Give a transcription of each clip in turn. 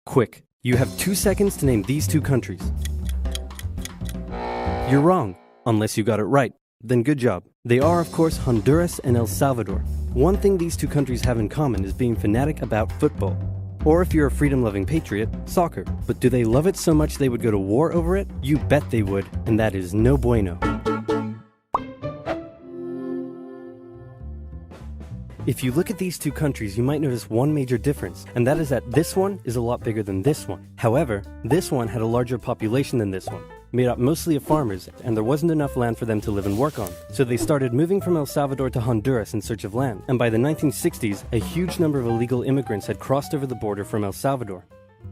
Quick, you have 2 seconds to name these two countries. You're wrong, unless you got it right. Then good job. They are, of course, Honduras and El Salvador. One thing these two countries have in common is being fanatic about football. Or if you're a freedom-loving patriot, soccer. But do they love it so much they would go to war over it? You bet they would, and that is no bueno. If you look at these two countries, you might notice one major difference, and that is that this one is a lot bigger than this one. However, this one had a larger population than this one, made up mostly of farmers, and there wasn't enough land for them to live and work on. So they started moving from El Salvador to Honduras in search of land, and by the 1960s, a huge number of illegal immigrants had crossed over the border from El Salvador.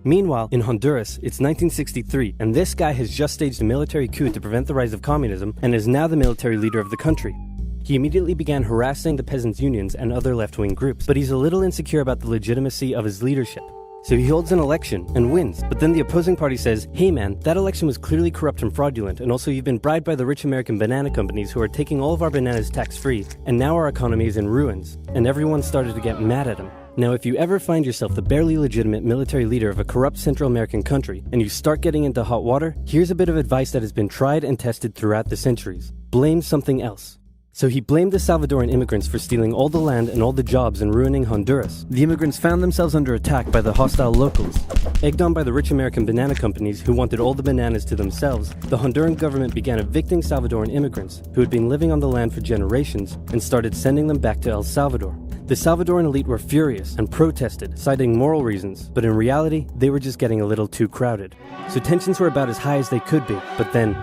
Meanwhile, in Honduras, it's 1963, and this guy has just staged a military coup to prevent the rise of communism, and is now the military leader of the country. He immediately began harassing the peasants' unions and other left-wing groups, but he's a little insecure about the legitimacy of his leadership. So he holds an election and wins, but then the opposing party says, hey man, that election was clearly corrupt and fraudulent, and also you've been bribed by the rich American banana companies who are taking all of our bananas tax-free, and now our economy is in ruins. And everyone started to get mad at him. Now, if you ever find yourself the barely legitimate military leader of a corrupt Central American country, and you start getting into hot water, here's a bit of advice that has been tried and tested throughout the centuries. Blame something else. So he blamed the Salvadoran immigrants for stealing all the land and all the jobs and ruining Honduras. The immigrants found themselves under attack by the hostile locals. Egged on by the rich American banana companies who wanted all the bananas to themselves, the Honduran government began evicting Salvadoran immigrants who had been living on the land for generations and started sending them back to El Salvador. The Salvadoran elite were furious and protested, citing moral reasons, but in reality, they were just getting a little too crowded. So tensions were about as high as they could be, but then...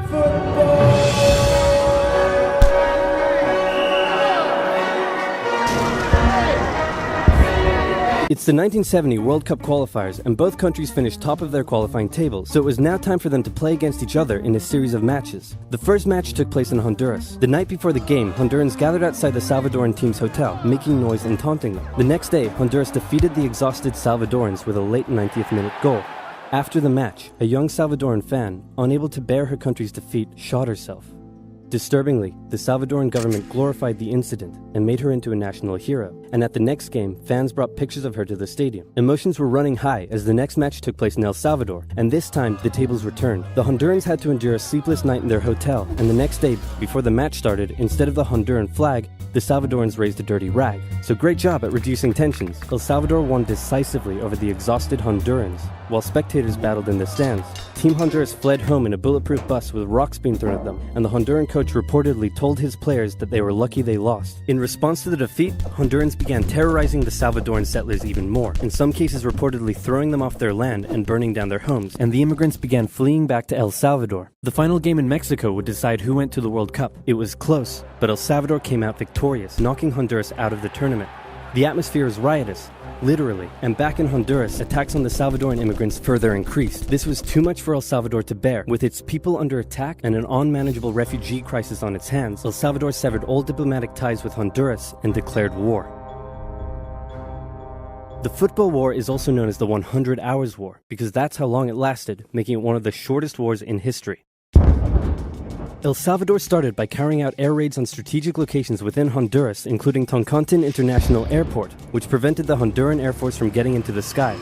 It's the 1970 World Cup qualifiers, and both countries finished top of their qualifying table, so it was now time for them to play against each other in a series of matches. The first match took place in Honduras. The night before the game, Hondurans gathered outside the Salvadoran team's hotel, making noise and taunting them. The next day, Honduras defeated the exhausted Salvadorans with a late 90th minute goal. After the match, a young Salvadoran fan, unable to bear her country's defeat, shot herself. Disturbingly, the Salvadoran government glorified the incident and made her into a national hero, and at the next game, fans brought pictures of her to the stadium. Emotions were running high as the next match took place in El Salvador, and this time, the tables were turned. The Hondurans had to endure a sleepless night in their hotel, and the next day, before the match started, instead of the Honduran flag, the Salvadorans raised a dirty rag. So great job at reducing tensions. El Salvador won decisively over the exhausted Hondurans, while spectators battled in the stands. Team Honduras fled home in a bulletproof bus with rocks being thrown at them, and the Honduran coach reportedly told his players that they were lucky they lost. In response to the defeat, Hondurans began terrorizing the Salvadoran settlers even more, in some cases reportedly throwing them off their land and burning down their homes, and the immigrants began fleeing back to El Salvador. The final game in Mexico would decide who went to the World Cup. It was close, but El Salvador came out victorious, knocking Honduras out of the tournament. The atmosphere was riotous, literally, and back in Honduras, attacks on the Salvadoran immigrants further increased. This was too much for El Salvador to bear. With its people under attack and an unmanageable refugee crisis on its hands, El Salvador severed all diplomatic ties with Honduras and declared war. The football war is also known as the 100 Hours War, because that's how long it lasted, making it one of the shortest wars in history. El Salvador started by carrying out air raids on strategic locations within Honduras, including Toncontin International Airport, which prevented the Honduran Air Force from getting into the sky.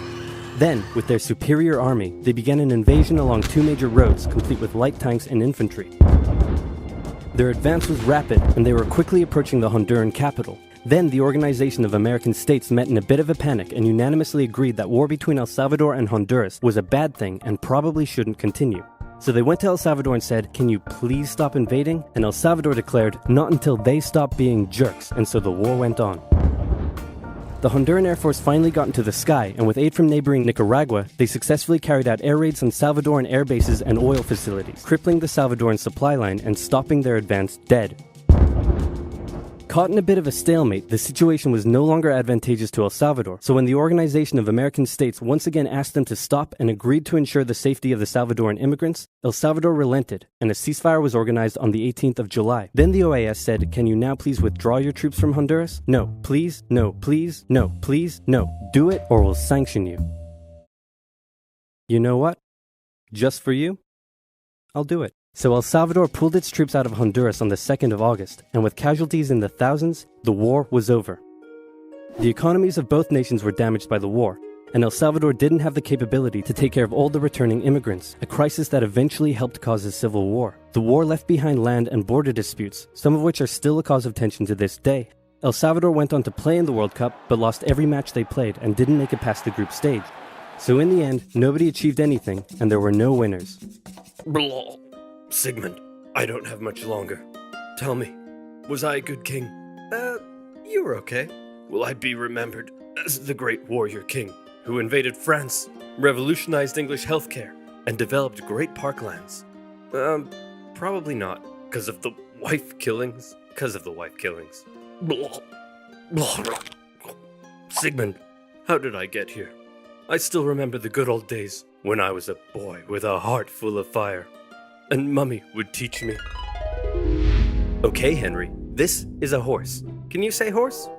Then, with their superior army, they began an invasion along 2 major roads, complete with light tanks and infantry. Their advance was rapid, and they were quickly approaching the Honduran capital. Then, the Organization of American States met in a bit of a panic and unanimously agreed that war between El Salvador and Honduras was a bad thing and probably shouldn't continue. So they went to El Salvador and said, can you please stop invading? And El Salvador declared, not until they stop being jerks, and so the war went on. The Honduran Air Force finally got into the sky, and with aid from neighboring Nicaragua, they successfully carried out air raids on Salvadoran air bases and oil facilities, crippling the Salvadoran supply line and stopping their advance dead. Caught in a bit of a stalemate, the situation was no longer advantageous to El Salvador, so when the Organization of American States once again asked them to stop and agreed to ensure the safety of the Salvadoran immigrants, El Salvador relented, and a ceasefire was organized on the 18th of July. Then the OAS said, can you now please withdraw your troops from Honduras? No, please, no, please, no, please, no. Do it or we'll sanction you. You know what? Just for you, I'll do it. So El Salvador pulled its troops out of Honduras on the 2nd of August, and with casualties in the thousands, the war was over. The economies of both nations were damaged by the war, and El Salvador didn't have the capability to take care of all the returning immigrants, a crisis that eventually helped cause a civil war. The war left behind land and border disputes, some of which are still a cause of tension to this day. El Salvador went on to play in the World Cup, but lost every match they played and didn't make it past the group stage. So in the end, nobody achieved anything, and there were no winners. Blah. Sigmund, I don't have much longer. Tell me, was I a good king? You were okay. Will I be remembered as the great warrior king who invaded France, revolutionized English healthcare, and developed great parklands? Probably not, because of the wife killings. Blah. Blah. Sigmund, how did I get here? I still remember the good old days when I was a boy with a heart full of fire, and Mummy would teach me. Okay, Henry, this is a horse. Can you say horse?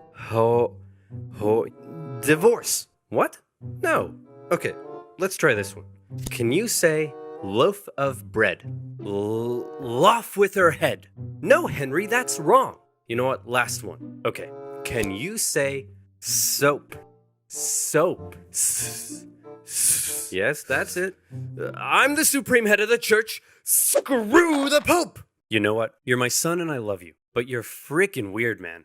Divorce. What? No. Okay, let's try this one. Can you say loaf of bread? Loaf with her head. No, Henry, that's wrong. You know what? Last one. Okay, can you say soap? Soap. Yes, that's it. I'm the supreme head of the church. Screw the Pope! You know what? You're my son and I love you, but you're freaking weird, man.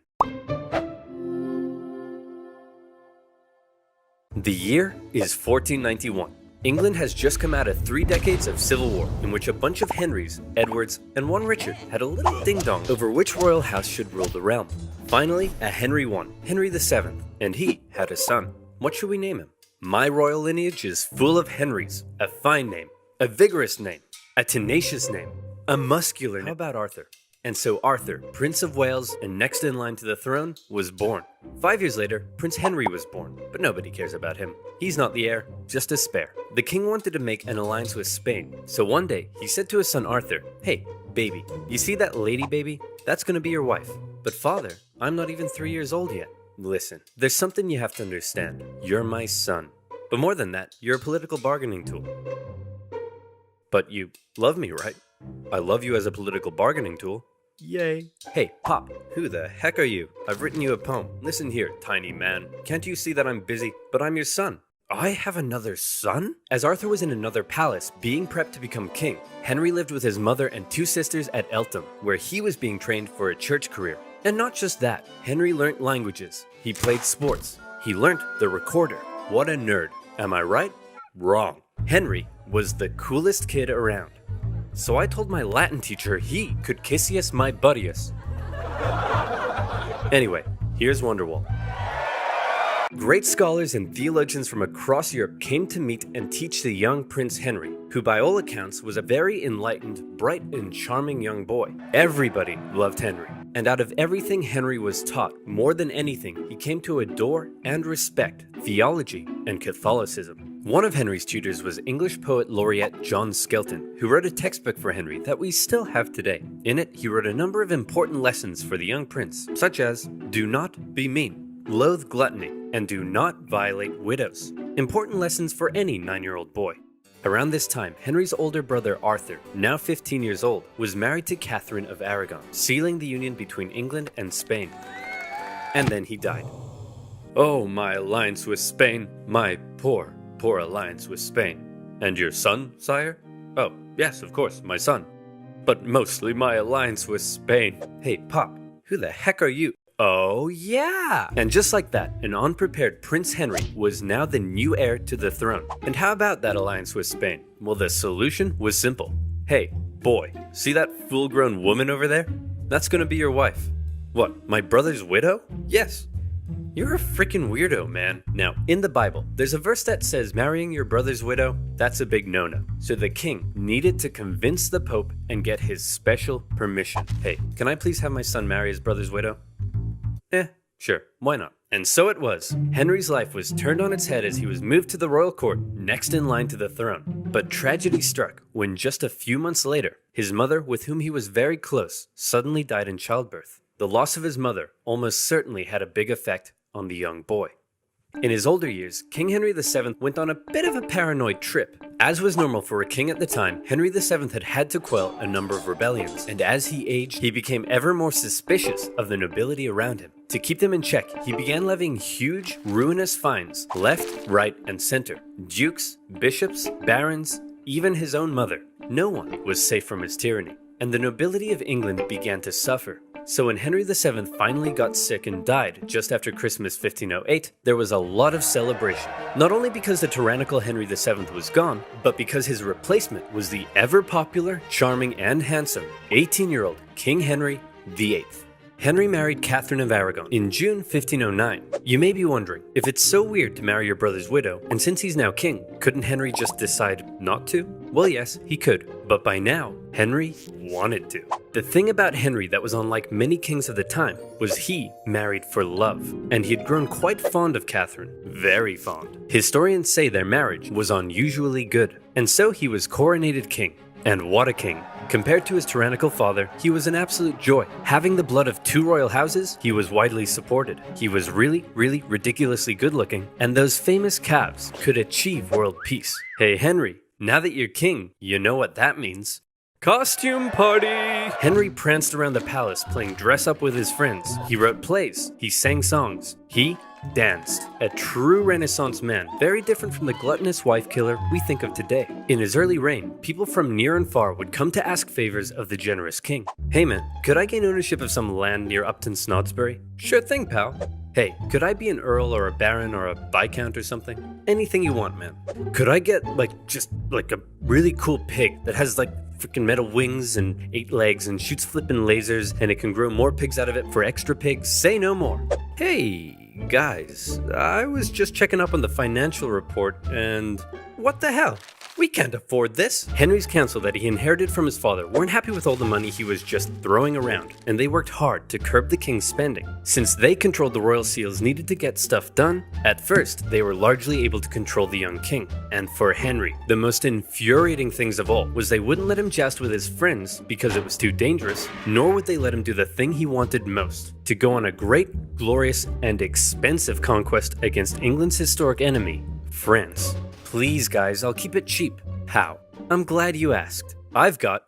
The year is 1491. England has just come out of 3 decades of civil war in which a bunch of Henrys, Edwards, and one Richard had a little ding-dong over which royal house should rule the realm. Finally, a Henry won, Henry VII, and he had a son. What should we name him? My royal lineage is full of Henrys. A fine name, a vigorous name, a tenacious name, a muscular name. How about Arthur? And so Arthur, Prince of Wales and next in line to the throne, was born. 5 years later, Prince Henry was born, but nobody cares about him. He's not the heir, just a spare. The king wanted to make an alliance with Spain, so one day he said to his son Arthur, "Hey, baby, you see that lady baby? That's gonna be your wife." "But father, I'm not even 3 years old yet." "Listen, there's something you have to understand. You're my son. But more than that, you're a political bargaining tool." "But you love me, right?" "I love you as a political bargaining tool." Yay. "Hey, Pop, who the heck are you? I've written you a poem. Listen here, tiny man. Can't you see that I'm busy? But I'm your son." "I have another son?" As Arthur was in another palace, being prepped to become king, Henry lived with his mother and 2 sisters at Eltham, where he was being trained for a church career. And not just that, Henry learnt languages. He played sports. He learnt the recorder. What a nerd. Am I right? Wrong. Henry was the coolest kid around. So I told my Latin teacher he could kissius my buddius. Anyway, here's Wonderwall. Great scholars and theologians from across Europe came to meet and teach the young Prince Henry, who by all accounts was a very enlightened, bright, and charming young boy. Everybody loved Henry, and out of everything Henry was taught, more than anything, he came to adore and respect theology and Catholicism. One of Henry's tutors was English poet laureate John Skelton, who wrote a textbook for Henry that we still have today. In it, he wrote a number of important lessons for the young prince, such as, do not be mean, loathe gluttony, and do not violate widows. Important lessons for any 9-year-old boy. Around this time, Henry's older brother Arthur, now 15 years old, was married to Catherine of Aragon, sealing the union between England and Spain. And then he died. Oh, my alliance with Spain, my poor alliance with Spain. And your son, sire? Oh, yes, of course, my son. But mostly my alliance with Spain. Hey, Pop, who the heck are you? Oh, yeah! And just like that, an unprepared Prince Henry was now the new heir to the throne. And how about that alliance with Spain? Well, the solution was simple. Hey, boy, see that full-grown woman over there? That's gonna be your wife. What, my brother's widow? Yes. You're a freaking weirdo, man. Now, in the Bible, there's a verse that says marrying your brother's widow, that's a big no-no. So the king needed to convince the Pope and get his special permission. Hey, can I please have my son marry his brother's widow? Sure, why not? And so it was. Henry's life was turned on its head as he was moved to the royal court, next in line to the throne. But tragedy struck when just a few months later, his mother, with whom he was very close, suddenly died in childbirth. The loss of his mother almost certainly had a big effect on the young boy. In his older years, King Henry VII went on a bit of a paranoid trip As was normal for a king at the time, Henry VII had to quell a number of rebellions, and as he aged, he became ever more suspicious of the nobility around him. To keep them in check, he began levying huge, ruinous fines, left, right, and center. Dukes, bishops, barons, even his own mother. No one was safe from his tyranny, and the nobility of England began to suffer. So when Henry VII finally got sick and died just after Christmas 1508, there was a lot of celebration. Not only because the tyrannical Henry VII was gone, but because his replacement was the ever-popular, charming, and handsome 18-year-old King Henry VIII. Henry married Catherine of Aragon in June 1509. You may be wondering, if it's so weird to marry your brother's widow, and since he's now king, couldn't Henry just decide not to? Well, yes, he could, but by now, Henry wanted to. The thing about Henry that was unlike many kings of the time was he married for love, and he had grown quite fond of Catherine, very fond. Historians say their marriage was unusually good, and so he was coronated king. And what a king. Compared to his tyrannical father, he was an absolute joy. Having the blood of two royal houses, he was widely supported. He was really, really ridiculously good looking, and those famous calves could achieve world peace. Hey Henry, now that you're king, you know what that means. Costume party! Henry pranced around the palace playing dress up with his friends. He wrote plays. He sang songs. He danced. A true Renaissance man, very different from the gluttonous wife killer we think of today. In his early reign, people from near and far would come to ask favors of the generous king. Hey man, could I gain ownership of some land near Upton Snodsbury? Sure thing, pal. Hey, could I be an earl or a baron or a viscount or something? Anything you want, man. Could I get just a really cool pig that has freaking metal wings and 8 legs and shoots flippin' lasers and it can grow more pigs out of it for extra pigs? Say no more. Hey, guys, I was just checking up on the financial report and what the hell? We can't afford this. Henry's council that he inherited from his father weren't happy with all the money he was just throwing around, and they worked hard to curb the king's spending. Since they controlled the royal seals needed to get stuff done, at first they were largely able to control the young king. And for Henry, the most infuriating things of all was they wouldn't let him joust with his friends because it was too dangerous, nor would they let him do the thing he wanted most, to go on a great, glorious, and expensive conquest against England's historic enemy, France. Please guys, I'll keep it cheap. How? I'm glad you asked. I've got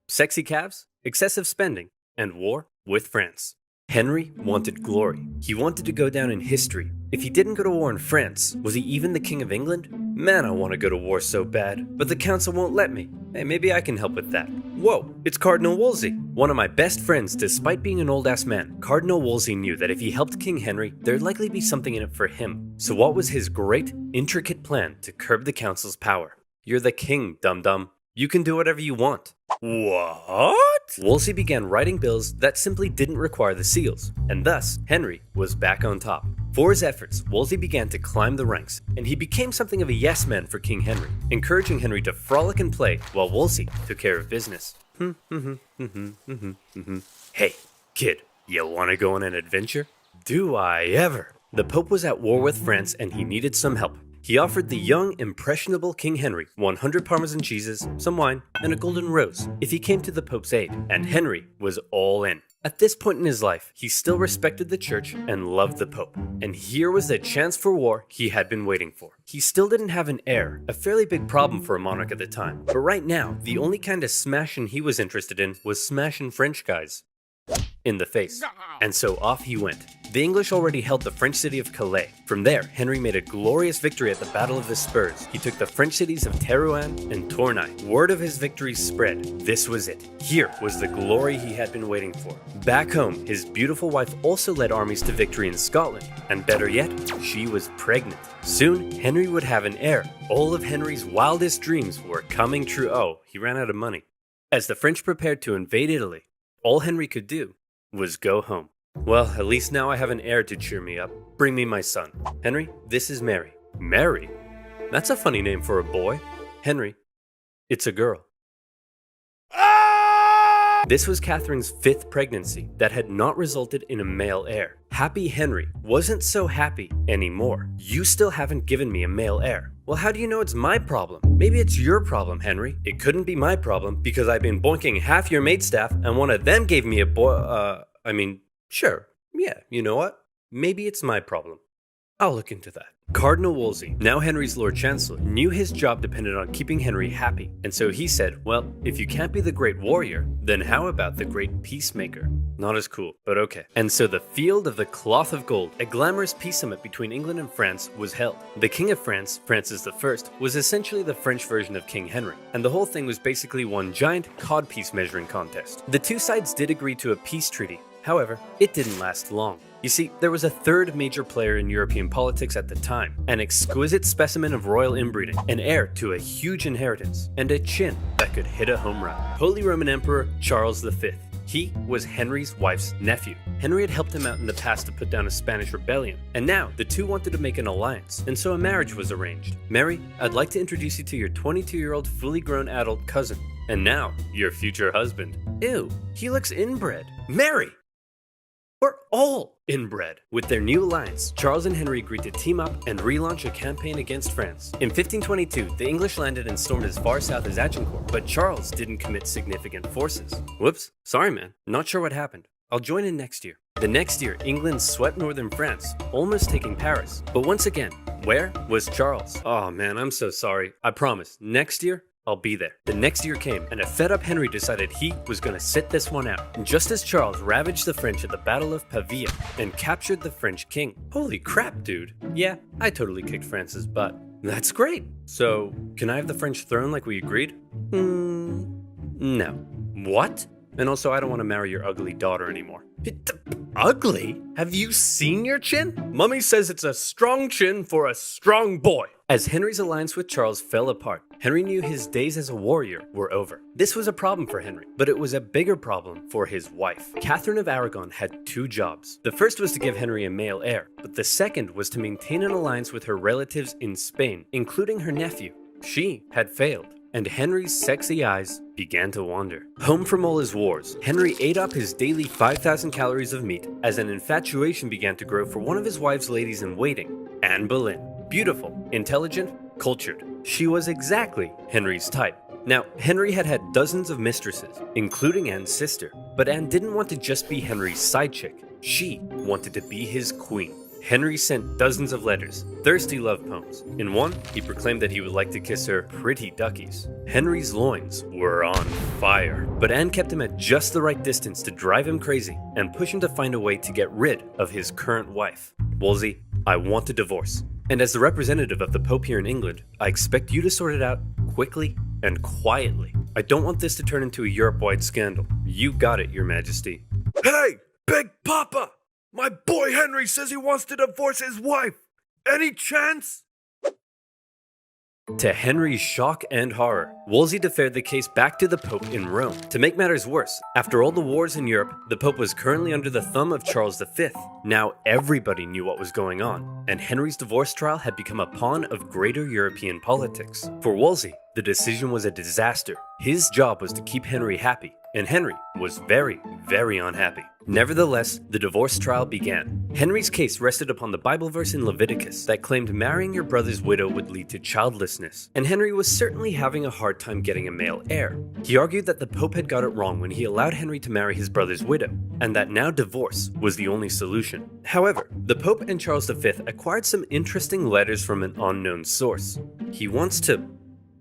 sexy calves, excessive spending, and war with France. Henry wanted glory. He wanted to go down in history. If he didn't go to war in France, was he even the King of England? Man, I want to go to war so bad, but the council won't let me. Hey, maybe I can help with that. Whoa, it's Cardinal Wolsey, one of my best friends. Despite being an old-ass man, Cardinal Wolsey knew that if he helped King Henry, there'd likely be something in it for him. So what was his great, intricate plan to curb the council's power? You're the king, dum-dum. You can do whatever you want. What? Wolsey began writing bills that simply didn't require the seals, and thus Henry was back on top. For his efforts, Wolsey began to climb the ranks, and he became something of a yes man for King Henry, encouraging Henry to frolic and play while Wolsey took care of business. Hey, kid, you want to go on an adventure? Do I ever? The Pope was at war with France and he needed some help. He offered the young, impressionable King Henry 100 Parmesan cheeses, some wine, and a golden rose if he came to the Pope's aid, and Henry was all in. At this point in his life, he still respected the church and loved the Pope, and here was the chance for war he had been waiting for. He still didn't have an heir, a fairly big problem for a monarch at the time, but right now, the only kind of smashing he was interested in was smashing French guys in the face. And so off he went. The English already held the French city of Calais. From there, Henry made a glorious victory at the Battle of the Spurs. He took the French cities of Terouanne and Tournai. Word of his victories spread. This was it. Here was the glory he had been waiting for. Back home, his beautiful wife also led armies to victory in Scotland. And better yet, she was pregnant. Soon, Henry would have an heir. All of Henry's wildest dreams were coming true. Oh, he ran out of money. As the French prepared to invade Italy, all Henry could do was go home. Well, at least now I have an heir to cheer me up. Bring me my son. Henry, this is Mary. Mary? That's a funny name for a boy. Henry, it's a girl. This was Catherine's 5th pregnancy that had not resulted in a male heir. Happy Henry wasn't so happy anymore. You still haven't given me a male heir. Well, how do you know it's my problem? Maybe it's your problem, Henry. It couldn't be my problem because I've been boinking half your maidstaff and one of them gave me a sure. Yeah, you know what? Maybe it's my problem. I'll look into that. Cardinal Wolsey, now Henry's Lord Chancellor, knew his job depended on keeping Henry happy, and so he said, well, if you can't be the great warrior, then how about the great peacemaker? Not as cool, but okay. And so the Field of the Cloth of Gold, a glamorous peace summit between England and France, was held. The King of France, Francis I, was essentially the French version of King Henry, and the whole thing was basically one giant codpiece measuring contest. The two sides did agree to a peace treaty. However, it didn't last long. You see, there was a third major player in European politics at the time, an exquisite specimen of royal inbreeding, an heir to a huge inheritance, and a chin that could hit a home run. Holy Roman Emperor Charles V. He was Henry's wife's nephew. Henry had helped him out in the past to put down a Spanish rebellion, and now the two wanted to make an alliance, and so a marriage was arranged. Mary, I'd like to introduce you to your 22-year-old fully grown adult cousin, and now your future husband. Ew, he looks inbred. Mary! We're all inbred. With their new alliance, Charles and Henry agreed to team up and relaunch a campaign against France. In 1522, the English landed and stormed as far south as Agincourt, but Charles didn't commit significant forces. Whoops, sorry man, not sure what happened. I'll join in next year. The next year, England swept northern France, almost taking Paris. But once again, where was Charles? Oh man, I'm so sorry. I promise, next year, I'll be there. The next year came, and a fed-up Henry decided he was gonna sit this one out. And just as Charles ravaged the French at the Battle of Pavia and captured the French king. Holy crap, dude. Yeah, I totally kicked France's butt. That's great. So, can I have the French throne like we agreed? No. What? And also, I don't want to marry your ugly daughter anymore. Ugly? Have you seen your chin? Mummy says it's a strong chin for a strong boy. As Henry's alliance with Charles fell apart, Henry knew his days as a warrior were over. This was a problem for Henry, but it was a bigger problem for his wife. Catherine of Aragon had two jobs. The first was to give Henry a male heir, but the second was to maintain an alliance with her relatives in Spain, including her nephew. She had failed, and Henry's sexy eyes began to wander. Home from all his wars, Henry ate up his daily 5,000 calories of meat as an infatuation began to grow for one of his wife's ladies-in-waiting, Anne Boleyn. Beautiful, intelligent, cultured. She was exactly Henry's type. Now, Henry had had dozens of mistresses, including Anne's sister, but Anne didn't want to just be Henry's side chick. She wanted to be his queen. Henry sent dozens of letters, thirsty love poems. In one, he proclaimed that he would like to kiss her pretty duckies. Henry's loins were on fire, but Anne kept him at just the right distance to drive him crazy and push him to find a way to get rid of his current wife. Wolsey, I want a divorce. And as the representative of the Pope here in England, I expect you to sort it out quickly and quietly. I don't want this to turn into a Europe-wide scandal. You got it, Your Majesty. Hey, Big Papa! My boy Henry says he wants to divorce his wife. Any chance? To Henry's shock and horror, Wolsey deferred the case back to the Pope in Rome. To make matters worse, after all the wars in Europe, the Pope was currently under the thumb of Charles V. Now everybody knew what was going on, and Henry's divorce trial had become a pawn of greater European politics. For Wolsey, the decision was a disaster. His job was to keep Henry happy, and Henry was very, very unhappy. Nevertheless, the divorce trial began. Henry's case rested upon the Bible verse in Leviticus that claimed marrying your brother's widow would lead to childlessness, and Henry was certainly having a hard time getting a male heir. He argued that the Pope had got it wrong when he allowed Henry to marry his brother's widow, and that now divorce was the only solution. However, the Pope and Charles V acquired some interesting letters from an unknown source. He wants to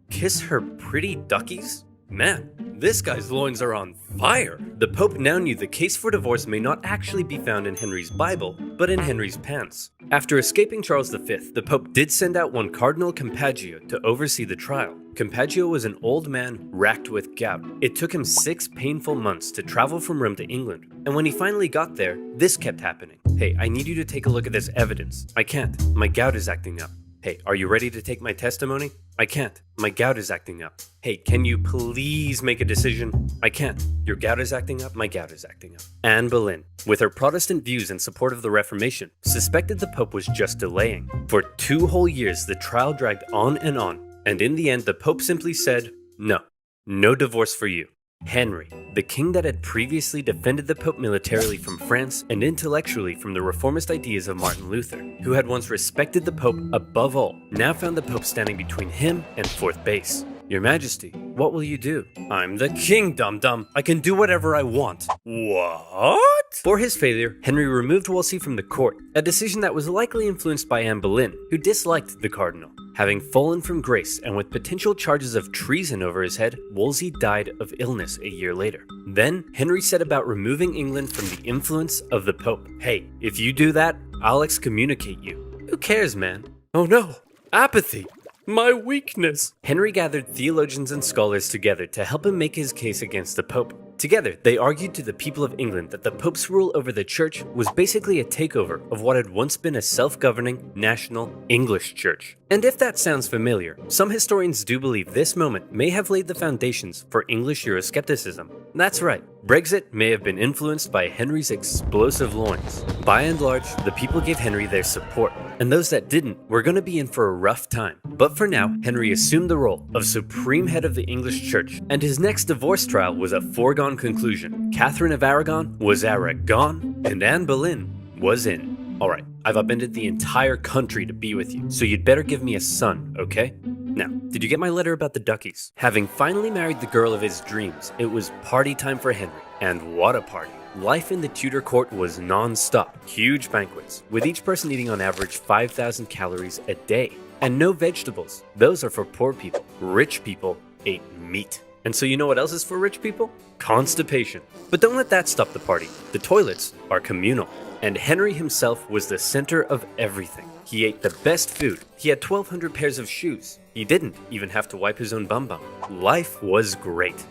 kiss her pretty duckies? Man, this guy's loins are on fire. The Pope now knew the case for divorce may not actually be found in Henry's Bible, but in Henry's pants. After escaping Charles V, the Pope did send out one Cardinal Campeggio to oversee the trial. Campeggio was an old man racked with gout. It took him 6 painful months to travel from Rome to England, and when he finally got there, this kept happening. Hey, I need you to take a look at this evidence. I can't. My gout is acting up. Hey, are you ready to take my testimony? I can't. My gout is acting up. Hey, can you please make a decision? I can't. Your gout is acting up. My gout is acting up. Anne Boleyn, with her Protestant views in support of the Reformation, suspected the Pope was just delaying. For 2 whole years, the trial dragged on, and in the end, the Pope simply said, no divorce for you. Henry, the king that had previously defended the Pope militarily from France and intellectually from the reformist ideas of Martin Luther, who had once respected the Pope above all, now found the Pope standing between him and fourth base. Your Majesty, what will you do? I'm the king, dum-dum. I can do whatever I want. What? For his failure, Henry removed Wolsey from the court, a decision that was likely influenced by Anne Boleyn, who disliked the cardinal. Having fallen from grace and with potential charges of treason over his head, Wolsey died of illness a year later. Then, Henry set about removing England from the influence of the Pope. Hey, if you do that, I'll excommunicate you. Who cares, man? Oh no, apathy. My weakness. Henry gathered theologians and scholars together to help him make his case against the Pope. Together, they argued to the people of England that the Pope's rule over the church was basically a takeover of what had once been a self-governing, national English church. And if that sounds familiar, some historians do believe this moment may have laid the foundations for English Euroscepticism. That's right, Brexit may have been influenced by Henry's explosive loins. By and large, the people gave Henry their support, and those that didn't were going to be in for a rough time. But for now, Henry assumed the role of supreme head of the English church, and his next divorce trial was a foregone conclusion. Catherine of Aragon was Aragon, and Anne Boleyn was in. Alright, I've upended the entire country to be with you, so you'd better give me a son, okay? Now, did you get my letter about the duckies? Having finally married the girl of his dreams, it was party time for Henry. And what a party. Life in the Tudor court was non-stop. Huge banquets, with each person eating on average 5,000 calories a day. And no vegetables. Those are for poor people. Rich people ate meat. And so you know what else is for rich people? Constipation. But don't let that stop the party. The toilets are communal. And Henry himself was the center of everything. He ate the best food. He had 1,200 pairs of shoes. He didn't even have to wipe his own bum-bum. Life was great.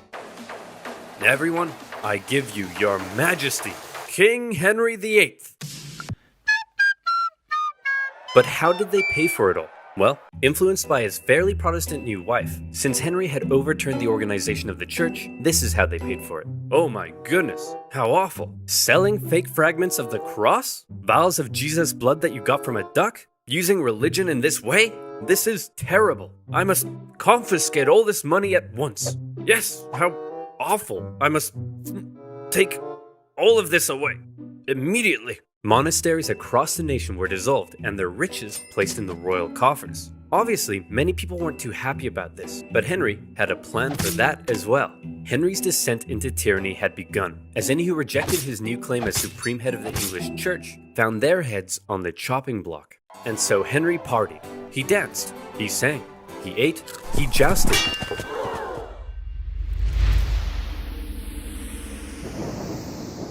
Everyone, I give you your majesty, King Henry VIII. But how did they pay for it all? Well, influenced by his fairly Protestant new wife, since Henry had overturned the organization of the church, this is how they paid for it. Oh my goodness, how awful. Selling fake fragments of the cross? Vials of Jesus' blood that you got from a duck? Using religion in this way? This is terrible. I must confiscate all this money at once. Yes, how awful. I must take all of this away immediately. Monasteries across the nation were dissolved and their riches placed in the royal coffers. Obviously, many people weren't too happy about this, but Henry had a plan for that as well. Henry's descent into tyranny had begun, as any who rejected his new claim as supreme head of the English church found their heads on the chopping block. And so Henry partied. He danced, he sang, he ate, he jousted.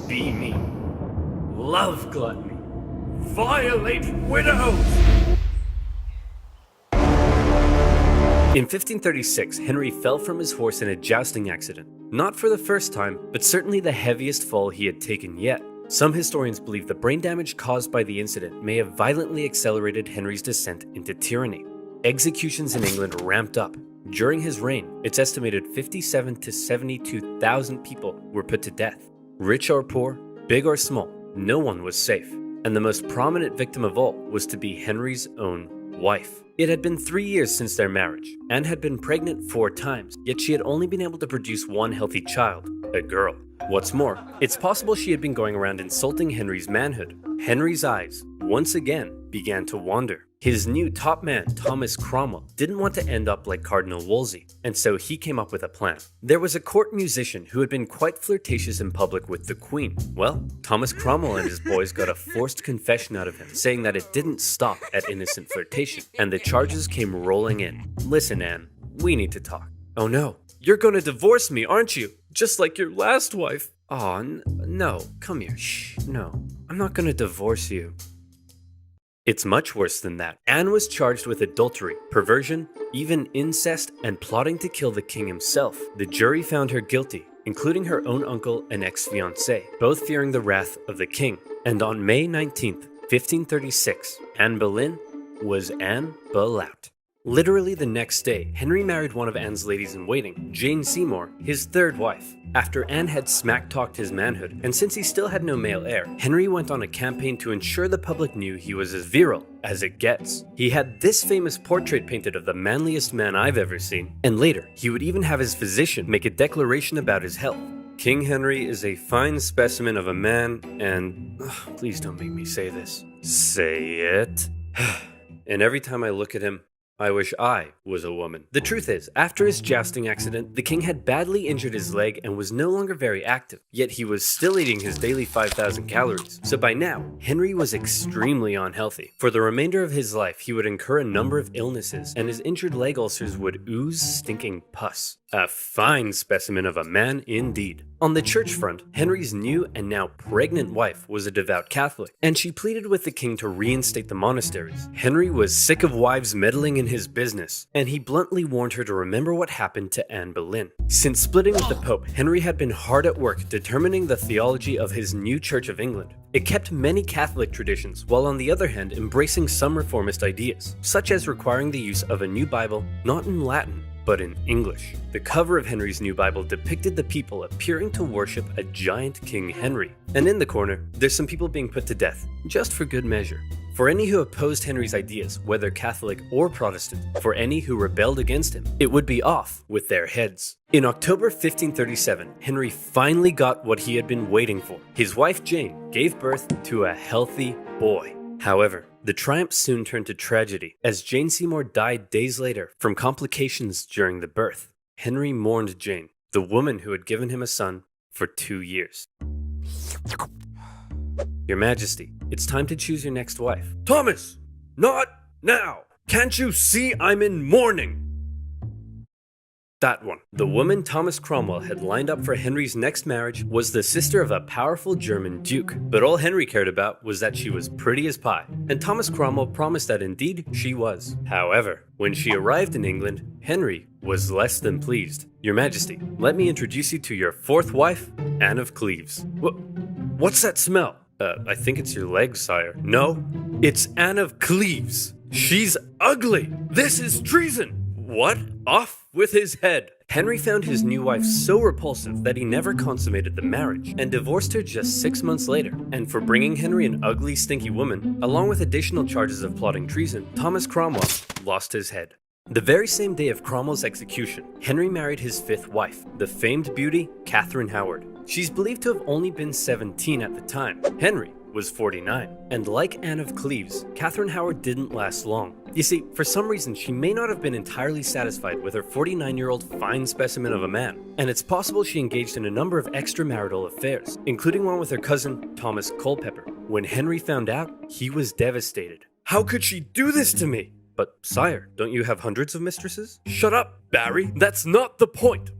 Be me. Love gluttony. Violate widows! In 1536, Henry fell from his horse in a jousting accident. Not for the first time, but certainly the heaviest fall he had taken yet. Some historians believe the brain damage caused by the incident may have violently accelerated Henry's descent into tyranny. Executions in England ramped up. During his reign, it's estimated 57,000 to 72,000 people were put to death. Rich or poor, big or small, no one was safe, and the most prominent victim of all was to be Henry's own wife. It had been 3 years since their marriage. Anne had been pregnant 4 times, yet she had only been able to produce one healthy child, a girl. What's more, it's possible she had been going around insulting Henry's manhood. Henry's eyes, once again, began to wander. His new top man, Thomas Cromwell, didn't want to end up like Cardinal Wolsey, and so he came up with a plan. There was a court musician who had been quite flirtatious in public with the Queen. Well, Thomas Cromwell and his boys got a forced confession out of him, saying that it didn't stop at innocent flirtation, and the charges came rolling in. Listen, Anne, we need to talk. Oh no, you're gonna divorce me, aren't you? Just like your last wife. Aw, no, come here, shh, no, I'm not gonna divorce you. It's much worse than that. Anne was charged with adultery, perversion, even incest, and plotting to kill the king himself. The jury found her guilty, including her own uncle and ex-fiancé, both fearing the wrath of the king. And on May 19th, 1536, Anne Boleyn was Anne Boleyn. Literally the next day, Henry married one of Anne's ladies-in-waiting, Jane Seymour, his third wife. After Anne had smack-talked his manhood, and since he still had no male heir, Henry went on a campaign to ensure the public knew he was as virile as it gets. He had this famous portrait painted of the manliest man I've ever seen, and later, he would even have his physician make a declaration about his health. King Henry is a fine specimen of a man, and please don't make me say this. Say it. And every time I look at him, I wish I was a woman. The truth is, after his jousting accident, the king had badly injured his leg and was no longer very active, yet he was still eating his daily 5,000 calories. So by now, Henry was extremely unhealthy. For the remainder of his life, he would incur a number of illnesses, and his injured leg ulcers would ooze stinking pus. A fine specimen of a man indeed. On the church front, Henry's new and now pregnant wife was a devout Catholic, and she pleaded with the king to reinstate the monasteries. Henry was sick of wives meddling in his business, and he bluntly warned her to remember what happened to Anne Boleyn. Since splitting with the Pope, Henry had been hard at work determining the theology of his new Church of England. It kept many Catholic traditions, while on the other hand embracing some reformist ideas, such as requiring the use of a new Bible not in Latin, but in English. The cover of Henry's new Bible depicted the people appearing to worship a giant King Henry. And in the corner, there's some people being put to death, just for good measure. For any who opposed Henry's ideas, whether Catholic or Protestant, for any who rebelled against him, it would be off with their heads. In October 1537, Henry finally got what he had been waiting for. His wife Jane gave birth to a healthy boy. However, the triumph soon turned to tragedy, as Jane Seymour died days later from complications during the birth. Henry mourned Jane, the woman who had given him a son, for 2 years. Your Majesty, it's time to choose your next wife. Thomas! Not now! Can't you see I'm in mourning? That one. The woman Thomas Cromwell had lined up for Henry's next marriage was the sister of a powerful German duke. But all Henry cared about was that she was pretty as pie, and Thomas Cromwell promised that indeed she was. However, when she arrived in England, Henry was less than pleased. Your Majesty, let me introduce you to your fourth wife, Anne of Cleves. What's that smell? I think it's your legs, sire. No, it's Anne of Cleves. She's ugly. This is treason. What? Off with his head. Henry found his new wife so repulsive that he never consummated the marriage and divorced her just 6 months later. And for bringing Henry an ugly, stinky woman, along with additional charges of plotting treason, Thomas Cromwell lost his head. The very same day of Cromwell's execution, Henry married his fifth wife, the famed beauty Catherine Howard. She's believed to have only been 17 at the time. Henry was 49. And like Anne of Cleves, Catherine Howard didn't last long. You see, for some reason, she may not have been entirely satisfied with her 49-year-old fine specimen of a man, and it's possible she engaged in a number of extramarital affairs, including one with her cousin, Thomas Culpeper. When Henry found out, he was devastated. How could she do this to me? But, sire, don't you have hundreds of mistresses? Shut up, Barry. That's not the point.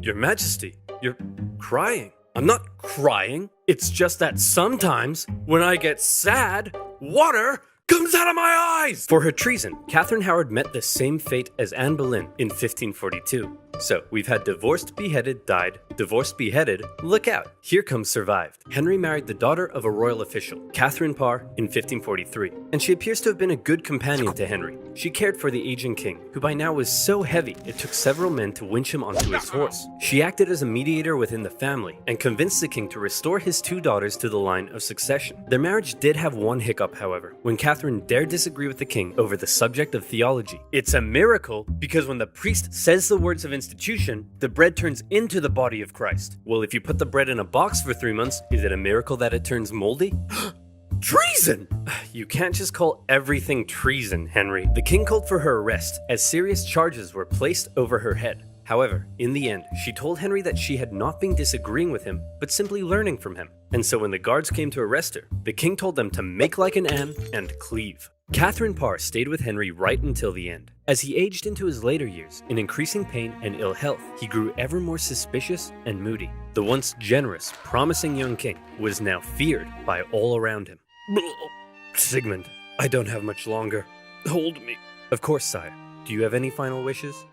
Your Majesty, you're crying. I'm not crying. It's just that sometimes, when I get sad, water comes out of my eyes! For her treason, Catherine Howard met the same fate as Anne Boleyn in 1542. So, we've had divorced, beheaded, died, divorced, beheaded, look out, here comes survived. Henry married the daughter of a royal official, Catherine Parr, in 1543, and she appears to have been a good companion to Henry. She cared for the aging king, who by now was so heavy it took several men to winch him onto his horse. She acted as a mediator within the family, and convinced the king to restore his two daughters to the line of succession. Their marriage did have one hiccup, however, when Catherine dared disagree with the king over the subject of theology. It's a miracle, because when the priest says the words of institution, the bread turns into the body of Christ. Well, if you put the bread in a box for 3 months, is it a miracle that it turns moldy? Treason! You can't just call everything treason, Henry. The king called for her arrest, as serious charges were placed over her head. However, in the end, she told Henry that she had not been disagreeing with him, but simply learning from him. And so when the guards came to arrest her, the king told them to make like an Anne and cleave. Catherine Parr stayed with Henry right until the end. As he aged into his later years, in increasing pain and ill health, he grew ever more suspicious and moody. The once generous, promising young king was now feared by all around him. Sigmund, I don't have much longer. Hold me. Of course, sire. Do you have any final wishes?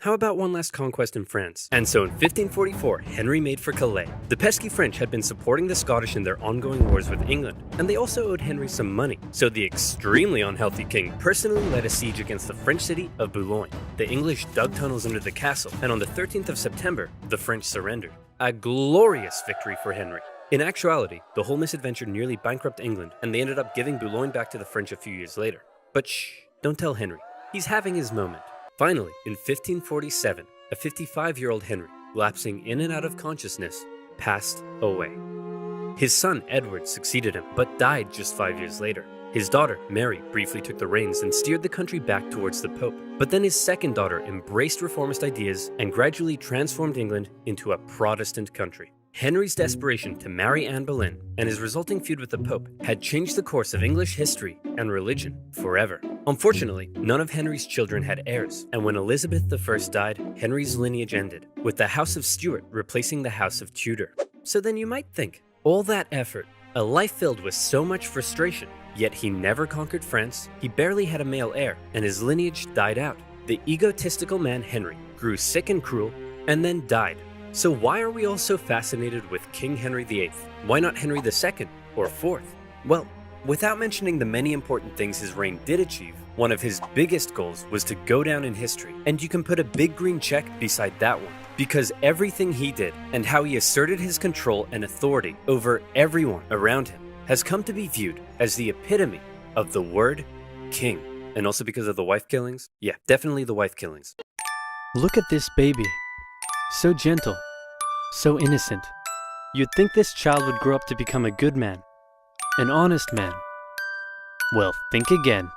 How about one last conquest in France? And so in 1544, Henry made for Calais. The pesky French had been supporting the Scottish in their ongoing wars with England, and they also owed Henry some money. So the extremely unhealthy king personally led a siege against the French city of Boulogne. The English dug tunnels under the castle, and on the 13th of September, the French surrendered. A glorious victory for Henry. In actuality, the whole misadventure nearly bankrupted England, and they ended up giving Boulogne back to the French a few years later. But shh, don't tell Henry. He's having his moment. Finally, in 1547, a 55-year-old Henry, lapsing in and out of consciousness, passed away. His son Edward succeeded him, but died just 5 years later. His daughter, Mary, briefly took the reins and steered the country back towards the Pope. But then his second daughter embraced reformist ideas and gradually transformed England into a Protestant country. Henry's desperation to marry Anne Boleyn and his resulting feud with the Pope had changed the course of English history and religion forever. Unfortunately, none of Henry's children had heirs, and when Elizabeth I died, Henry's lineage ended, with the House of Stuart replacing the House of Tudor. So then you might think, all that effort, a life filled with so much frustration, yet he never conquered France, he barely had a male heir, and his lineage died out. The egotistical man Henry grew sick and cruel, and then died. So why are we all so fascinated with King Henry VIII? Why not Henry II or IV? Well, without mentioning the many important things his reign did achieve, one of his biggest goals was to go down in history, and you can put a big green check beside that one, because everything he did and how he asserted his control and authority over everyone around him has come to be viewed as the epitome of the word king. And also because of the wife killings? Yeah, definitely the wife killings. Look at this baby. So gentle, so innocent. You'd think this child would grow up to become a good man, an honest man. Well, think again.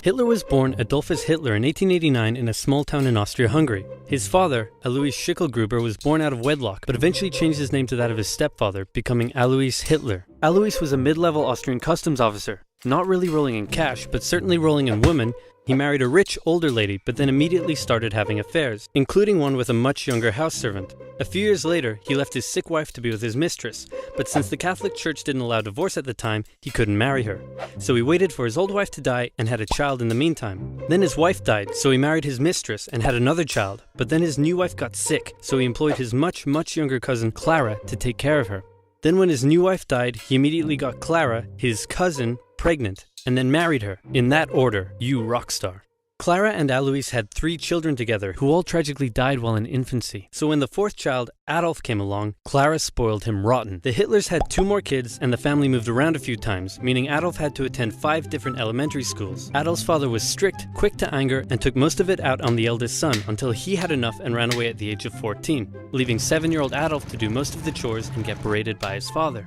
Hitler was born Adolphus Hitler in 1889 in a small town in Austria-Hungary. His father, Alois Schicklgruber, was born out of wedlock, but eventually changed his name to that of his stepfather, becoming Alois Hitler. Alois was a mid-level Austrian customs officer, not really rolling in cash, but certainly rolling in women. He married a rich, older lady, but then immediately started having affairs, including one with a much younger house servant. A few years later, he left his sick wife to be with his mistress, but since the Catholic Church didn't allow divorce at the time, he couldn't marry her. So he waited for his old wife to die and had a child in the meantime. Then his wife died, so he married his mistress and had another child, but then his new wife got sick, so he employed his much younger cousin Clara to take care of her. Then when his new wife died, he immediately got Clara, his cousin, pregnant, and then married her. In that order, you rock star. Clara and Alois had 3 children together, who all tragically died while in infancy. So when the 4th child, Adolf, came along, Clara spoiled him rotten. The Hitlers had 2 more kids, and the family moved around a few times, meaning Adolf had to attend 5 different elementary schools. Adolf's father was strict, quick to anger, and took most of it out on the eldest son until he had enough and ran away at the age of 14, leaving 7-year-old Adolf to do most of the chores and get berated by his father.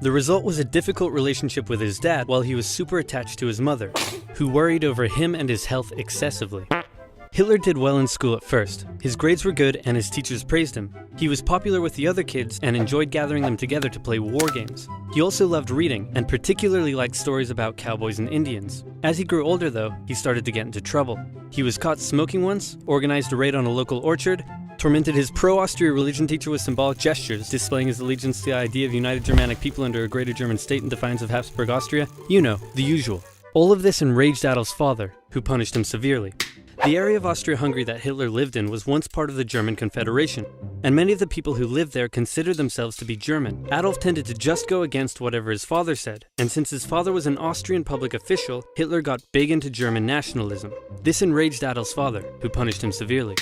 The result was a difficult relationship with his dad while he was super attached to his mother, who worried over him and his health excessively. Hitler did well in school at first. His grades were good and his teachers praised him. He was popular with the other kids and enjoyed gathering them together to play war games. He also loved reading and particularly liked stories about cowboys and Indians. As he grew older though, he started to get into trouble. He was caught smoking once, organized a raid on a local orchard, tormented his pro-Austria religion teacher with symbolic gestures, displaying his allegiance to the idea of united Germanic people under a greater German state in defiance of Habsburg Austria. You know, the usual. All of this enraged Adolf's father, who punished him severely. The area of Austria-Hungary that Hitler lived in was once part of the German Confederation, and many of the people who lived there considered themselves to be German. Adolf tended to just go against whatever his father said, and since his father was an Austrian public official, Hitler got big into German nationalism. This enraged Adolf's father, who punished him severely.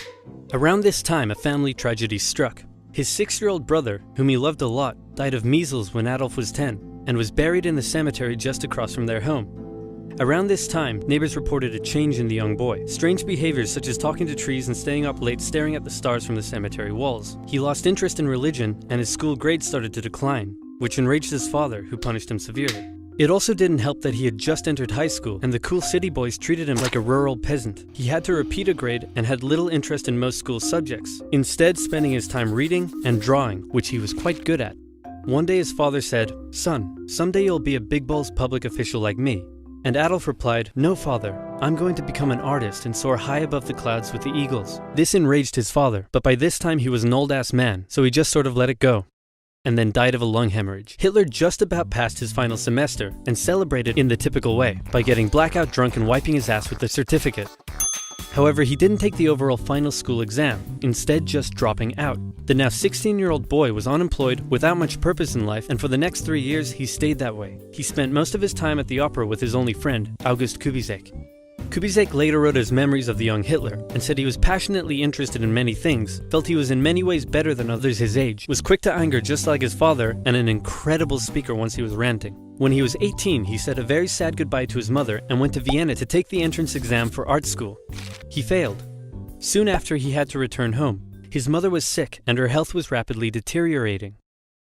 Around this time, a family tragedy struck. His 6-year-old brother, whom he loved a lot, died of measles when Adolf was 10, and was buried in the cemetery just across from their home. Around this time, neighbors reported a change in the young boy. Strange behaviors such as talking to trees and staying up late staring at the stars from the cemetery walls. He lost interest in religion, and his school grades started to decline, which enraged his father, who punished him severely. It also didn't help that he had just entered high school, and the cool city boys treated him like a rural peasant. He had to repeat a grade and had little interest in most school subjects, instead spending his time reading and drawing, which he was quite good at. One day his father said, "Son, someday you'll be a big balls public official like me." And Adolf replied, "No, father, I'm going to become an artist and soar high above the clouds with the eagles." This enraged his father, but by this time he was an old-ass man, so he just sort of let it go, and then died of a lung hemorrhage. Hitler just about passed his final semester, and celebrated in the typical way, by getting blackout drunk and wiping his ass with the certificate. However, he didn't take the overall final school exam, instead just dropping out. The now 16-year-old boy was unemployed, without much purpose in life, and for the next 3 years he stayed that way. He spent most of his time at the opera with his only friend, August Kubizek. Kubizek later wrote his memories of the young Hitler, and said he was passionately interested in many things, felt he was in many ways better than others his age, was quick to anger just like his father, and an incredible speaker once he was ranting. When he was 18, he said a very sad goodbye to his mother and went to Vienna to take the entrance exam for art school. He failed. Soon after, he had to return home. His mother was sick, and her health was rapidly deteriorating.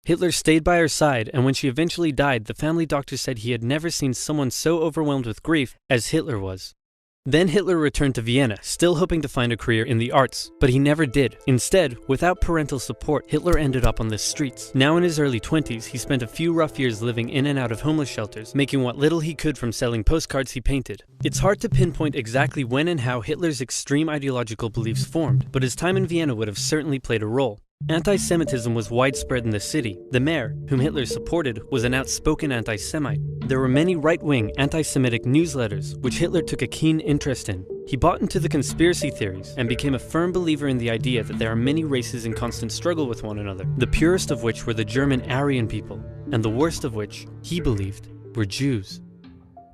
Hitler stayed by her side, and when she eventually died, the family doctor said he had never seen someone so overwhelmed with grief as Hitler was. Then Hitler returned to Vienna, still hoping to find a career in the arts, but he never did. Instead, without parental support, Hitler ended up on the streets. Now in his early 20s, he spent a few rough years living in and out of homeless shelters, making what little he could from selling postcards he painted. It's hard to pinpoint exactly when and how Hitler's extreme ideological beliefs formed, but his time in Vienna would have certainly played a role. Anti-Semitism was widespread in the city. The mayor, whom Hitler supported, was an outspoken anti-Semite. There were many right-wing, anti-Semitic newsletters, which Hitler took a keen interest in. He bought into the conspiracy theories and became a firm believer in the idea that there are many races in constant struggle with one another, the purest of which were the German Aryan people, and the worst of which, he believed, were Jews.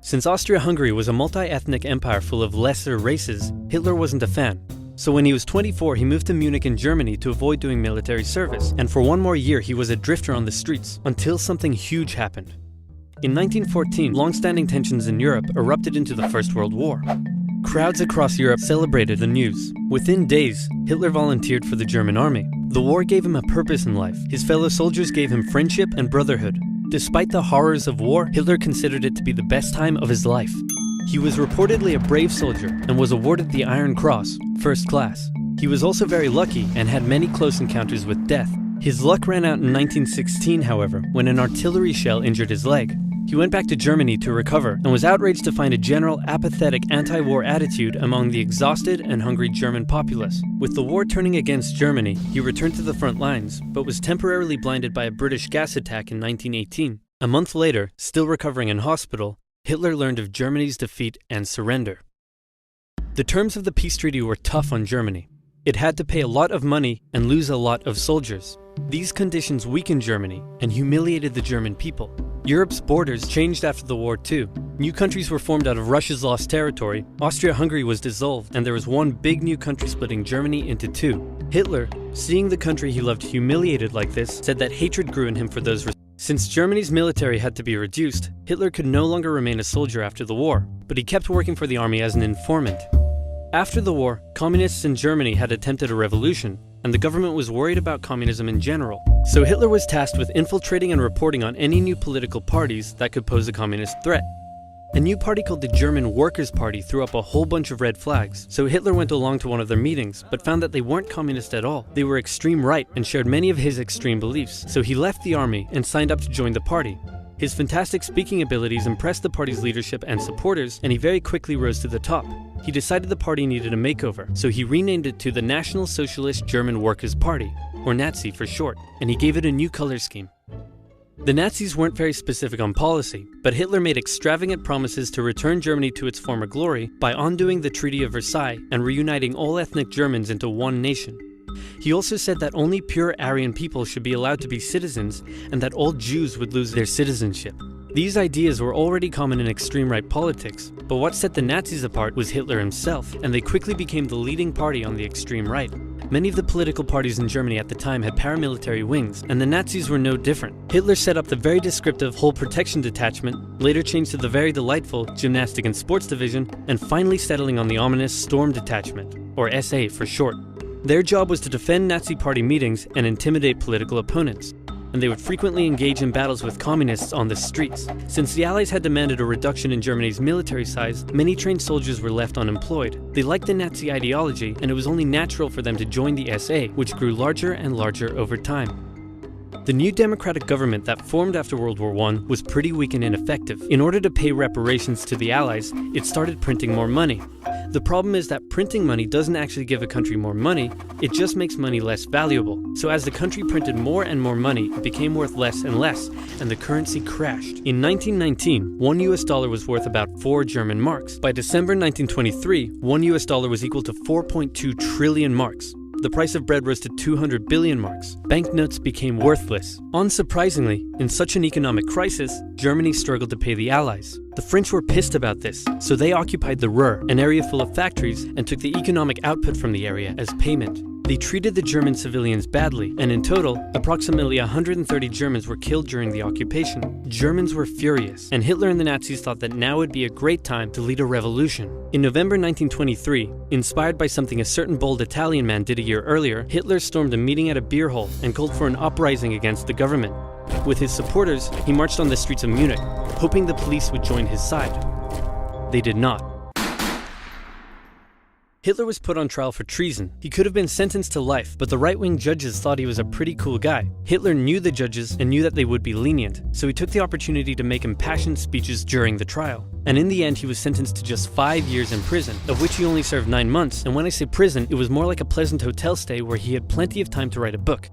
Since Austria-Hungary was a multi-ethnic empire full of lesser races, Hitler wasn't a fan. So when he was 24, he moved to Munich in Germany to avoid doing military service, and for one more year he was a drifter on the streets, until something huge happened. In 1914, long-standing tensions in Europe erupted into the First World War. Crowds across Europe celebrated the news. Within days, Hitler volunteered for the German army. The war gave him a purpose in life. His fellow soldiers gave him friendship and brotherhood. Despite the horrors of war, Hitler considered it to be the best time of his life. He was reportedly a brave soldier and was awarded the Iron Cross, first class. He was also very lucky and had many close encounters with death. His luck ran out in 1916, however, when an artillery shell injured his leg. He went back to Germany to recover and was outraged to find a general apathetic anti-war attitude among the exhausted and hungry German populace. With the war turning against Germany, he returned to the front lines, but was temporarily blinded by a British gas attack in 1918. A month later, still recovering in hospital, Hitler learned of Germany's defeat and surrender. The terms of the peace treaty were tough on Germany. It had to pay a lot of money and lose a lot of soldiers. These conditions weakened Germany and humiliated the German people. Europe's borders changed after the war too. New countries were formed out of Russia's lost territory, Austria-Hungary was dissolved, and there was one big new country splitting Germany into two. Hitler, seeing the country he loved humiliated like this, said that hatred grew in him for those. Since Germany's military had to be reduced, Hitler could no longer remain a soldier after the war, but he kept working for the army as an informant. After the war, communists in Germany had attempted a revolution, and the government was worried about communism in general. So Hitler was tasked with infiltrating and reporting on any new political parties that could pose a communist threat. A new party called the German Workers' Party threw up a whole bunch of red flags, so Hitler went along to one of their meetings, but found that they weren't communist at all. They were extreme right and shared many of his extreme beliefs, so he left the army and signed up to join the party. His fantastic speaking abilities impressed the party's leadership and supporters, and he very quickly rose to the top. He decided the party needed a makeover, so he renamed it to the National Socialist German Workers' Party, or Nazi for short, and he gave it a new color scheme. The Nazis weren't very specific on policy, but Hitler made extravagant promises to return Germany to its former glory by undoing the Treaty of Versailles and reuniting all ethnic Germans into one nation. He also said that only pure Aryan people should be allowed to be citizens and that all Jews would lose their citizenship. These ideas were already common in extreme right politics, but what set the Nazis apart was Hitler himself, and they quickly became the leading party on the extreme right. Many of the political parties in Germany at the time had paramilitary wings, and the Nazis were no different. Hitler set up the very descriptive Whole Protection Detachment, later changed to the very delightful Gymnastic and Sports Division, and finally settling on the ominous Storm Detachment, or SA for short. Their job was to defend Nazi party meetings and intimidate political opponents, and they would frequently engage in battles with communists on the streets. Since the Allies had demanded a reduction in Germany's military size, many trained soldiers were left unemployed. They liked the Nazi ideology, and it was only natural for them to join the SA, which grew larger and larger over time. The new democratic government that formed after World War I was pretty weak and ineffective. In order to pay reparations to the Allies, it started printing more money. The problem is that printing money doesn't actually give a country more money, it just makes money less valuable. So as the country printed more and more money, it became worth less and less, and the currency crashed. In 1919, $1 US was worth about 4 German marks. By December 1923, $1 US was equal to 4.2 trillion marks. The price of bread rose to 200 billion marks. Banknotes became worthless. Unsurprisingly, in such an economic crisis, Germany struggled to pay the Allies. The French were pissed about this, so they occupied the Ruhr, an area full of factories, and took the economic output from the area as payment. They treated the German civilians badly, and in total, approximately 130 Germans were killed during the occupation. Germans were furious, and Hitler and the Nazis thought that now would be a great time to lead a revolution. In November 1923, inspired by something a certain bold Italian man did a year earlier, Hitler stormed a meeting at a beer hall and called for an uprising against the government. With his supporters, he marched on the streets of Munich, hoping the police would join his side. They did not. Hitler was put on trial for treason. He could have been sentenced to life, but the right-wing judges thought he was a pretty cool guy. Hitler knew the judges and knew that they would be lenient, so he took the opportunity to make impassioned speeches during the trial. And in the end, he was sentenced to just 5 years in prison, of which he only served 9 months. And when I say prison, it was more like a pleasant hotel stay where he had plenty of time to write a book.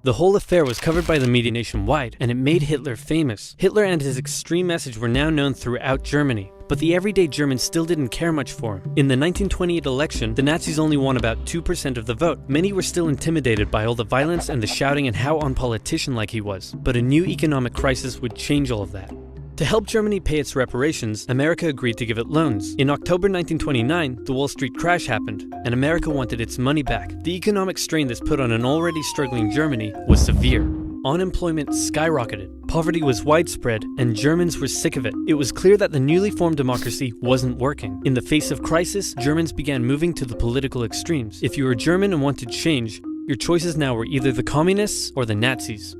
The whole affair was covered by the media nationwide, and it made Hitler famous. Hitler and his extreme message were now known throughout Germany. But the everyday German still didn't care much for him. In the 1928 election, the Nazis only won about 2% of the vote. Many were still intimidated by all the violence and the shouting and how unpolitician-like he was. But a new economic crisis would change all of that. To help Germany pay its reparations, America agreed to give it loans. In October 1929, the Wall Street crash happened, and America wanted its money back. The economic strain this put on an already struggling Germany was severe. Unemployment skyrocketed, poverty was widespread, and Germans were sick of it. It was clear that the newly formed democracy wasn't working. In the face of crisis, Germans began moving to the political extremes. If you were German and wanted change, your choices now were either the communists or the Nazis.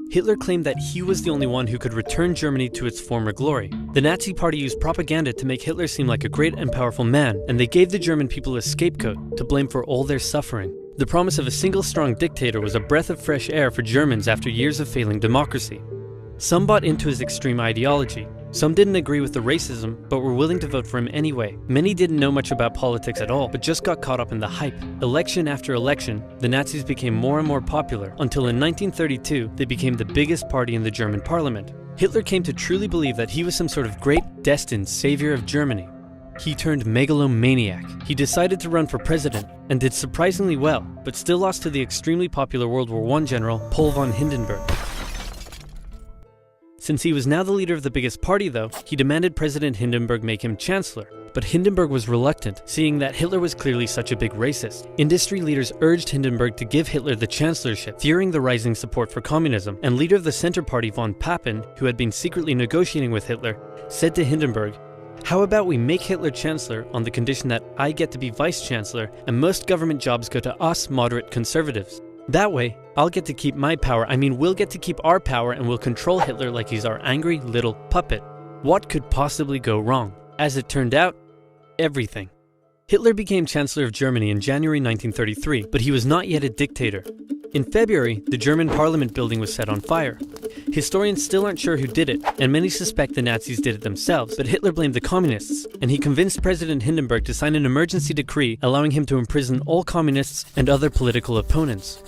Hitler claimed that he was the only one who could return Germany to its former glory. The Nazi Party used propaganda to make Hitler seem like a great and powerful man, and they gave the German people a scapegoat to blame for all their suffering. The promise of a single strong dictator was a breath of fresh air for Germans after years of failing democracy. Some bought into his extreme ideology. Some didn't agree with the racism, but were willing to vote for him anyway. Many didn't know much about politics at all, but just got caught up in the hype. Election after election, the Nazis became more and more popular, until in 1932, they became the biggest party in the German parliament. Hitler came to truly believe that he was some sort of great, destined savior of Germany. He turned megalomaniac. He decided to run for president, and did surprisingly well, but still lost to the extremely popular World War I general, Paul von Hindenburg. Since he was now the leader of the biggest party though, he demanded President Hindenburg make him chancellor. But Hindenburg was reluctant, seeing that Hitler was clearly such a big racist. Industry leaders urged Hindenburg to give Hitler the chancellorship, fearing the rising support for communism, and leader of the Center Party von Papen, who had been secretly negotiating with Hitler, said to Hindenburg, "How about we make Hitler chancellor on the condition that I get to be vice-chancellor and most government jobs go to us moderate conservatives? That way, I'll get to keep my power, we'll get to keep our power and we'll control Hitler like he's our angry little puppet." What could possibly go wrong? As it turned out, everything. Hitler became Chancellor of Germany in January 1933, but he was not yet a dictator. In February, the German parliament building was set on fire. Historians still aren't sure who did it, and many suspect the Nazis did it themselves, but Hitler blamed the communists, and he convinced President Hindenburg to sign an emergency decree allowing him to imprison all communists and other political opponents.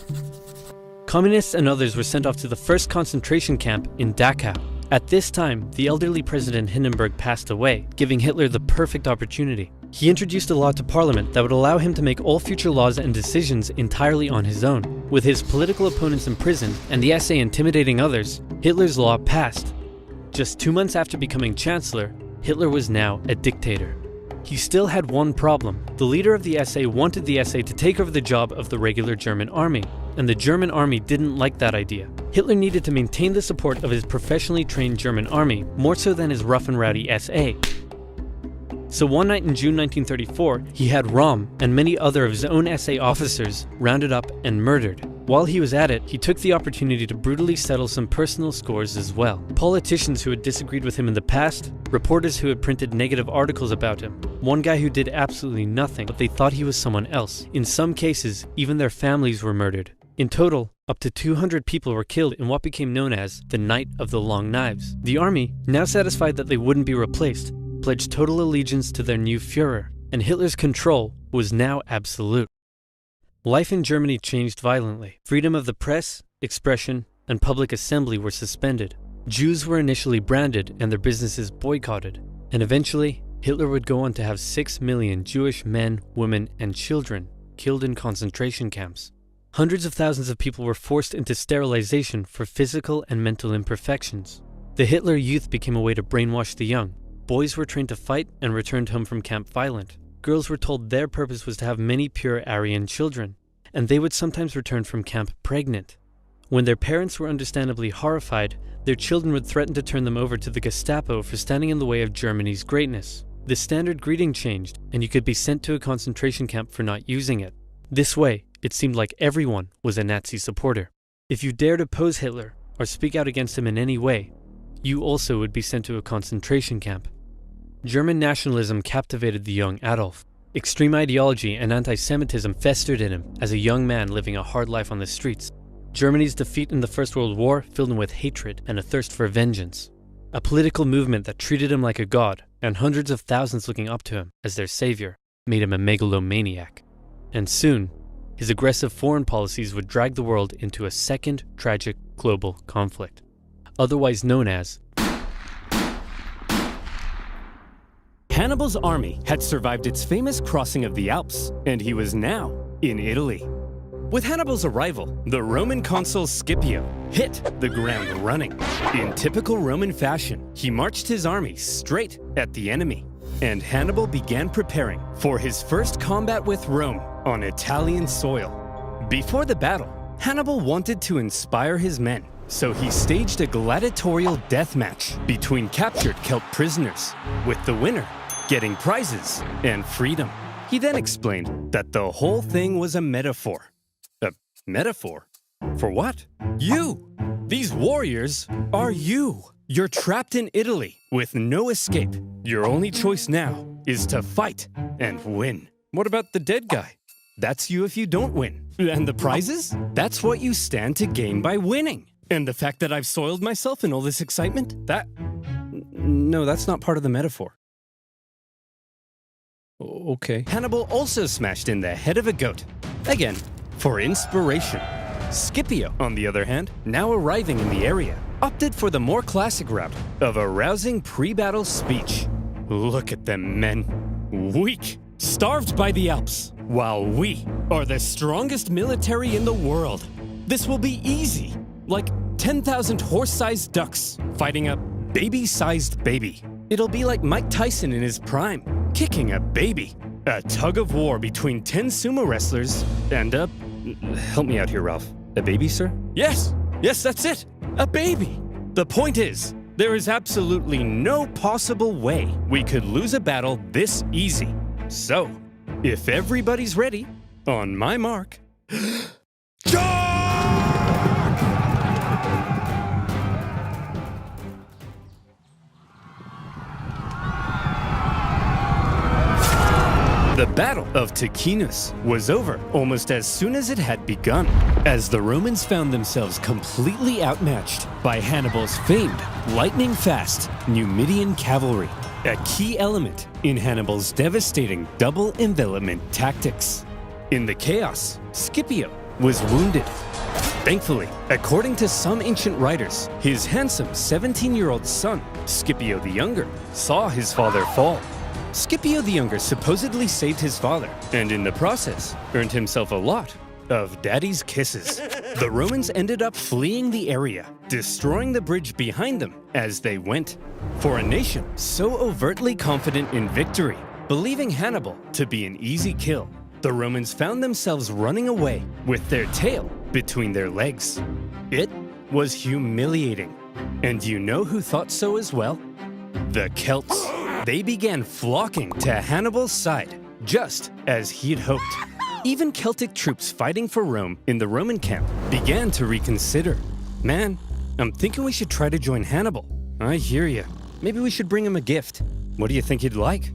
Communists and others were sent off to the first concentration camp in Dachau. At this time, the elderly President Hindenburg passed away, giving Hitler the perfect opportunity. He introduced a law to parliament that would allow him to make all future laws and decisions entirely on his own. With his political opponents imprisoned and the SA intimidating others, Hitler's law passed. Just 2 months after becoming Chancellor, Hitler was now a dictator. He still had one problem. The leader of the SA wanted the SA to take over the job of the regular German army, and the German army didn't like that idea. Hitler needed to maintain the support of his professionally trained German army, more so than his rough and rowdy SA. So one night in June 1934, he had Röhm and many other of his own SA officers rounded up and murdered. While he was at it, he took the opportunity to brutally settle some personal scores as well. Politicians who had disagreed with him in the past, reporters who had printed negative articles about him, one guy who did absolutely nothing, but they thought he was someone else. In some cases, even their families were murdered. In total, up to 200 people were killed in what became known as the Night of the Long Knives. The army, now satisfied that they wouldn't be replaced, pledged total allegiance to their new Führer, and Hitler's control was now absolute. Life in Germany changed violently. Freedom of the press, expression, and public assembly were suspended. Jews were initially branded and their businesses boycotted. And eventually, Hitler would go on to have 6 million Jewish men, women, and children killed in concentration camps. Hundreds of thousands of people were forced into sterilization for physical and mental imperfections. The Hitler Youth became a way to brainwash the young. Boys were trained to fight and returned home from camp violent. Girls were told their purpose was to have many pure Aryan children. and they would sometimes return from camp pregnant. When their parents were understandably horrified, their children would threaten to turn them over to the Gestapo for standing in the way of Germany's greatness. The standard greeting changed, and you could be sent to a concentration camp for not using it. This way, it seemed like everyone was a Nazi supporter. If you dared oppose Hitler or speak out against him in any way, you also would be sent to a concentration camp. German nationalism captivated the young Adolf. Extreme ideology and anti-Semitism festered in him as a young man living a hard life on the streets. Germany's defeat in the First World War filled him with hatred and a thirst for vengeance. A political movement that treated him like a god, and hundreds of thousands looking up to him as their savior, made him a megalomaniac. And soon, his aggressive foreign policies would drag the world into a second tragic global conflict, otherwise known as Hannibal's army had survived its famous crossing of the Alps, and he was now in Italy. With Hannibal's arrival, the Roman consul Scipio hit the ground running. In typical Roman fashion, he marched his army straight at the enemy, and Hannibal began preparing for his first combat with Rome on Italian soil. Before the battle, Hannibal wanted to inspire his men, so he staged a gladiatorial death match between captured Celt prisoners, with the winner getting prizes and freedom. He then explained that the whole thing was a metaphor. A metaphor? For what? You! These warriors are you! You're trapped in Italy with no escape. Your only choice now is to fight and win. What about the dead guy? That's you if you don't win. And the prizes? That's what you stand to gain by winning. And the fact that I've soiled myself in all this excitement? No, that's not part of the metaphor. Okay. Hannibal also smashed in the head of a goat. Again, for inspiration. Scipio, on the other hand, now arriving in the area, opted for the more classic route of a rousing pre-battle speech. Look at them, men. Weak, starved by the Alps, while we are the strongest military in the world. This will be easy, like 10,000 horse-sized ducks fighting a baby-sized baby. It'll be like Mike Tyson in his prime, kicking a baby. A tug of war between 10 sumo wrestlers and a... Help me out here, Ralph. A baby, sir? Yes, that's it. A baby. The point is, there is absolutely no possible way we could lose a battle this easy. So, if everybody's ready, on my mark... The Battle of Ticinus was over almost as soon as it had begun, as the Romans found themselves completely outmatched by Hannibal's famed, lightning-fast Numidian cavalry, a key element in Hannibal's devastating double envelopment tactics. In the chaos, Scipio was wounded. Thankfully, according to some ancient writers, his handsome 17-year-old son, Scipio the Younger, saw his father fall. Scipio the Younger supposedly saved his father, and in the process, earned himself a lot of daddy's kisses. The Romans ended up fleeing the area, destroying the bridge behind them as they went. For a nation so overtly confident in victory, believing Hannibal to be an easy kill, the Romans found themselves running away with their tail between their legs. It was humiliating. And you know who thought so as well? The Celts. They began flocking to Hannibal's side, just as he'd hoped. Even Celtic troops fighting for Rome in the Roman camp began to reconsider. Man, I'm thinking we should try to join Hannibal. I hear you. Maybe we should bring him a gift. What do you think he'd like?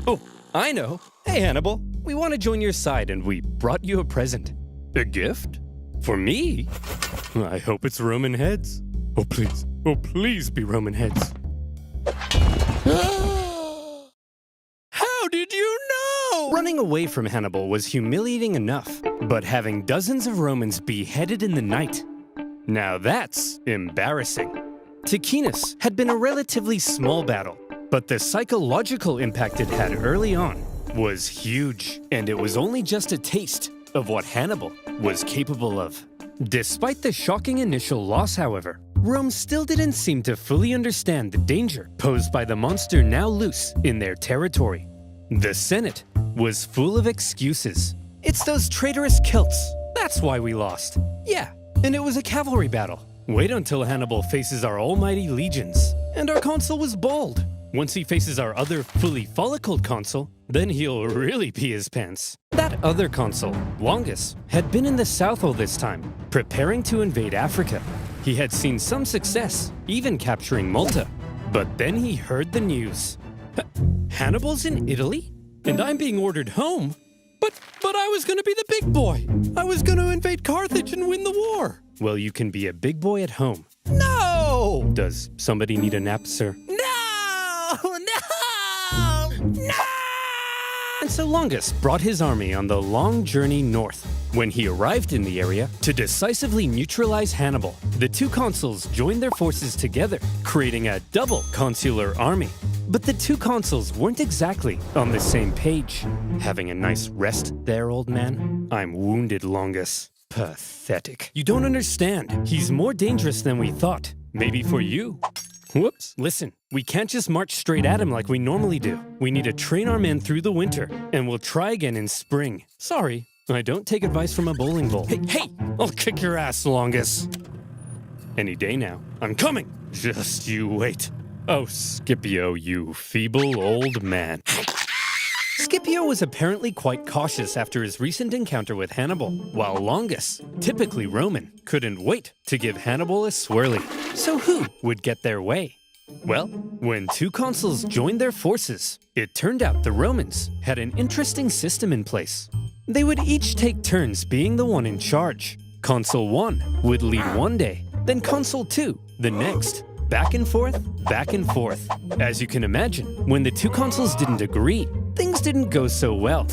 Oh, I know. Hey, Hannibal, we want to join your side and we brought you a present. A gift? For me? I hope it's Roman heads. Oh, please be Roman heads. How did you know? Running away from Hannibal was humiliating enough, but having dozens of Romans beheaded in the night, now that's embarrassing. Ticinus had been a relatively small battle, but the psychological impact it had early on was huge, and it was only just a taste of what Hannibal was capable of. Despite the shocking initial loss, however, Rome still didn't seem to fully understand the danger posed by the monster now loose in their territory. The Senate was full of excuses, It's those traitorous Celts. That's why we lost. Yeah, and it was a cavalry battle. Wait until Hannibal faces our almighty legions. And our consul was bald. Once he faces our other fully follicled consul, then he'll really pee his pants. That other consul, Longus, had been in the south all this time, preparing to invade Africa. He had seen some success, even capturing Malta. But then he heard the news. Hannibal's in Italy? And I'm being ordered home? But I was gonna be the big boy. I was gonna invade Carthage and win the war. Well, you can be a big boy at home. No! Does somebody need a nap, sir? No! No! No! And so Longus brought his army on the long journey north. When he arrived in the area to decisively neutralize Hannibal, the two consuls joined their forces together, creating a double consular army. But the two consuls weren't exactly on the same page. Having a nice rest there, old man? I'm wounded, Longus. Pathetic. You don't understand. He's more dangerous than we thought. Maybe for you. Whoops. Listen, we can't just march straight at him like we normally do. We need to train our men through the winter, and we'll try again in spring. Sorry, I don't take advice from a bowling ball. Hey! I'll kick your ass, Longus. Any day now. I'm coming! Just you wait. Oh, Scipio, you feeble old man. Scipio was apparently quite cautious after his recent encounter with Hannibal, while Longus, typically Roman, couldn't wait to give Hannibal a swirly. So who would get their way? Well, when two consuls joined their forces, it turned out the Romans had an interesting system in place. They would each take turns being the one in charge. Consul 1 would lead one day, then Consul 2 the next. Back and forth, back and forth. As you can imagine, when the two consuls didn't agree, things didn't go so well.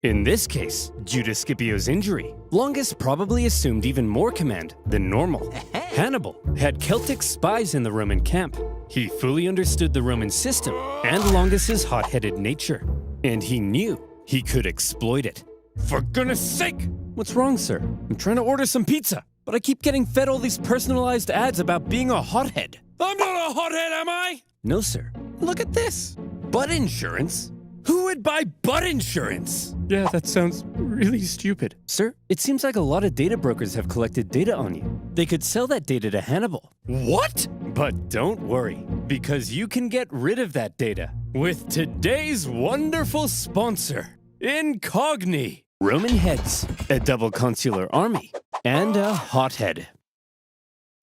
In this case, due to Scipio's injury, Longus probably assumed even more command than normal. Hannibal had Celtic spies in the Roman camp. He fully understood the Roman system and Longus's hot-headed nature, and he knew he could exploit it. For goodness sake! What's wrong, sir? I'm trying to order some pizza, but I keep getting fed all these personalized ads about being a hothead. I'm not a hothead, am I? No, sir. Look at this. Butt insurance? Who would buy butt insurance? Yeah, that sounds really stupid. Sir, it seems like a lot of data brokers have collected data on you. They could sell that data to Hannibal. What? But don't worry, because you can get rid of that data with today's wonderful sponsor, Incogni. Roman heads, a double consular army, and a hothead.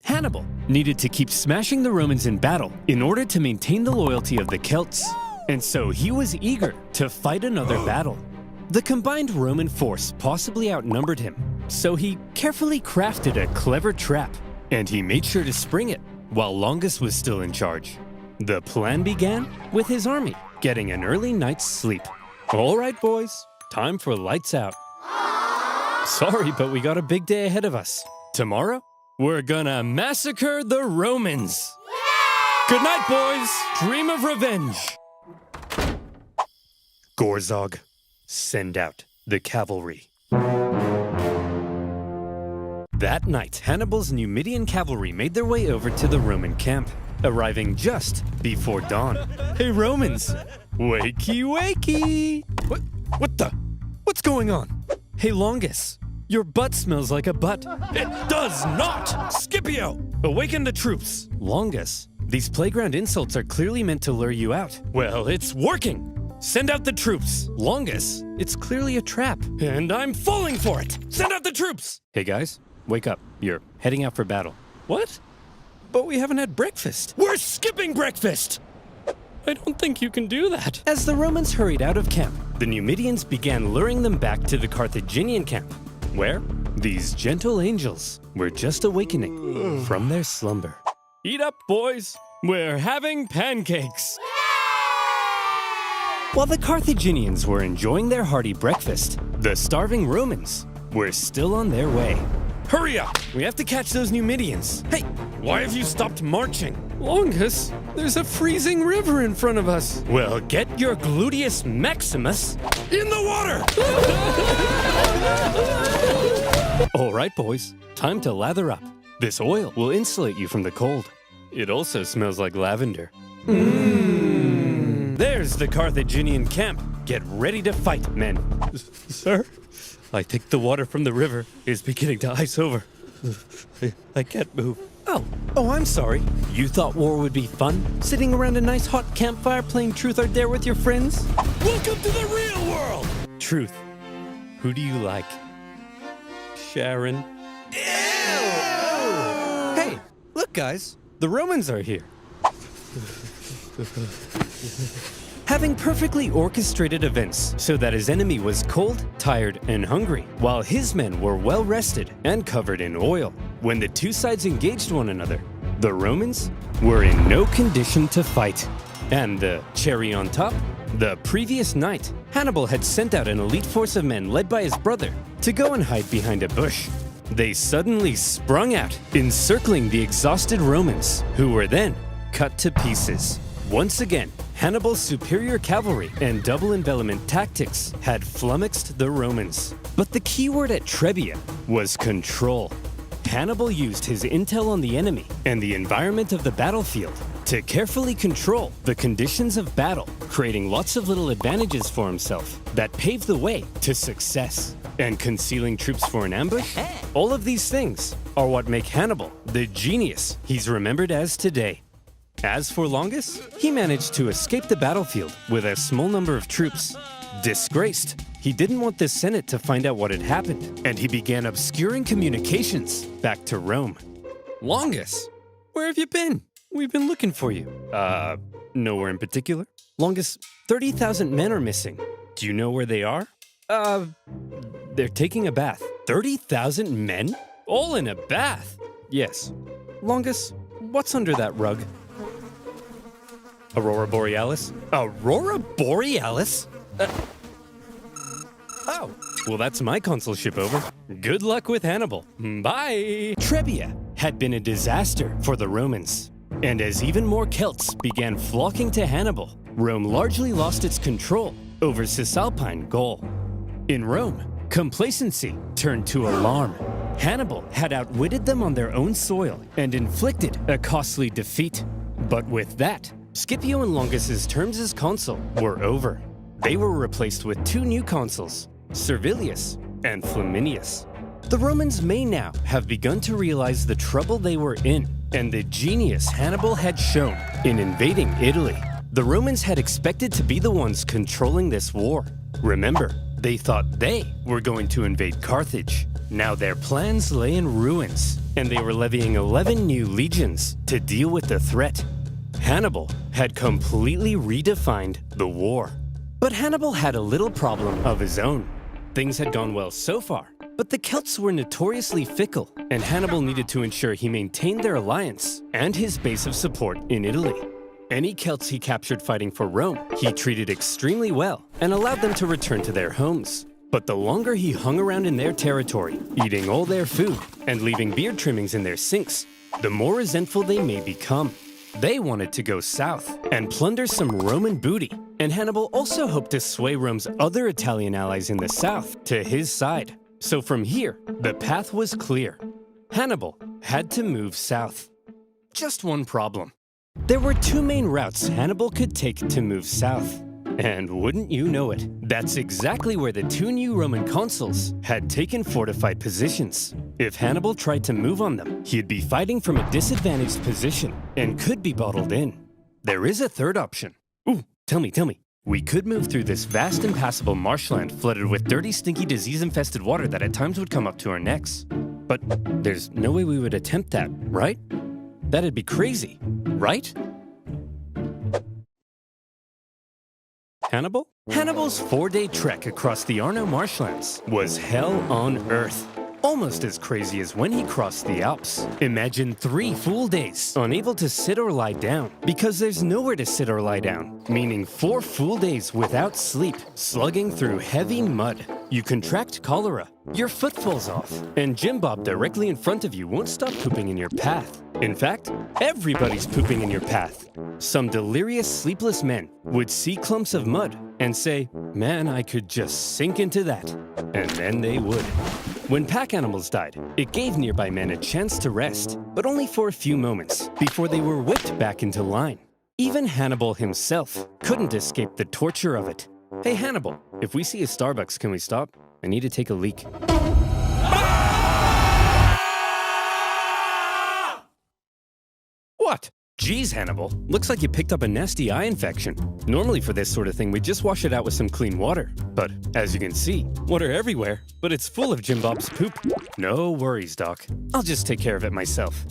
Hannibal needed to keep smashing the Romans in battle in order to maintain the loyalty of the Celts, and so he was eager to fight another battle. The combined Roman force possibly outnumbered him, so he carefully crafted a clever trap, and he made sure to spring it while Longus was still in charge. The plan began with his army getting an early night's sleep. All right, boys. Time for lights out. Sorry, but we got a big day ahead of us. Tomorrow, we're gonna massacre the Romans. Good night, boys. Dream of revenge. Gorzog, send out the cavalry. That night, Hannibal's Numidian cavalry made their way over to the Roman camp, arriving just before dawn. Hey, Romans! Wakey, wakey! What the? What's going on? Hey, Longus, your butt smells like a butt. It does not! Scipio, awaken the troops. Longus, these playground insults are clearly meant to lure you out. Well, it's working. Send out the troops. Longus, it's clearly a trap. And I'm falling for it. Send out the troops. Hey, guys, wake up. You're heading out for battle. What? But we haven't had breakfast. We're skipping breakfast! I don't think you can do that. As the Romans hurried out of camp, the Numidians began luring them back to the Carthaginian camp, where these gentle angels were just awakening from their slumber. Eat up, boys. We're having pancakes. While the Carthaginians were enjoying their hearty breakfast, the starving Romans were still on their way. Hurry up! We have to catch those Numidians. Hey, why have you stopped marching? Longus, there's a freezing river in front of us. Well, get your gluteus maximus in the water! All right, boys, time to lather up. This oil will insulate you from the cold. It also smells like lavender. There's the Carthaginian camp. Get ready to fight, men. Sir? I think the water from the river is beginning to ice over. I can't move. Oh, I'm sorry. You thought war would be fun? Sitting around a nice hot campfire playing Truth or Dare with your friends? Welcome to the real world! Truth. Who do you like? Sharon? Hey, look guys, the Romans are here. Having perfectly orchestrated events so that his enemy was cold, tired, and hungry, while his men were well rested and covered in oil. When the two sides engaged one another, the Romans were in no condition to fight. And the cherry on top, the previous night, Hannibal had sent out an elite force of men led by his brother to go and hide behind a bush. They suddenly sprung out, encircling the exhausted Romans, who were then cut to pieces. Once again, Hannibal's superior cavalry and double envelopment tactics had flummoxed the Romans. But the key word at Trebia was control. Hannibal used his intel on the enemy and the environment of the battlefield to carefully control the conditions of battle, creating lots of little advantages for himself that paved the way to success. And concealing troops for an ambush? All of these things are what make Hannibal the genius he's remembered as today. As for Longus, he managed to escape the battlefield with a small number of troops. Disgraced, he didn't want the Senate to find out what had happened, and he began obscuring communications back to Rome. Longus, where have you been? We've been looking for you. Nowhere in particular. Longus, 30,000 men are missing. Do you know where they are? They're taking a bath. 30,000 men? All in a bath? Yes. Longus, what's under that rug? Aurora Borealis? Aurora Borealis? Oh, well that's my consulship over. Good luck with Hannibal. Bye! Trebia had been a disaster for the Romans. And as even more Celts began flocking to Hannibal, Rome largely lost its control over Cisalpine Gaul. In Rome, complacency turned to alarm. Hannibal had outwitted them on their own soil and inflicted a costly defeat. But with that, Scipio and Longus's terms as consul were over. They were replaced with two new consuls, Servilius and Flaminius. The Romans may now have begun to realize the trouble they were in and the genius Hannibal had shown in invading Italy. The Romans had expected to be the ones controlling this war. Remember, they thought they were going to invade Carthage. Now their plans lay in ruins, and they were levying 11 new legions to deal with the threat. Hannibal had completely redefined the war. But Hannibal had a little problem of his own. Things had gone well so far, but the Celts were notoriously fickle, and Hannibal needed to ensure he maintained their alliance and his base of support in Italy. Any Celts he captured fighting for Rome, he treated extremely well and allowed them to return to their homes. But the longer he hung around in their territory, eating all their food and leaving beard trimmings in their sinks, the more resentful they may become. They wanted to go south and plunder some Roman booty, and Hannibal also hoped to sway Rome's other Italian allies in the south to his side. So from here, the path was clear. Hannibal had to move south. Just one problem. There were two main routes Hannibal could take to move south. And wouldn't you know it, that's exactly where the two new Roman consuls had taken fortified positions. If Hannibal tried to move on them, he'd be fighting from a disadvantaged position and could be bottled in. There is a third option. Ooh, tell me. We could move through this vast impassable marshland flooded with dirty, stinky, disease-infested water that at times would come up to our necks. But there's no way we would attempt that, right? That'd be crazy, right? Hannibal? Hannibal's 4-day trek across the Arno marshlands was hell on earth. Almost as crazy as when he crossed the Alps. Imagine 3 full days, unable to sit or lie down, because there's nowhere to sit or lie down. Meaning 4 full days without sleep, slugging through heavy mud. You contract cholera, your foot falls off, and Jim Bob directly in front of you won't stop pooping in your path. In fact, everybody's pooping in your path. Some delirious, sleepless men would see clumps of mud and say, "Man, I could just sink into that." And then they would. When pack animals died, it gave nearby men a chance to rest, but only for a few moments before they were whipped back into line. Even Hannibal himself couldn't escape the torture of it. Hey Hannibal, if we see a Starbucks, can we stop? I need to take a leak. What? Geez, Hannibal. Looks like you picked up a nasty eye infection. Normally for this sort of thing, we just wash it out with some clean water. But as you can see, water everywhere, but it's full of Jim Bob's poop. No worries, Doc. I'll just take care of it myself.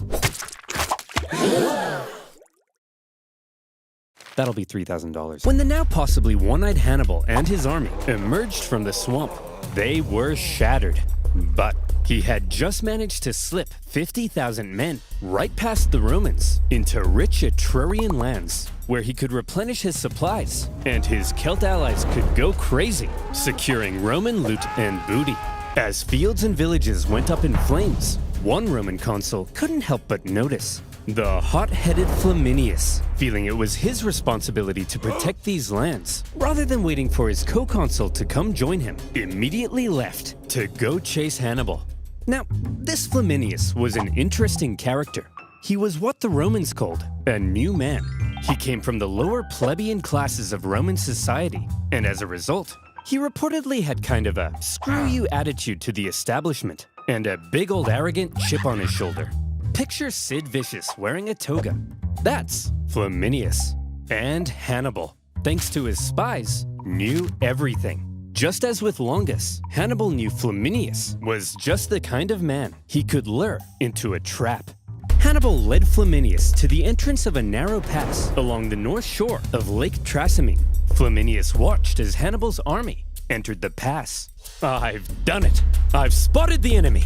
That'll be $3,000. When the now possibly one-eyed Hannibal and his army emerged from the swamp, they were shattered. But he had just managed to slip 50,000 men right past the Romans into rich Etrurian lands, where he could replenish his supplies, and his Celt allies could go crazy, securing Roman loot and booty. As fields and villages went up in flames, one Roman consul couldn't help but notice the hot-headed Flaminius, feeling it was his responsibility to protect these lands, rather than waiting for his co-consul to come join him, immediately left to go chase Hannibal. Now, this Flaminius was an interesting character. He was what the Romans called a new man. He came from the lower plebeian classes of Roman society, and as a result, he reportedly had kind of a screw-you attitude to the establishment, and a big old arrogant chip on his shoulder. Picture Sid Vicious wearing a toga. That's Flaminius. And Hannibal, thanks to his spies, knew everything. Just as with Longus, Hannibal knew Flaminius was just the kind of man he could lure into a trap. Hannibal led Flaminius to the entrance of a narrow pass along the north shore of Lake Trasimene. Flaminius watched as Hannibal's army entered the pass. I've done it. I've spotted the enemy.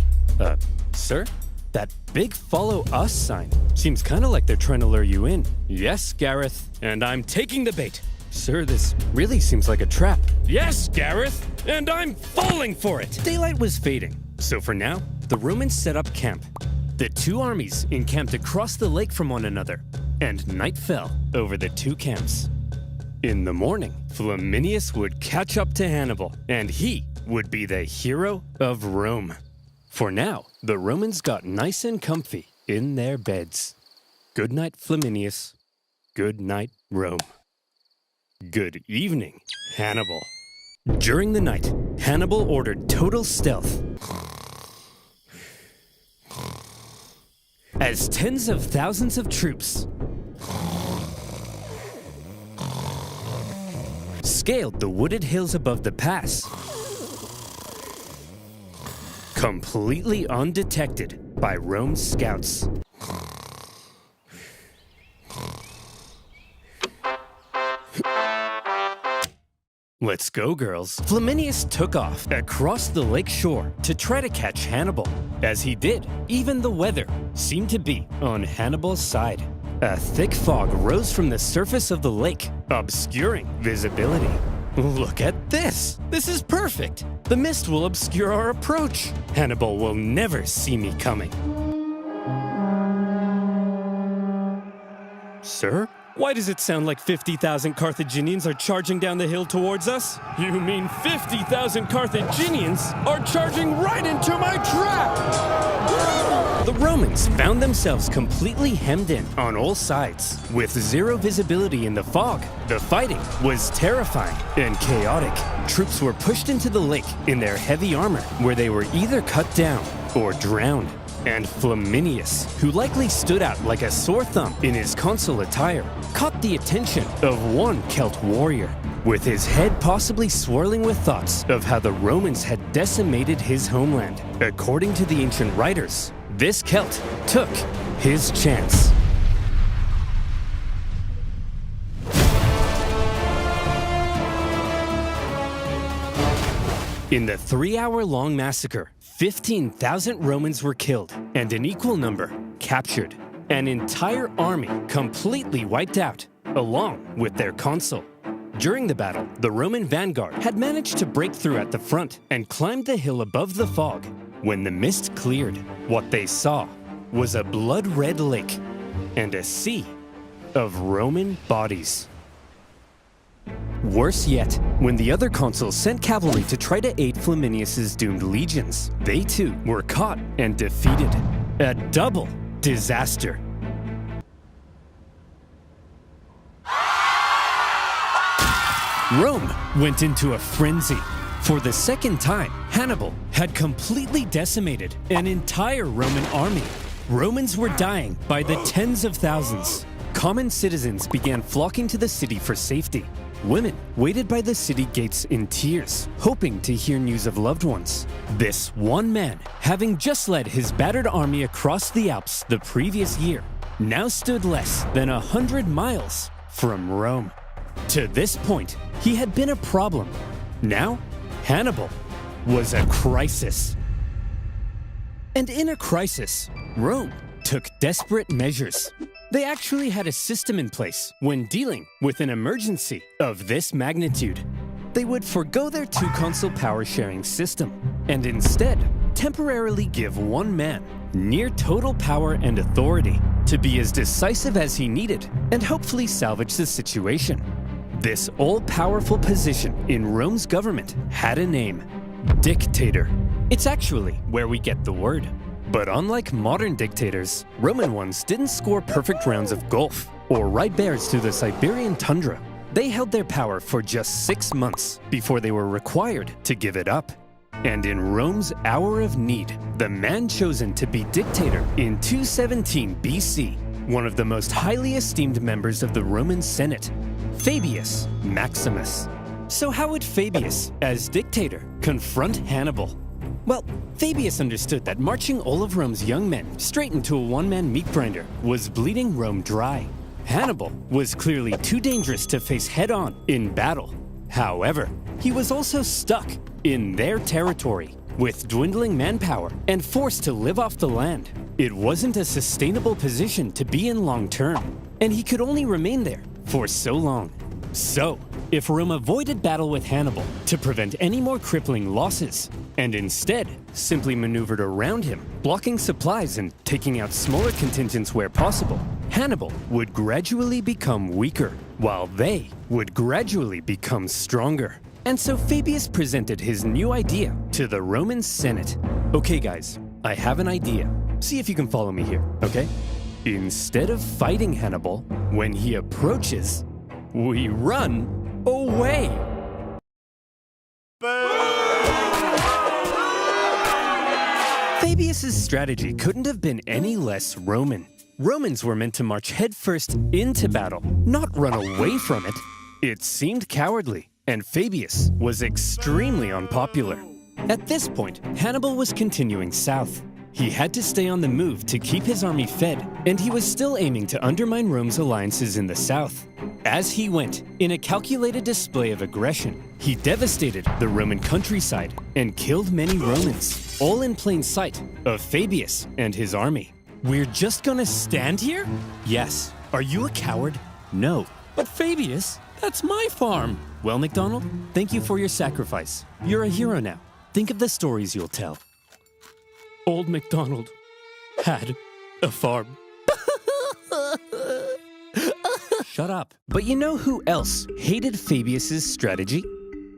Sir? That big follow us sign seems kind of like they're trying to lure you in. Yes, Gareth, and I'm taking the bait. Sir, this really seems like a trap. Yes, Gareth, and I'm falling for it. Daylight was fading, so for now, the Romans set up camp. The two armies encamped across the lake from one another, and night fell over the two camps. In the morning, Flaminius would catch up to Hannibal, and he would be the hero of Rome. For now, the Romans got nice and comfy in their beds. Good night, Flaminius. Good night, Rome. Good evening, Hannibal. During the night, Hannibal ordered total stealth, as tens of thousands of troops scaled the wooded hills above the pass, completely undetected by Rome's scouts. Let's go, girls. Flaminius took off across the lake shore to try to catch Hannibal. As he did, even the weather seemed to be on Hannibal's side. A thick fog rose from the surface of the lake, obscuring visibility. Look at this! This is perfect! The mist will obscure our approach. Hannibal will never see me coming. Sir? Why does it sound like 50,000 Carthaginians are charging down the hill towards us? You mean 50,000 Carthaginians are charging right into my trap! The Romans found themselves completely hemmed in on all sides. With zero visibility in the fog, the fighting was terrifying and chaotic. Troops were pushed into the lake in their heavy armor, where they were either cut down or drowned. And Flaminius, who likely stood out like a sore thumb in his consul attire, caught the attention of one Celt warrior, with his head possibly swirling with thoughts of how the Romans had decimated his homeland. According to the ancient writers, this Celt took his chance. In the 3-hour-long massacre, 15,000 Romans were killed, and an equal number captured. An entire army completely wiped out, along with their consul. During the battle, the Roman vanguard had managed to break through at the front and climbed the hill above the fog. When the mist cleared, what they saw was a blood-red lake and a sea of Roman bodies. Worse yet, when the other consuls sent cavalry to try to aid Flaminius's doomed legions, they too were caught and defeated. A double disaster. Rome went into a frenzy. For the second time, Hannibal had completely decimated an entire Roman army. Romans were dying by the tens of thousands. Common citizens began flocking to the city for safety. Women waited by the city gates in tears, hoping to hear news of loved ones. This one man, having just led his battered army across the Alps the previous year, now stood less than 100 miles from Rome. To this point, he had been a problem. Now, Hannibal was a crisis. And in a crisis, Rome took desperate measures. They actually had a system in place when dealing with an emergency of this magnitude. They would forgo their two-consul power-sharing system and instead temporarily give one man near total power and authority to be as decisive as he needed and hopefully salvage the situation. This all-powerful position in Rome's government had a name: dictator. It's actually where we get the word. But unlike modern dictators, Roman ones didn't score perfect rounds of golf or ride bears through the Siberian tundra. They held their power for just 6 months before they were required to give it up. And in Rome's hour of need, the man chosen to be dictator in 217 BC, one of the most highly esteemed members of the Roman Senate, Fabius Maximus. So how would Fabius, as dictator, confront Hannibal? Well, Fabius understood that marching all of Rome's young men straight into a one-man meat grinder was bleeding Rome dry. Hannibal was clearly too dangerous to face head-on in battle. However, he was also stuck in their territory, with dwindling manpower and forced to live off the land. It wasn't a sustainable position to be in long-term, and he could only remain there for so long. So, if Rome avoided battle with Hannibal to prevent any more crippling losses, and instead simply maneuvered around him, blocking supplies and taking out smaller contingents where possible, Hannibal would gradually become weaker, while they would gradually become stronger. And so Fabius presented his new idea to the Roman Senate. Okay guys, I have an idea. See if you can follow me here, okay? Instead of fighting Hannibal, when he approaches, we run away. Fabius's strategy couldn't have been any less Roman. Romans were meant to march headfirst into battle, not run away from it. It seemed cowardly, and Fabius was extremely unpopular. At this point, Hannibal was continuing south. He had to stay on the move to keep his army fed, and he was still aiming to undermine Rome's alliances in the south. As he went, in a calculated display of aggression, he devastated the Roman countryside and killed many Romans, all in plain sight of Fabius and his army. We're just gonna stand here? Yes. Are you a coward? No. But Fabius, that's my farm. Well, MacDonald, thank you for your sacrifice. You're a hero now. Think of the stories you'll tell. Old MacDonald had a farm. Shut up. But you know who else hated Fabius's strategy?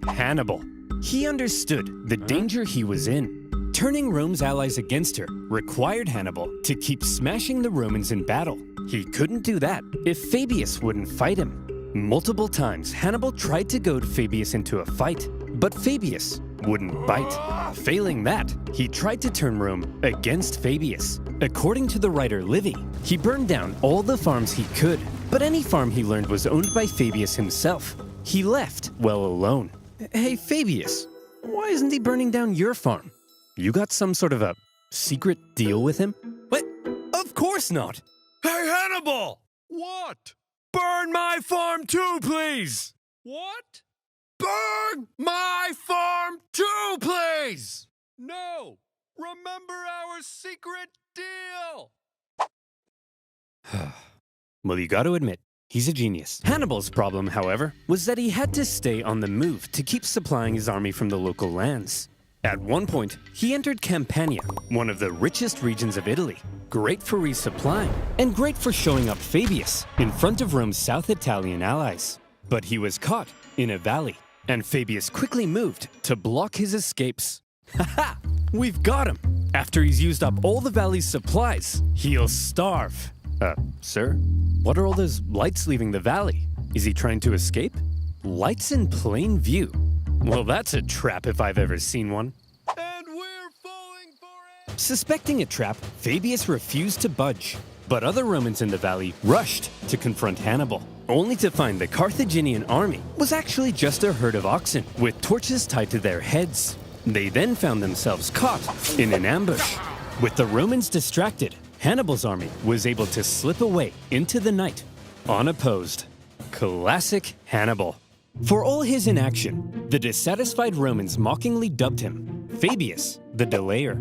Hannibal. He understood the danger he was in. Turning Rome's allies against her required Hannibal to keep smashing the Romans in battle. He couldn't do that if Fabius wouldn't fight him. Multiple times, Hannibal tried to goad Fabius into a fight, but Fabius wouldn't bite. Failing that, he tried to turn Rome against Fabius. According to the writer Livy, he burned down all the farms he could, but any farm he learned was owned by Fabius himself. He left well alone. Hey Fabius, why isn't he burning down your farm? You got some sort of a secret deal with him? What? Of course not! Hey, Hannibal! What? Burn my farm too, please! What? Burn my farm too, please! No! Remember our secret deal! Well, you gotta admit, he's a genius. Hannibal's problem, however, was that he had to stay on the move to keep supplying his army from the local lands. At one point, he entered Campania, one of the richest regions of Italy, great for resupplying, and great for showing up Fabius in front of Rome's South Italian allies. But he was caught in a valley, and Fabius quickly moved to block his escapes. Haha! We've got him! After he's used up all the valley's supplies, he'll starve. Sir? What are all those lights leaving the valley? Is he trying to escape? Lights in plain view? Well, that's a trap if I've ever seen one. And we're falling for it! Suspecting a trap, Fabius refused to budge. But other Romans in the valley rushed to confront Hannibal, only to find the Carthaginian army was actually just a herd of oxen with torches tied to their heads. They then found themselves caught in an ambush. With the Romans distracted, Hannibal's army was able to slip away into the night, unopposed. Classic Hannibal. For all his inaction, the dissatisfied Romans mockingly dubbed him Fabius the Delayer.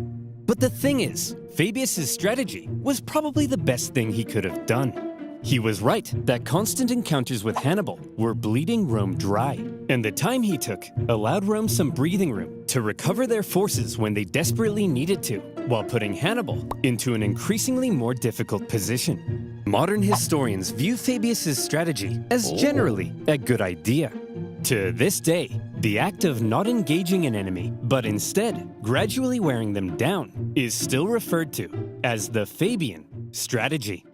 But the thing is, Fabius's strategy was probably the best thing he could have done. He was right that constant encounters with Hannibal were bleeding Rome dry, and the time he took allowed Rome some breathing room to recover their forces when they desperately needed to, while putting Hannibal into an increasingly more difficult position. Modern historians view Fabius's strategy as generally a good idea. To this day, the act of not engaging an enemy, but instead gradually wearing them down, is still referred to as the Fabian strategy.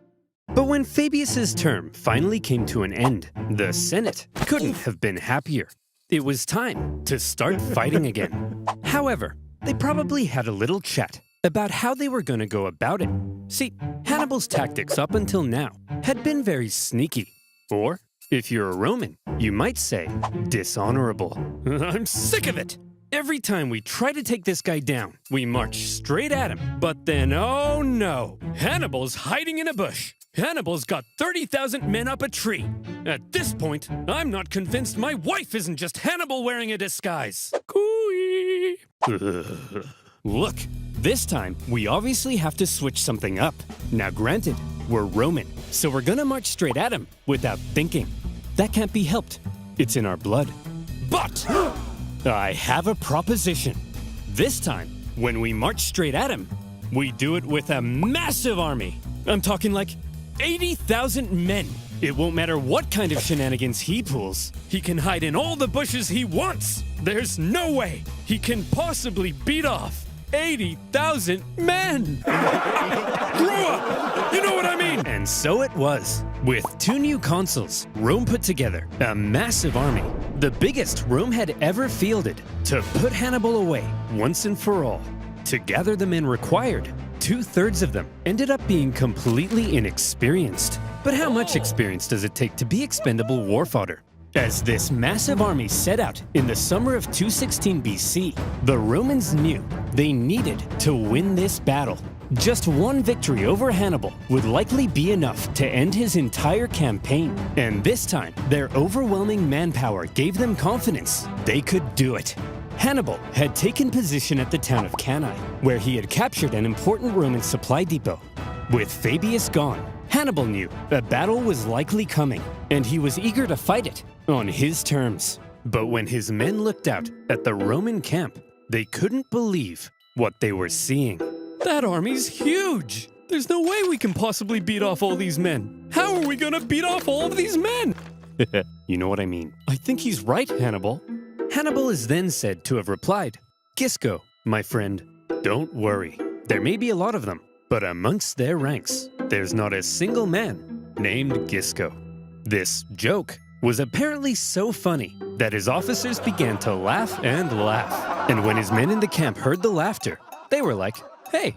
But when Fabius's term finally came to an end, the Senate couldn't have been happier. It was time to start fighting again. However, they probably had a little chat about how they were going to go about it. See, Hannibal's tactics up until now had been very sneaky, or if you're a Roman, you might say dishonorable. I'm sick of it! Every time we try to take this guy down, we march straight at him. But then, oh no! Hannibal's hiding in a bush. Hannibal's got 30,000 men up a tree. At this point, I'm not convinced my wife isn't just Hannibal wearing a disguise. Cooey! Look, this time, we obviously have to switch something up. Now granted, we're Roman, so we're gonna march straight at him without thinking. That can't be helped. It's in our blood. But I have a proposition. This time, when we march straight at him, we do it with a massive army. I'm talking like 80,000 men. It won't matter what kind of shenanigans he pulls. He can hide in all the bushes he wants. There's no way he can possibly beat off 80,000 men. Grow up! You know what I mean? And so it was. With 2 new consuls, Rome put together a massive army, the biggest Rome had ever fielded, to put Hannibal away once and for all. To gather the men required, 2/3 of them ended up being completely inexperienced. But how much experience does it take to be expendable war fodder? As this massive army set out in the summer of 216 BC, the Romans knew they needed to win this battle. Just one victory over Hannibal would likely be enough to end his entire campaign. And this time, their overwhelming manpower gave them confidence they could do it. Hannibal had taken position at the town of Cannae, where he had captured an important Roman supply depot. With Fabius gone, Hannibal knew a battle was likely coming, and he was eager to fight it on his terms. But when his men looked out at the Roman camp, they couldn't believe what they were seeing. That army's huge! There's no way we can possibly beat off all these men. How are we gonna beat off all of these men? You know what I mean. I think he's right, Hannibal. Hannibal is then said to have replied, Gisco, my friend, don't worry. There may be a lot of them, but amongst their ranks, there's not a single man named Gisco. This joke was apparently so funny that his officers began to laugh and laugh. And when his men in the camp heard the laughter, they were like, hey,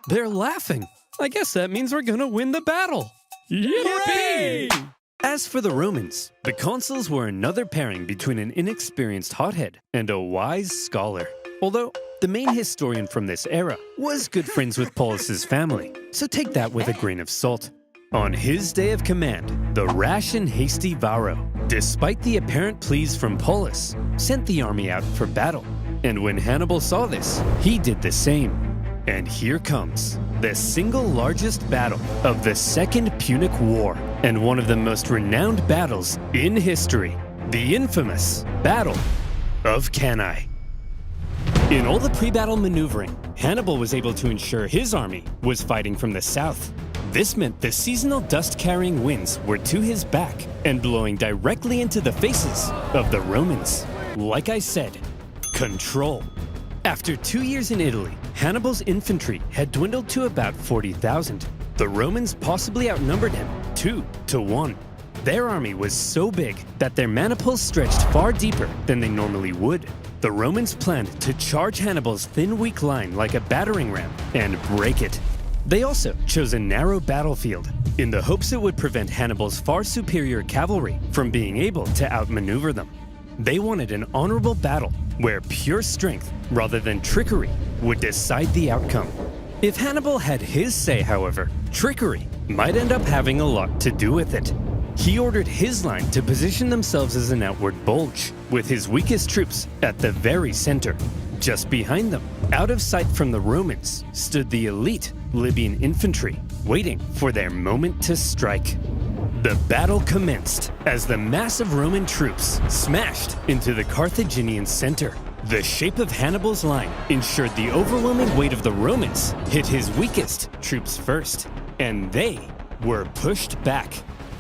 they're laughing. I guess that means we're gonna win the battle. Yippee! As for the Romans, the consuls were another pairing between an inexperienced hothead and a wise scholar. Although the main historian from this era was good friends with Paulus's family, so take that with a grain of salt. On his day of command, the rash and hasty Varro, despite the apparent pleas from Paulus, sent the army out for battle. And when Hannibal saw this, he did the same. And here comes the single largest battle of the Second Punic War, and one of the most renowned battles in history, the infamous Battle of Cannae. In all the pre-battle maneuvering, Hannibal was able to ensure his army was fighting from the south. This meant the seasonal dust-carrying winds were to his back and blowing directly into the faces of the Romans. Like I said, control. After 2 years in Italy, Hannibal's infantry had dwindled to about 40,000. The Romans possibly outnumbered him 2 to 1. Their army was so big that their maniples stretched far deeper than they normally would. The Romans planned to charge Hannibal's thin, weak line like a battering ram and break it. They also chose a narrow battlefield in the hopes it would prevent Hannibal's far superior cavalry from being able to outmaneuver them. They wanted an honorable battle where pure strength, rather than trickery, would decide the outcome. If Hannibal had his say, however, trickery might end up having a lot to do with it. He ordered his line to position themselves as an outward bulge, with his weakest troops at the very center. Just behind them, out of sight from the Romans, stood the elite Libyan infantry, waiting for their moment to strike. The battle commenced as the massive Roman troops smashed into the Carthaginian center. The shape of Hannibal's line ensured the overwhelming weight of the Romans hit his weakest troops first, and they were pushed back.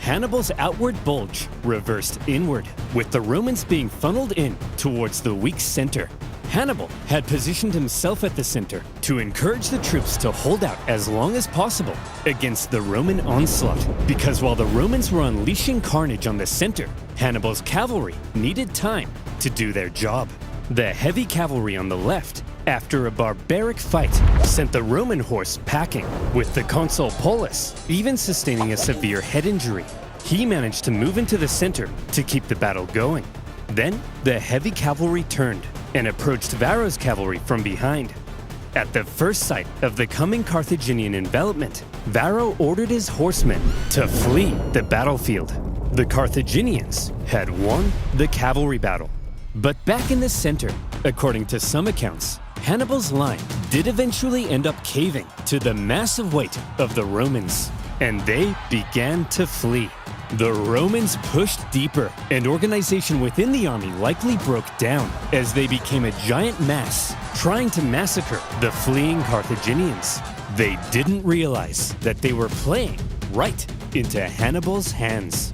Hannibal's outward bulge reversed inward, with the Romans being funneled in towards the weak center. Hannibal had positioned himself at the center to encourage the troops to hold out as long as possible against the Roman onslaught, because while the Romans were unleashing carnage on the center, Hannibal's cavalry needed time to do their job. The heavy cavalry on the left, after a barbaric fight, sent the Roman horse packing, with the consul Paulus even sustaining a severe head injury. He managed to move into the center to keep the battle going. Then, the heavy cavalry turned and approached Varro's cavalry from behind. At the first sight of the coming Carthaginian envelopment, Varro ordered his horsemen to flee the battlefield. The Carthaginians had won the cavalry battle. But back in the center, according to some accounts, Hannibal's line did eventually end up caving to the massive weight of the Romans, and they began to flee. The Romans pushed deeper, and organization within the army likely broke down as they became a giant mass trying to massacre the fleeing Carthaginians. They didn't realize that they were playing right into Hannibal's hands.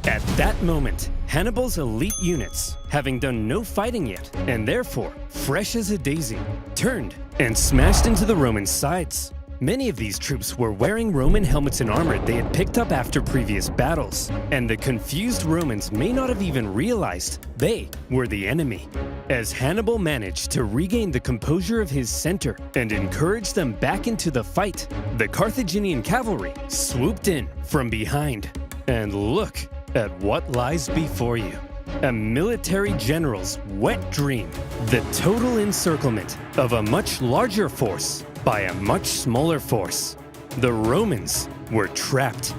At that moment, Hannibal's elite units, having done no fighting yet, and therefore fresh as a daisy, turned and smashed into the Roman sides. Many of these troops were wearing Roman helmets and armor they had picked up after previous battles, and the confused Romans may not have even realized they were the enemy. As Hannibal managed to regain the composure of his center and encourage them back into the fight, the Carthaginian cavalry swooped in from behind. And look at what lies before you. A military general's wet dream, the total encirclement of a much larger force by a much smaller force. The Romans were trapped.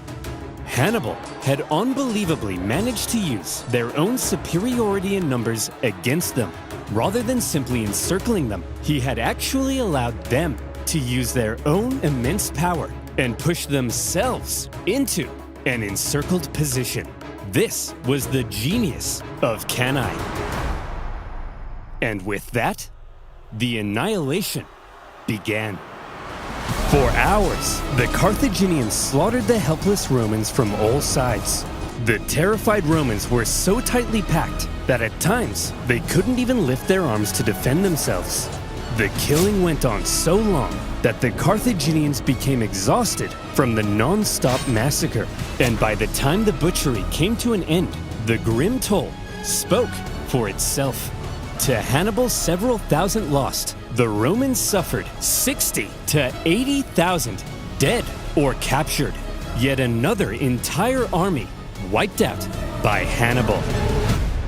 Hannibal had unbelievably managed to use their own superiority in numbers against them. Rather than simply encircling them, he had actually allowed them to use their own immense power and push themselves into an encircled position. This was the genius of Cannae. And with that, the annihilation began. For hours, the Carthaginians slaughtered the helpless Romans from all sides. The terrified Romans were so tightly packed that at times they couldn't even lift their arms to defend themselves. The killing went on so long that the Carthaginians became exhausted from the non-stop massacre. And by the time the butchery came to an end, the grim toll spoke for itself. To Hannibal's several thousand lost, the Romans suffered 60 to 80,000 dead or captured. Yet another entire army wiped out by Hannibal.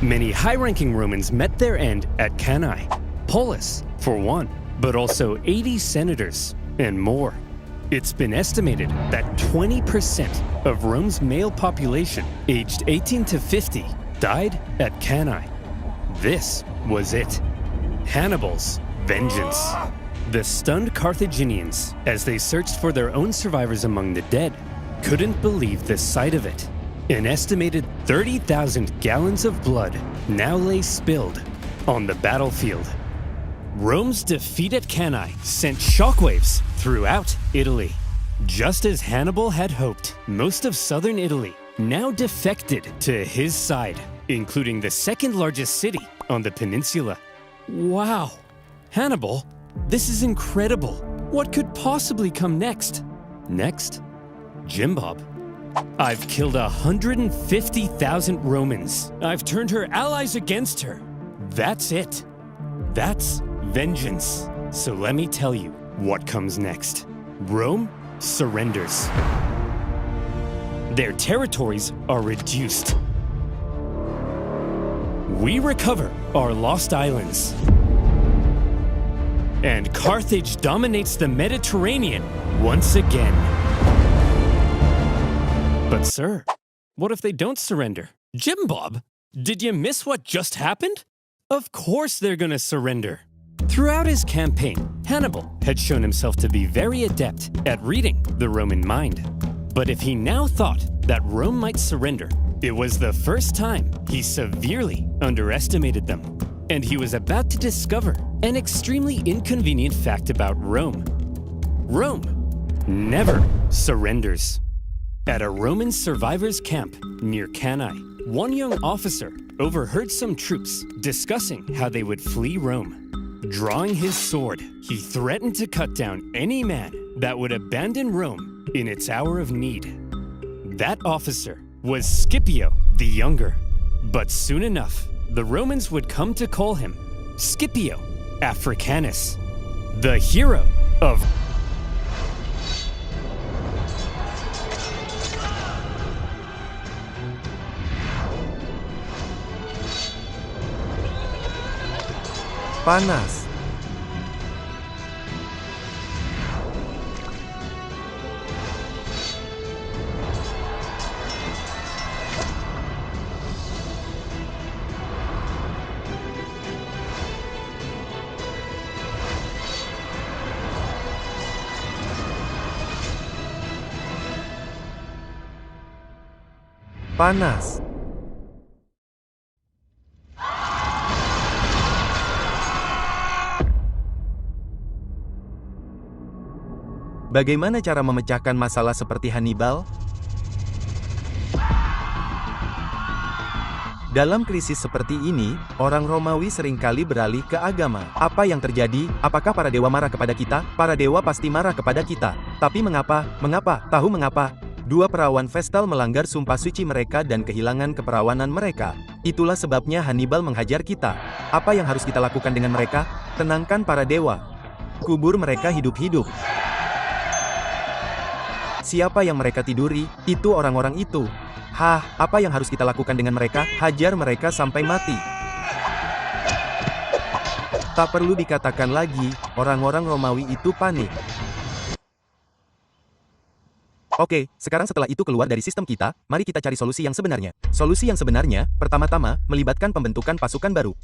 Many high-ranking Romans met their end at Cannae. Paulus, for one, but also 80 senators and more. It's been estimated that 20% of Rome's male population aged 18 to 50 died at Cannae. This was it. Hannibal's vengeance. The stunned Carthaginians, as they searched for their own survivors among the dead, couldn't believe the sight of it. An estimated 30,000 gallons of blood now lay spilled on the battlefield. Rome's defeat at Cannae sent shockwaves throughout Italy. Just as Hannibal had hoped, most of southern Italy now defected to his side, including the second largest city on the peninsula. Wow! Hannibal, this is incredible. What could possibly come next? Next? Jim Bob I've killed 150,000 Romans. I've turned her allies against her. That's it. That's vengeance. So let me tell you what comes next. Rome surrenders. Their territories are reduced. We recover our lost islands. And Carthage dominates the Mediterranean once again. But sir, what if they don't surrender? Jim Bob, did you miss what just happened? Of course they're gonna surrender. Throughout his campaign, Hannibal had shown himself to be very adept at reading the Roman mind. But if he now thought that Rome might surrender, it was the first time he severely underestimated them. And he was about to discover an extremely inconvenient fact about Rome. Rome never surrenders. At a Roman survivors' camp near Cannae, one young officer overheard some troops discussing how they would flee Rome. Drawing his sword, he threatened to cut down any man that would abandon Rome in its hour of need. That officer was Scipio the Younger. But soon enough, the Romans would come to call him Scipio Africanus, the hero of panas. Panas. Bagaimana cara memecahkan masalah seperti Hannibal? Dalam krisis seperti ini, orang Romawi seringkali beralih ke agama. Apa yang terjadi? Apakah para dewa marah kepada kita? Para dewa pasti marah kepada kita. Tapi mengapa? Mengapa? Tahu mengapa? Dua perawan Vestal melanggar sumpah suci mereka dan kehilangan keperawanan mereka. Itulah sebabnya Hannibal menghajar kita. Apa yang harus kita lakukan dengan mereka? Tenangkan para dewa. Kubur mereka hidup-hidup. Siapa yang mereka tiduri? Itu orang-orang itu. Hah, apa yang harus kita lakukan dengan mereka? Hajar mereka sampai mati. Tak perlu dikatakan lagi, orang-orang Romawi itu panik. Oke, sekarang setelah itu keluar dari sistem kita, mari kita cari solusi yang sebenarnya. Solusi yang sebenarnya, pertama-tama, melibatkan pembentukan pasukan baru.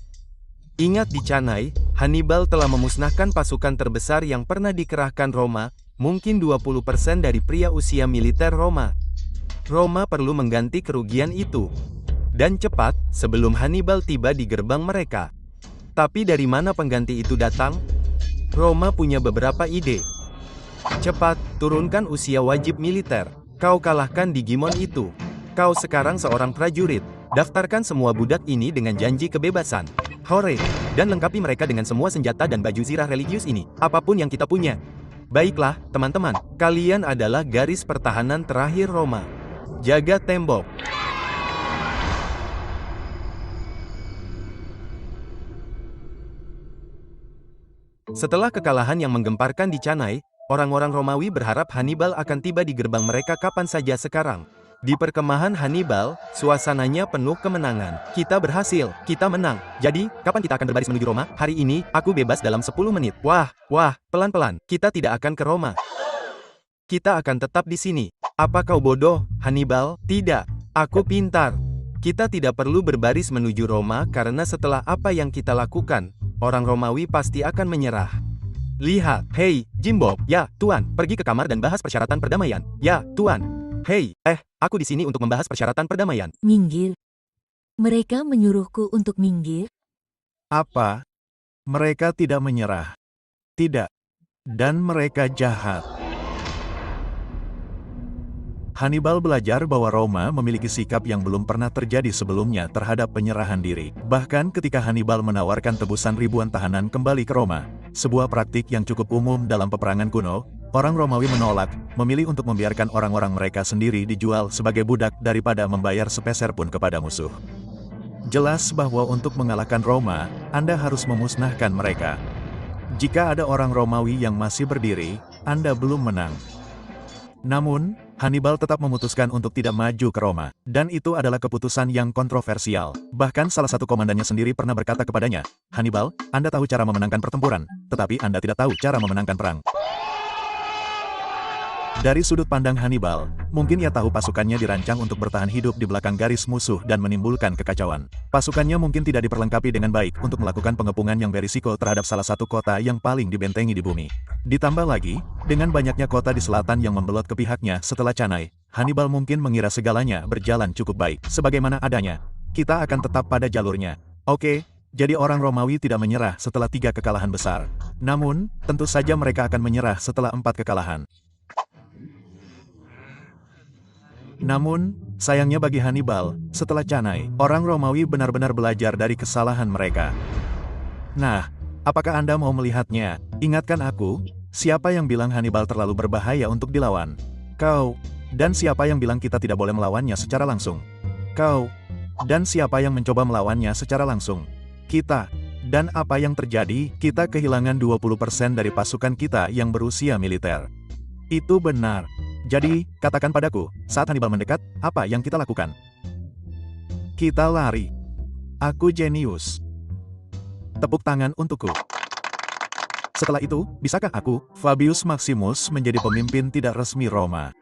Ingat di Cannae, Hannibal telah memusnahkan pasukan terbesar yang pernah dikerahkan Roma, mungkin 20% dari pria usia militer Roma. Roma perlu mengganti kerugian itu. Dan cepat, sebelum Hannibal tiba di gerbang mereka. Tapi dari mana pengganti itu datang? Roma punya beberapa ide. Cepat, turunkan usia wajib militer. Kau kalahkan Digimon itu. Kau sekarang seorang prajurit. Daftarkan semua budak ini dengan janji kebebasan. Hore! Dan lengkapi mereka dengan semua senjata dan baju zirah religius ini. Apapun yang kita punya. Baiklah, teman-teman. Kalian adalah garis pertahanan terakhir Roma. Jaga tembok. Setelah kekalahan yang menggemparkan di Cannae, orang-orang Romawi berharap Hannibal akan tiba di gerbang mereka kapan saja sekarang. Di perkemahan Hannibal, suasananya penuh kemenangan. Kita berhasil, kita menang. Jadi, kapan kita akan berbaris menuju Roma? Hari ini, aku bebas dalam 10 menit. Wah, pelan-pelan. Kita tidak akan ke Roma. Kita akan tetap di sini. Apa kau bodoh, Hannibal? Tidak. Aku pintar. Kita tidak perlu berbaris menuju Roma karena setelah apa yang kita lakukan, orang Romawi pasti akan menyerah. Lihat, hei, Jimbo, ya, Tuan, pergi ke kamar dan bahas persyaratan perdamaian. Ya, Tuan. Hei, aku di sini untuk membahas persyaratan perdamaian. Minggir. Mereka menyuruhku untuk minggir. Apa? Mereka tidak menyerah. Tidak. Dan mereka jahat. Hannibal belajar bahwa Roma memiliki sikap yang belum pernah terjadi sebelumnya terhadap penyerahan diri. Bahkan ketika Hannibal menawarkan tebusan ribuan tahanan kembali ke Roma, sebuah praktik yang cukup umum dalam peperangan kuno, orang Romawi menolak, memilih untuk membiarkan orang-orang mereka sendiri dijual sebagai budak daripada membayar sepeser pun kepada musuh. Jelas bahwa untuk mengalahkan Roma, Anda harus memusnahkan mereka. Jika ada orang Romawi yang masih berdiri, Anda belum menang. Namun, Hannibal tetap memutuskan untuk tidak maju ke Roma, dan itu adalah keputusan yang kontroversial. Bahkan salah satu komandannya sendiri pernah berkata kepadanya, "Hannibal, Anda tahu cara memenangkan pertempuran, tetapi Anda tidak tahu cara memenangkan perang." Dari sudut pandang Hannibal, mungkin ia tahu pasukannya dirancang untuk bertahan hidup di belakang garis musuh dan menimbulkan kekacauan. Pasukannya mungkin tidak diperlengkapi dengan baik untuk melakukan pengepungan yang berisiko terhadap salah satu kota yang paling dibentengi di bumi. Ditambah lagi, dengan banyaknya kota di selatan yang membelot ke pihaknya setelah Canai, Hannibal mungkin mengira segalanya berjalan cukup baik. Sebagaimana adanya, kita akan tetap pada jalurnya. Oke, jadi orang Romawi tidak menyerah setelah 3 kekalahan besar. Namun, tentu saja mereka akan menyerah setelah 4 kekalahan. Namun, sayangnya bagi Hannibal, setelah Canai, orang Romawi benar-benar belajar dari kesalahan mereka. Nah, apakah Anda mau melihatnya? Ingatkan aku, siapa yang bilang Hannibal terlalu berbahaya untuk dilawan? Kau. Dan siapa yang bilang kita tidak boleh melawannya secara langsung? Kau. Dan siapa yang mencoba melawannya secara langsung? Kita. Dan apa yang terjadi? Kita kehilangan 20% dari pasukan kita yang berusia militer. Itu benar. Jadi, katakan padaku, saat Hannibal mendekat, apa yang kita lakukan? Kita lari. Aku jenius. Tepuk tangan untukku. Setelah itu, bisakah aku, Fabius Maximus, menjadi pemimpin tidak resmi Roma?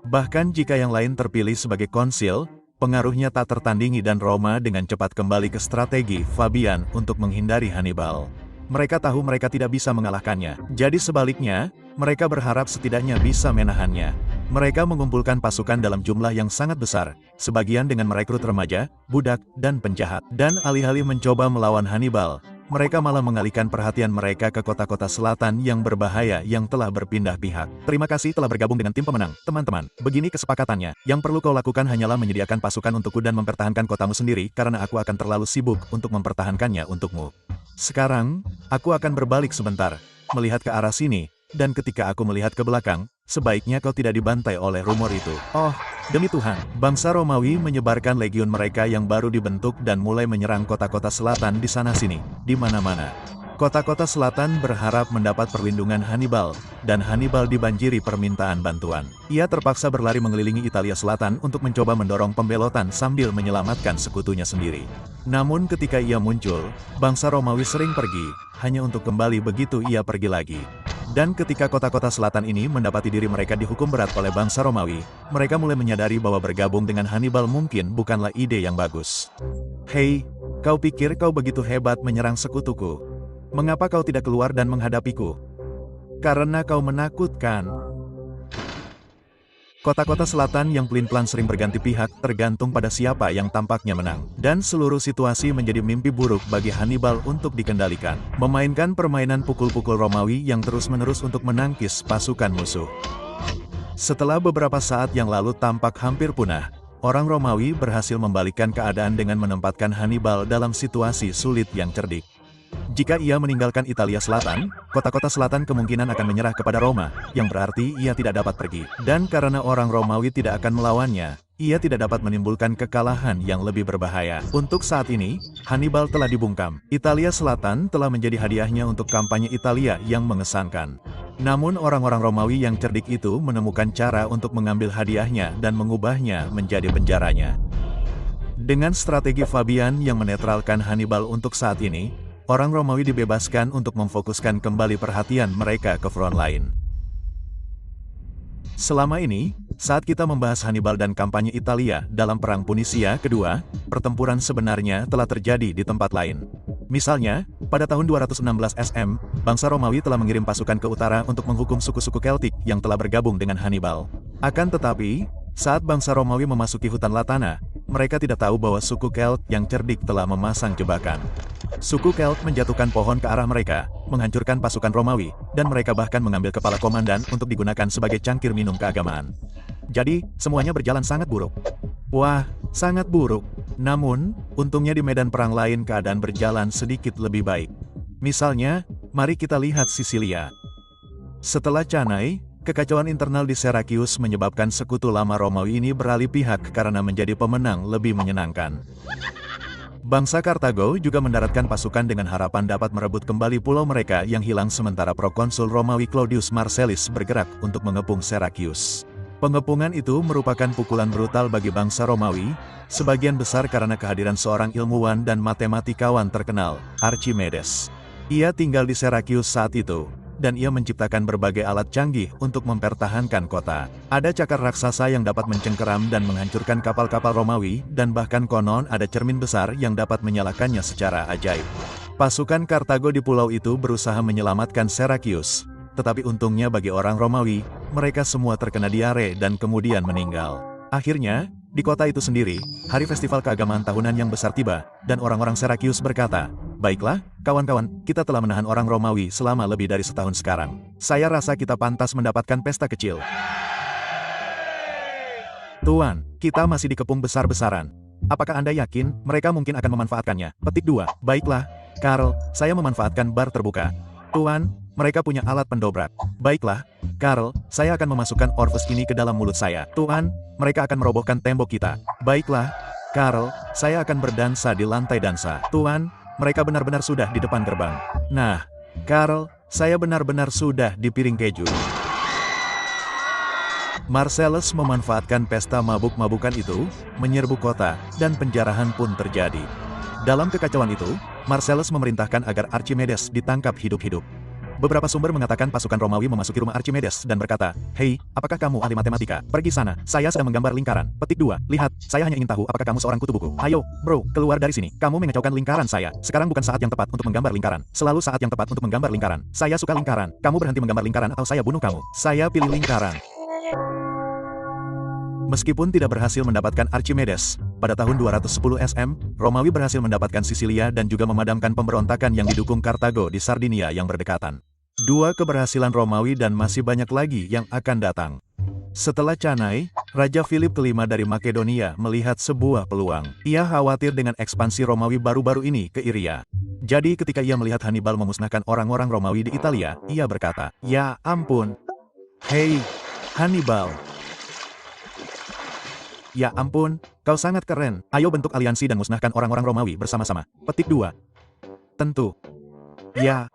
Bahkan jika yang lain terpilih sebagai konsil, pengaruhnya tak tertandingi dan Roma dengan cepat kembali ke strategi Fabian untuk menghindari Hannibal. Mereka tahu mereka tidak bisa mengalahkannya. Jadi sebaliknya, mereka berharap setidaknya bisa menahannya. Mereka mengumpulkan pasukan dalam jumlah yang sangat besar, sebagian dengan merekrut remaja, budak, dan penjahat. Dan alih-alih mencoba melawan Hannibal, mereka malah mengalihkan perhatian mereka ke kota-kota selatan yang berbahaya yang telah berpindah pihak. Terima kasih telah bergabung dengan tim pemenang, teman-teman. Begini kesepakatannya. Yang perlu kau lakukan hanyalah menyediakan pasukan untukku dan mempertahankan kotamu sendiri karena aku akan terlalu sibuk untuk mempertahankannya untukmu. Sekarang, aku akan berbalik sebentar, melihat ke arah sini, dan ketika aku melihat ke belakang, sebaiknya kau tidak dibantai oleh rumor itu. Oh, demi Tuhan, bangsa Romawi menyebarkan legiun mereka yang baru dibentuk dan mulai menyerang kota-kota selatan di sana-sini, di mana-mana. Kota-kota selatan berharap mendapat perlindungan Hannibal, dan Hannibal dibanjiri permintaan bantuan. Ia terpaksa berlari mengelilingi Italia Selatan untuk mencoba mendorong pembelotan sambil menyelamatkan sekutunya sendiri. Namun ketika ia muncul, bangsa Romawi sering pergi, hanya untuk kembali begitu ia pergi lagi. Dan ketika kota-kota selatan ini mendapati diri mereka dihukum berat oleh bangsa Romawi, mereka mulai menyadari bahwa bergabung dengan Hannibal mungkin bukanlah ide yang bagus. Hei, kau pikir kau begitu hebat menyerang sekutuku? Mengapa kau tidak keluar dan menghadapiku? Karena kau menakutkan. Kota-kota selatan yang pelin-pelan sering berganti pihak tergantung pada siapa yang tampaknya menang. Dan seluruh situasi menjadi mimpi buruk bagi Hannibal untuk dikendalikan. Memainkan permainan pukul-pukul Romawi yang terus-menerus untuk menangkis pasukan musuh. Setelah beberapa saat yang lalu tampak hampir punah, orang Romawi berhasil membalikkan keadaan dengan menempatkan Hannibal dalam situasi sulit yang cerdik. Jika ia meninggalkan Italia Selatan, kota-kota selatan kemungkinan akan menyerah kepada Roma, yang berarti ia tidak dapat pergi. Dan karena orang Romawi tidak akan melawannya, ia tidak dapat menimbulkan kekalahan yang lebih berbahaya. Untuk saat ini, Hannibal telah dibungkam. Italia Selatan telah menjadi hadiahnya untuk kampanye Italia yang mengesankan. Namun orang-orang Romawi yang cerdik itu menemukan cara untuk mengambil hadiahnya dan mengubahnya menjadi penjaranya. Dengan strategi Fabian yang menetralkan Hannibal untuk saat ini, orang Romawi dibebaskan untuk memfokuskan kembali perhatian mereka ke front line. Selama ini, saat kita membahas Hannibal dan kampanye Italia dalam Perang Punisia kedua, pertempuran sebenarnya telah terjadi di tempat lain. Misalnya, pada tahun 216 SM, bangsa Romawi telah mengirim pasukan ke utara untuk menghukum suku-suku Keltik yang telah bergabung dengan Hannibal. Akan tetapi, saat bangsa Romawi memasuki hutan Latana, mereka tidak tahu bahwa suku Kelt yang cerdik telah memasang jebakan. Suku Kelt menjatuhkan pohon ke arah mereka, menghancurkan pasukan Romawi, dan mereka bahkan mengambil kepala komandan untuk digunakan sebagai cangkir minum keagamaan. Jadi, semuanya berjalan sangat buruk. Wah, sangat buruk. Namun, untungnya di medan perang lain keadaan berjalan sedikit lebih baik. Misalnya, mari kita lihat Sisilia. Setelah Canai, kekacauan internal di Syracuse menyebabkan sekutu lama Romawi ini beralih pihak karena menjadi pemenang lebih menyenangkan. Bangsa Kartago juga mendaratkan pasukan dengan harapan dapat merebut kembali pulau mereka yang hilang sementara prokonsul Romawi Claudius Marcellus bergerak untuk mengepung Syracuse. Pengepungan itu merupakan pukulan brutal bagi bangsa Romawi, sebagian besar karena kehadiran seorang ilmuwan dan matematikawan terkenal, Archimedes. Ia tinggal di Syracuse saat itu, dan ia menciptakan berbagai alat canggih untuk mempertahankan kota. Ada cakar raksasa yang dapat mencengkeram dan menghancurkan kapal-kapal Romawi, dan bahkan konon ada cermin besar yang dapat menyalakannya secara ajaib. Pasukan Kartago di pulau itu berusaha menyelamatkan Syracuse, tetapi untungnya bagi orang Romawi, mereka semua terkena diare dan kemudian meninggal. Akhirnya, di kota itu sendiri, hari festival keagamaan tahunan yang besar tiba, dan orang-orang Syracuse berkata, "Baiklah, kawan-kawan, kita telah menahan orang Romawi selama lebih dari setahun sekarang. Saya rasa kita pantas mendapatkan pesta kecil." Tuan, kita masih dikepung besar-besaran. Apakah Anda yakin mereka mungkin akan memanfaatkannya? Petik 2. Baiklah, Karl, saya memanfaatkan bar terbuka. Tuan, mereka punya alat pendobrak. Baiklah, Karl, saya akan memasukkan orfus ini ke dalam mulut saya. Tuan, mereka akan merobohkan tembok kita. Baiklah, Karl, saya akan berdansa di lantai dansa. Tuan, mereka benar-benar sudah di depan gerbang. Nah, Karl, saya benar-benar sudah di piring keju. Marcellus memanfaatkan pesta mabuk-mabukan itu, menyerbu kota, dan penjarahan pun terjadi. Dalam kekacauan itu, Marcellus memerintahkan agar Archimedes ditangkap hidup-hidup. Beberapa sumber mengatakan pasukan Romawi memasuki rumah Archimedes dan berkata, "Hei, apakah kamu ahli matematika? Pergi sana, saya sedang menggambar lingkaran." Petik 2. Lihat, saya hanya ingin tahu apakah kamu seorang kutu buku. Ayo, bro, keluar dari sini. Kamu mengacaukan lingkaran saya. Sekarang bukan saat yang tepat untuk menggambar lingkaran. Selalu saat yang tepat untuk menggambar lingkaran. Saya suka lingkaran. Kamu berhenti menggambar lingkaran atau saya bunuh kamu. Saya pilih lingkaran. Meskipun tidak berhasil mendapatkan Archimedes, pada tahun 210 SM, Romawi berhasil mendapatkan Sisilia dan juga memadamkan pemberontakan yang didukung Kartago di Sardinia yang berdekatan. Dua keberhasilan Romawi dan masih banyak lagi yang akan datang. Setelah Canai, Raja Philip kelima dari Makedonia melihat sebuah peluang. Ia khawatir dengan ekspansi Romawi baru-baru ini ke Iria. Jadi ketika ia melihat Hannibal memusnahkan orang-orang Romawi di Italia, ia berkata, "Ya ampun. Hei, Hannibal. Ya ampun, kau sangat keren. Ayo bentuk aliansi dan musnahkan orang-orang Romawi bersama-sama." Petik 2. Tentu. Ya.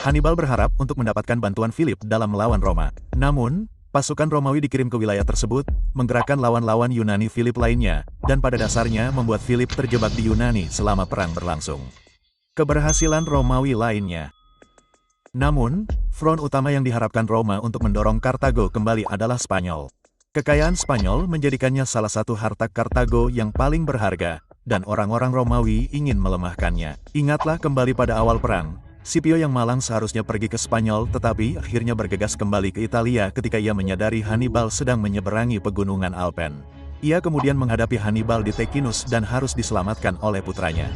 Hannibal berharap untuk mendapatkan bantuan Philip dalam melawan Roma. Namun, pasukan Romawi dikirim ke wilayah tersebut, menggerakkan lawan-lawan Yunani Philip lainnya, dan pada dasarnya membuat Philip terjebak di Yunani selama perang berlangsung. Keberhasilan Romawi lainnya. Namun, front utama yang diharapkan Roma untuk mendorong Kartago kembali adalah Spanyol. Kekayaan Spanyol menjadikannya salah satu harta Kartago yang paling berharga, dan orang-orang Romawi ingin melemahkannya. Ingatlah kembali pada awal perang, Scipio yang malang seharusnya pergi ke Spanyol tetapi akhirnya bergegas kembali ke Italia ketika ia menyadari Hannibal sedang menyeberangi pegunungan Alpen. Ia kemudian menghadapi Hannibal di Tekinus dan harus diselamatkan oleh putranya.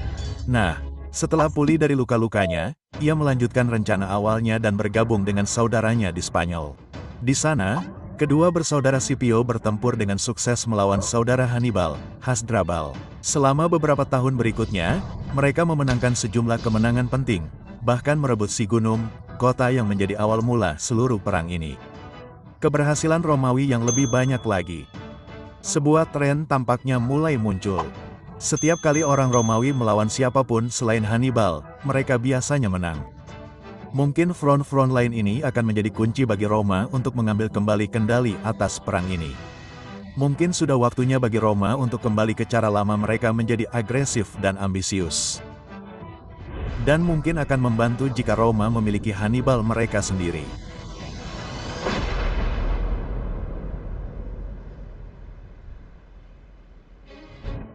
Nah, setelah pulih dari luka-lukanya, ia melanjutkan rencana awalnya dan bergabung dengan saudaranya di Spanyol. Di sana, kedua bersaudara Scipio bertempur dengan sukses melawan saudara Hannibal, Hasdrubal. Selama beberapa tahun berikutnya, mereka memenangkan sejumlah kemenangan penting, bahkan merebut Sigunum, kota yang menjadi awal mula seluruh perang ini. Keberhasilan Romawi yang lebih banyak lagi. Sebuah tren tampaknya mulai muncul. Setiap kali orang Romawi melawan siapapun selain Hannibal, mereka biasanya menang. Mungkin front-front lain ini akan menjadi kunci bagi Roma untuk mengambil kembali kendali atas perang ini. Mungkin sudah waktunya bagi Roma untuk kembali ke cara lama mereka menjadi agresif dan ambisius. Dan mungkin akan membantu jika Roma memiliki Hannibal mereka sendiri.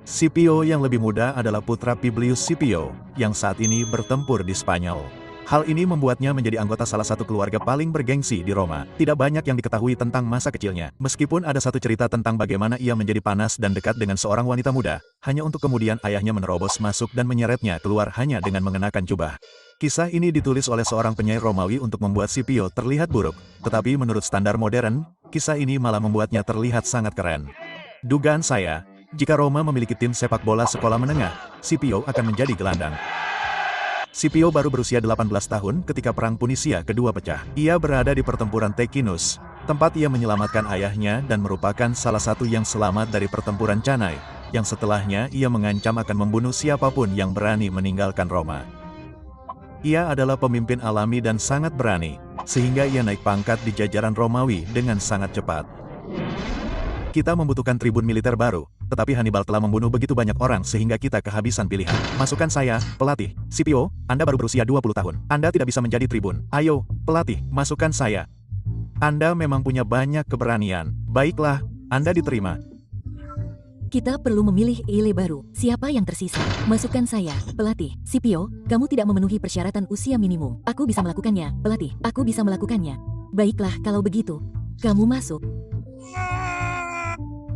Scipio yang lebih muda adalah putra Publius Scipio, yang saat ini bertempur di Spanyol. Hal ini membuatnya menjadi anggota salah satu keluarga paling bergengsi di Roma. Tidak banyak yang diketahui tentang masa kecilnya. Meskipun ada satu cerita tentang bagaimana ia menjadi panas dan dekat dengan seorang wanita muda, hanya untuk kemudian ayahnya menerobos masuk dan menyeretnya keluar hanya dengan mengenakan jubah. Kisah ini ditulis oleh seorang penyair Romawi untuk membuat Scipio terlihat buruk, tetapi menurut standar modern, kisah ini malah membuatnya terlihat sangat keren. Dugaan saya, jika Roma memiliki tim sepak bola sekolah menengah, Scipio akan menjadi gelandang. Scipio baru berusia 18 tahun ketika Perang Punisia kedua pecah. Ia berada di pertempuran Tekinus, tempat ia menyelamatkan ayahnya dan merupakan salah satu yang selamat dari pertempuran Cannae, yang setelahnya ia mengancam akan membunuh siapapun yang berani meninggalkan Roma. Ia adalah pemimpin alami dan sangat berani, sehingga ia naik pangkat di jajaran Romawi dengan sangat cepat. Kita membutuhkan tribun militer baru, tetapi Hannibal telah membunuh begitu banyak orang sehingga kita kehabisan pilihan. Masukkan saya, pelatih. Scipio, Anda baru berusia 20 tahun. Anda tidak bisa menjadi tribun. Ayo, pelatih, masukkan saya. Anda memang punya banyak keberanian. Baiklah, Anda diterima. Kita perlu memilih ele baru. Siapa yang tersisa? Masukkan saya, pelatih. Scipio, kamu tidak memenuhi persyaratan usia minimum. Aku bisa melakukannya, pelatih. Aku bisa melakukannya. Baiklah, kalau begitu, kamu masuk.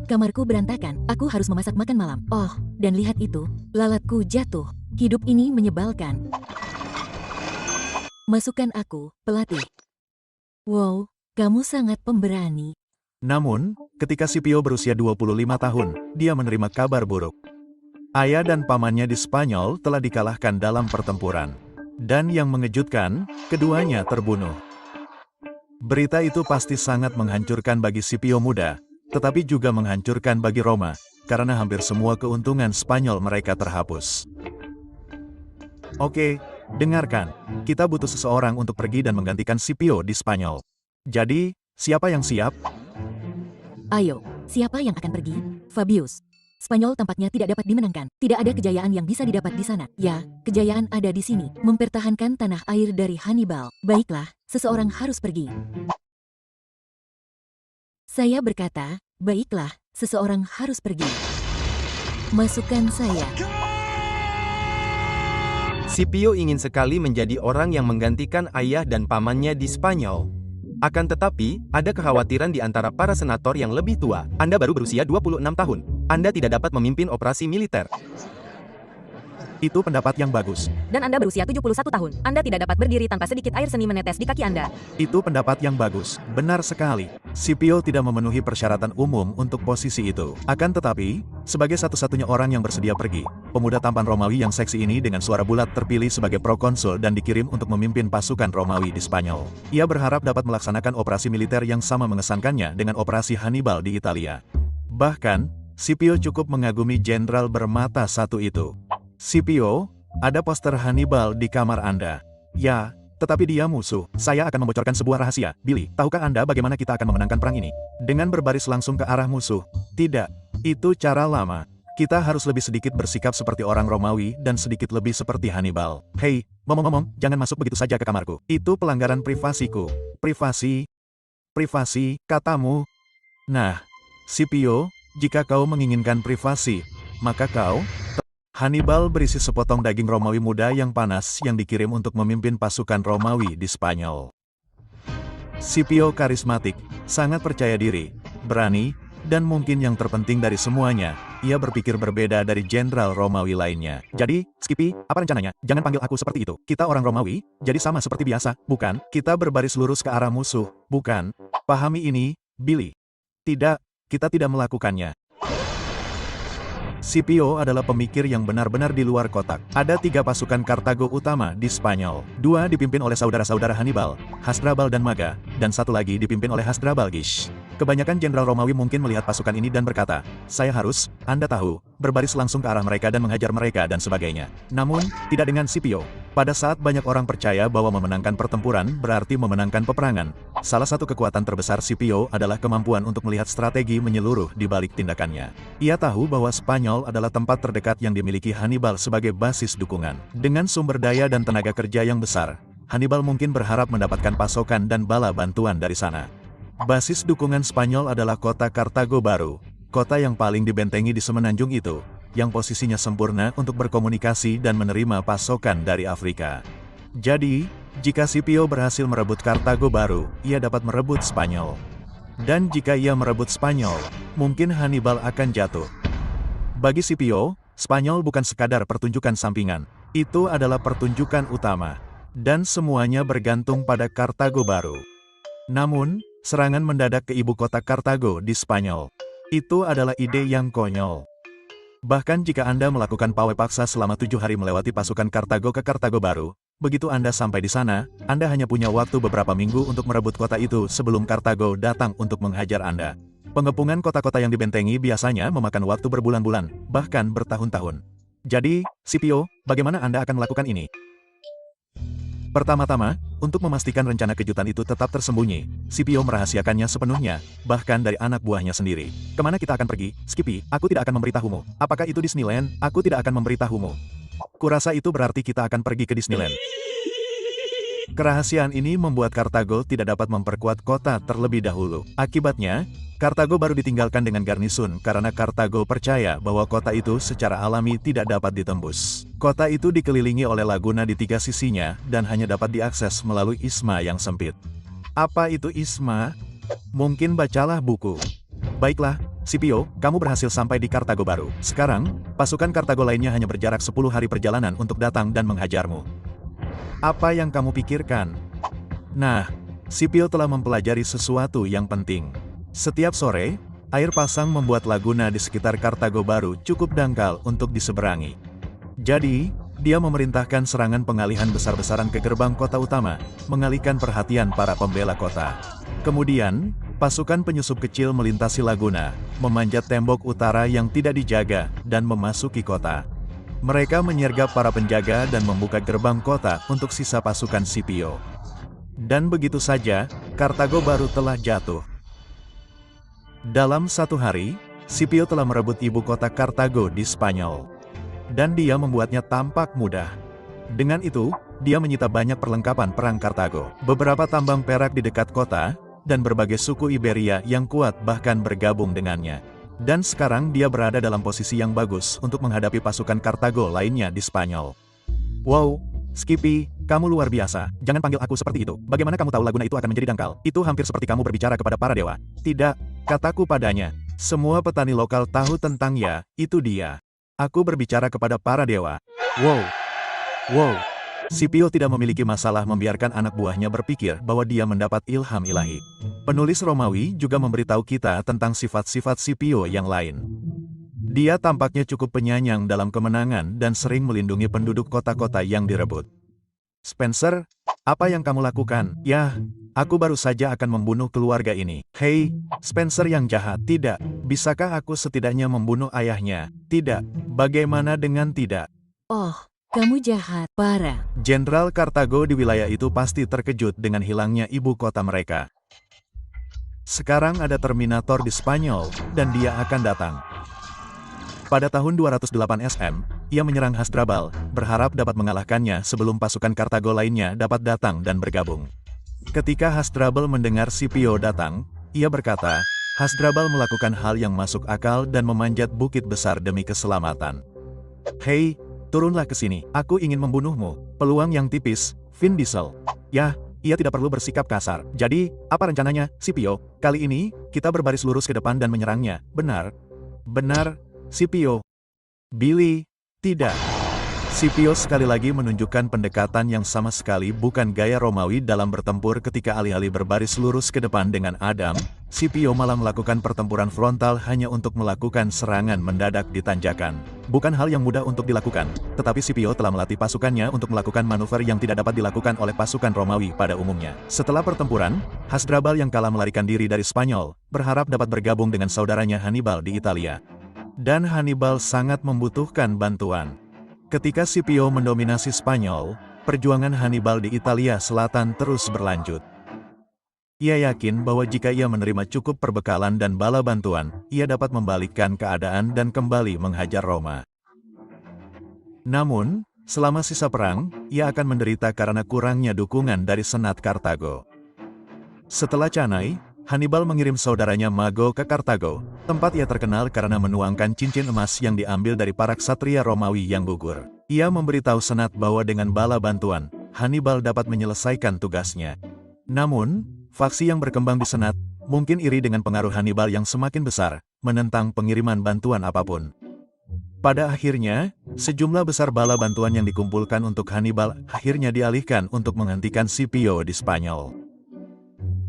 Kamarku berantakan. Aku harus memasak makan malam. Oh, dan lihat itu, lalatku jatuh. Hidup ini menyebalkan. Masukkan aku, pelatih. Wow, kamu sangat pemberani. Namun, ketika Scipio berusia 25 tahun, dia menerima kabar buruk. Ayah dan pamannya di Spanyol telah dikalahkan dalam pertempuran. Dan yang mengejutkan, keduanya terbunuh. Berita itu pasti sangat menghancurkan bagi Scipio muda, tetapi juga menghancurkan bagi Roma, karena hampir semua keuntungan Spanyol mereka terhapus. Oke, dengarkan, kita butuh seseorang untuk pergi dan menggantikan Scipio di Spanyol. Jadi, siapa yang siap? Ayo, siapa yang akan pergi? Fabius. Spanyol tampaknya tidak dapat dimenangkan. Tidak ada kejayaan yang bisa didapat di sana. Ya, kejayaan ada di sini. Mempertahankan tanah air dari Hannibal. Baiklah, seseorang harus pergi. Saya berkata, baiklah, seseorang harus pergi. Masukkan saya. Scipio ingin sekali menjadi orang yang menggantikan ayah dan pamannya di Spanyol. Akan tetapi, ada kekhawatiran di antara para senator yang lebih tua. Anda baru berusia 26 tahun. Anda tidak dapat memimpin operasi militer. Itu pendapat yang bagus. Dan Anda berusia 71 tahun. Anda tidak dapat berdiri tanpa sedikit air seni menetes di kaki Anda. Itu pendapat yang bagus. Benar sekali. Scipio tidak memenuhi persyaratan umum untuk posisi itu. Akan tetapi, sebagai satu-satunya orang yang bersedia pergi, pemuda tampan Romawi yang seksi ini dengan suara bulat terpilih sebagai prokonsul dan dikirim untuk memimpin pasukan Romawi di Spanyol. Ia berharap dapat melaksanakan operasi militer yang sama mengesankannya dengan operasi Hannibal di Italia. Bahkan, Scipio cukup mengagumi jenderal bermata satu itu. Scipio, ada poster Hannibal di kamar Anda. Ya, tetapi dia musuh. Saya akan membocorkan sebuah rahasia. Billy, tahukah Anda bagaimana kita akan memenangkan perang ini? Dengan berbaris langsung ke arah musuh. Tidak, itu cara lama. Kita harus lebih sedikit bersikap seperti orang Romawi dan sedikit lebih seperti Hannibal. Hei, ngomong-ngomong, jangan masuk begitu saja ke kamarku. Itu pelanggaran privasiku. Privasi, katamu. Nah, Scipio, jika kau menginginkan privasi, maka kau... Hannibal berisi sepotong daging Romawi muda yang panas yang dikirim untuk memimpin pasukan Romawi di Spanyol. Scipio karismatik, sangat percaya diri, berani, dan mungkin yang terpenting dari semuanya, ia berpikir berbeda dari jenderal Romawi lainnya. Jadi, Skippy, apa rencananya? Jangan panggil aku seperti itu. Kita orang Romawi, jadi sama seperti biasa, bukan? Kita berbaris lurus ke arah musuh, bukan? Pahami ini, Billy. Tidak, kita tidak melakukannya. Scipio adalah pemikir yang benar-benar di luar kotak. Ada 3 pasukan Kartago utama di Spanyol. 2 dipimpin oleh saudara-saudara Hannibal, Hasdrubal dan Maga, dan 1 lagi dipimpin oleh Hasdrubal Gish. Kebanyakan jenderal Romawi mungkin melihat pasukan ini dan berkata, saya harus, Anda tahu, berbaris langsung ke arah mereka dan menghajar mereka dan sebagainya. Namun, tidak dengan Scipio. Pada saat banyak orang percaya bahwa memenangkan pertempuran berarti memenangkan peperangan, salah satu kekuatan terbesar Scipio adalah kemampuan untuk melihat strategi menyeluruh di balik tindakannya. Ia tahu bahwa Spanyol adalah tempat terdekat yang dimiliki Hannibal sebagai basis dukungan. Dengan sumber daya dan tenaga kerja yang besar, Hannibal mungkin berharap mendapatkan pasokan dan bala bantuan dari sana. Basis dukungan Spanyol adalah kota Kartago baru, kota yang paling dibentengi di semenanjung itu, yang posisinya sempurna untuk berkomunikasi dan menerima pasokan dari Afrika. Jadi, jika Scipio berhasil merebut Kartago baru, ia dapat merebut Spanyol. Dan jika ia merebut Spanyol, mungkin Hannibal akan jatuh. Bagi Scipio, Spanyol bukan sekadar pertunjukan sampingan, itu adalah pertunjukan utama. Dan semuanya bergantung pada Kartago baru. Namun, serangan mendadak ke ibu kota Kartago di Spanyol. Itu adalah ide yang konyol. Bahkan jika Anda melakukan pawai paksa selama 7 hari melewati pasukan Kartago ke Kartago baru, begitu Anda sampai di sana, Anda hanya punya waktu beberapa minggu untuk merebut kota itu sebelum Kartago datang untuk menghajar Anda. Pengepungan kota-kota yang dibentengi biasanya memakan waktu berbulan-bulan, bahkan bertahun-tahun. Jadi, Scipio, bagaimana Anda akan melakukan ini? Pertama-tama, untuk memastikan rencana kejutan itu tetap tersembunyi, Scipio merahasiakannya sepenuhnya, bahkan dari anak buahnya sendiri. Kemana kita akan pergi, Skippy? Aku tidak akan memberitahumu. Apakah itu Disneyland? Aku tidak akan memberitahumu. Kurasa itu berarti kita akan pergi ke Disneyland. Kerahasiaan ini membuat Kartago tidak dapat memperkuat kota terlebih dahulu. Akibatnya, Kartago baru ditinggalkan dengan garnisun karena Kartago percaya bahwa kota itu secara alami tidak dapat ditembus. Kota itu dikelilingi oleh laguna di 3 sisinya dan hanya dapat diakses melalui isma yang sempit. Apa itu isma? Mungkin bacalah buku. Baiklah, Scipio, kamu berhasil sampai di Kartago baru. Sekarang, pasukan Kartago lainnya hanya berjarak 10 hari perjalanan untuk datang dan menghajarmu. Apa yang kamu pikirkan? Nah, Scipio telah mempelajari sesuatu yang penting. Setiap sore, air pasang membuat laguna di sekitar Kartago baru cukup dangkal untuk diseberangi. Jadi, dia memerintahkan serangan pengalihan besar-besaran ke gerbang kota utama, mengalihkan perhatian para pembela kota. Kemudian, pasukan penyusup kecil melintasi laguna, memanjat tembok utara yang tidak dijaga, dan memasuki kota. Mereka menyergap para penjaga dan membuka gerbang kota untuk sisa pasukan Scipio. Dan begitu saja, Kartago baru telah jatuh. Dalam 1 hari, Scipio telah merebut ibu kota Kartago di Spanyol. Dan dia membuatnya tampak mudah. Dengan itu, dia menyita banyak perlengkapan perang Kartago. Beberapa tambang perak di dekat kota, dan berbagai suku Iberia yang kuat bahkan bergabung dengannya. Dan sekarang dia berada dalam posisi yang bagus untuk menghadapi pasukan Kartago lainnya di Spanyol. Wow, Skippy, kamu luar biasa. Jangan panggil aku seperti itu. Bagaimana kamu tahu laguna itu akan menjadi dangkal? Itu hampir seperti kamu berbicara kepada para dewa. Tidak, kataku padanya. Semua petani lokal tahu tentang ya, itu dia. Aku berbicara kepada para dewa. Wow. Wow. Scipio tidak memiliki masalah membiarkan anak buahnya berpikir bahwa dia mendapat ilham ilahi. Penulis Romawi juga memberitahu kita tentang sifat-sifat Scipio yang lain. Dia tampaknya cukup penyayang dalam kemenangan dan sering melindungi penduduk kota-kota yang direbut. Spencer, apa yang kamu lakukan? Ya, aku baru saja akan membunuh keluarga ini. Hei, Spencer yang jahat. Tidak, bisakah aku setidaknya membunuh ayahnya? Tidak, bagaimana dengan tidak? Oh, kamu jahat, parah. Jenderal Kartago di wilayah itu pasti terkejut dengan hilangnya ibu kota mereka. Sekarang ada Terminator di Spanyol, dan dia akan datang. Pada tahun 208 SM, ia menyerang Hasdrubal, berharap dapat mengalahkannya sebelum pasukan Kartago lainnya dapat datang dan bergabung. Ketika Hasdrubal mendengar Scipio datang, ia berkata, Hasdrubal melakukan hal yang masuk akal dan memanjat bukit besar demi keselamatan. Hei, turunlah ke sini, aku ingin membunuhmu. Peluang yang tipis, Vin Diesel. Ya, ia tidak perlu bersikap kasar. Jadi, apa rencananya, Scipio? Kali ini, kita berbaris lurus ke depan dan menyerangnya. Benar? Benar, Scipio. Billy, tidak. Scipio sekali lagi menunjukkan pendekatan yang sama sekali bukan gaya Romawi dalam bertempur. Ketika alih-alih berbaris lurus ke depan dengan Adam, Scipio malah melakukan pertempuran frontal hanya untuk melakukan serangan mendadak di tanjakan. Bukan hal yang mudah untuk dilakukan, tetapi Scipio telah melatih pasukannya untuk melakukan manuver yang tidak dapat dilakukan oleh pasukan Romawi pada umumnya. Setelah pertempuran, Hasdrubal yang kalah melarikan diri dari Spanyol, berharap dapat bergabung dengan saudaranya Hannibal di Italia. Dan Hannibal sangat membutuhkan bantuan. Ketika Scipio mendominasi Spanyol, perjuangan Hannibal di Italia Selatan terus berlanjut. Ia yakin bahwa jika ia menerima cukup perbekalan dan bala bantuan, ia dapat membalikkan keadaan dan kembali menghajar Roma. Namun, selama sisa perang, ia akan menderita karena kurangnya dukungan dari Senat Kartago. Setelah Canai, Hannibal mengirim saudaranya Mago ke Kartago, tempat ia terkenal karena menuangkan cincin emas yang diambil dari para ksatria Romawi yang gugur. Ia memberitahu Senat bahwa dengan bala bantuan, Hannibal dapat menyelesaikan tugasnya. Namun, faksi yang berkembang di Senat, mungkin iri dengan pengaruh Hannibal yang semakin besar, menentang pengiriman bantuan apapun. Pada akhirnya, sejumlah besar bala bantuan yang dikumpulkan untuk Hannibal akhirnya dialihkan untuk menghentikan Scipio di Spanyol.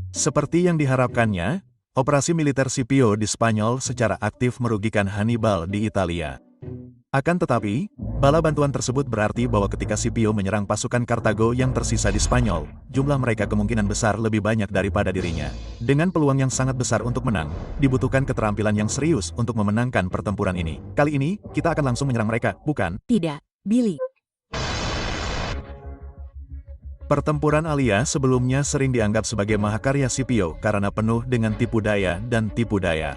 Seperti yang diharapkannya, operasi militer Scipio di Spanyol secara aktif merugikan Hannibal di Italia. Akan tetapi, bala bantuan tersebut berarti bahwa ketika Scipio menyerang pasukan Kartago yang tersisa di Spanyol, jumlah mereka kemungkinan besar lebih banyak daripada dirinya. Dengan peluang yang sangat besar untuk menang, dibutuhkan keterampilan yang serius untuk memenangkan pertempuran ini. Kali ini, kita akan langsung menyerang mereka, bukan? Tidak, Billy. Pertempuran Alia sebelumnya sering dianggap sebagai mahakarya Scipio karena penuh dengan tipu daya dan tipu daya.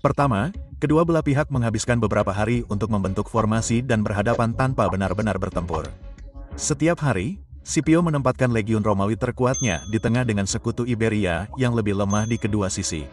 Pertama, kedua belah pihak menghabiskan beberapa hari untuk membentuk formasi dan berhadapan tanpa benar-benar bertempur. Setiap hari, Scipio menempatkan legiun Romawi terkuatnya di tengah dengan sekutu Iberia yang lebih lemah di kedua sisi.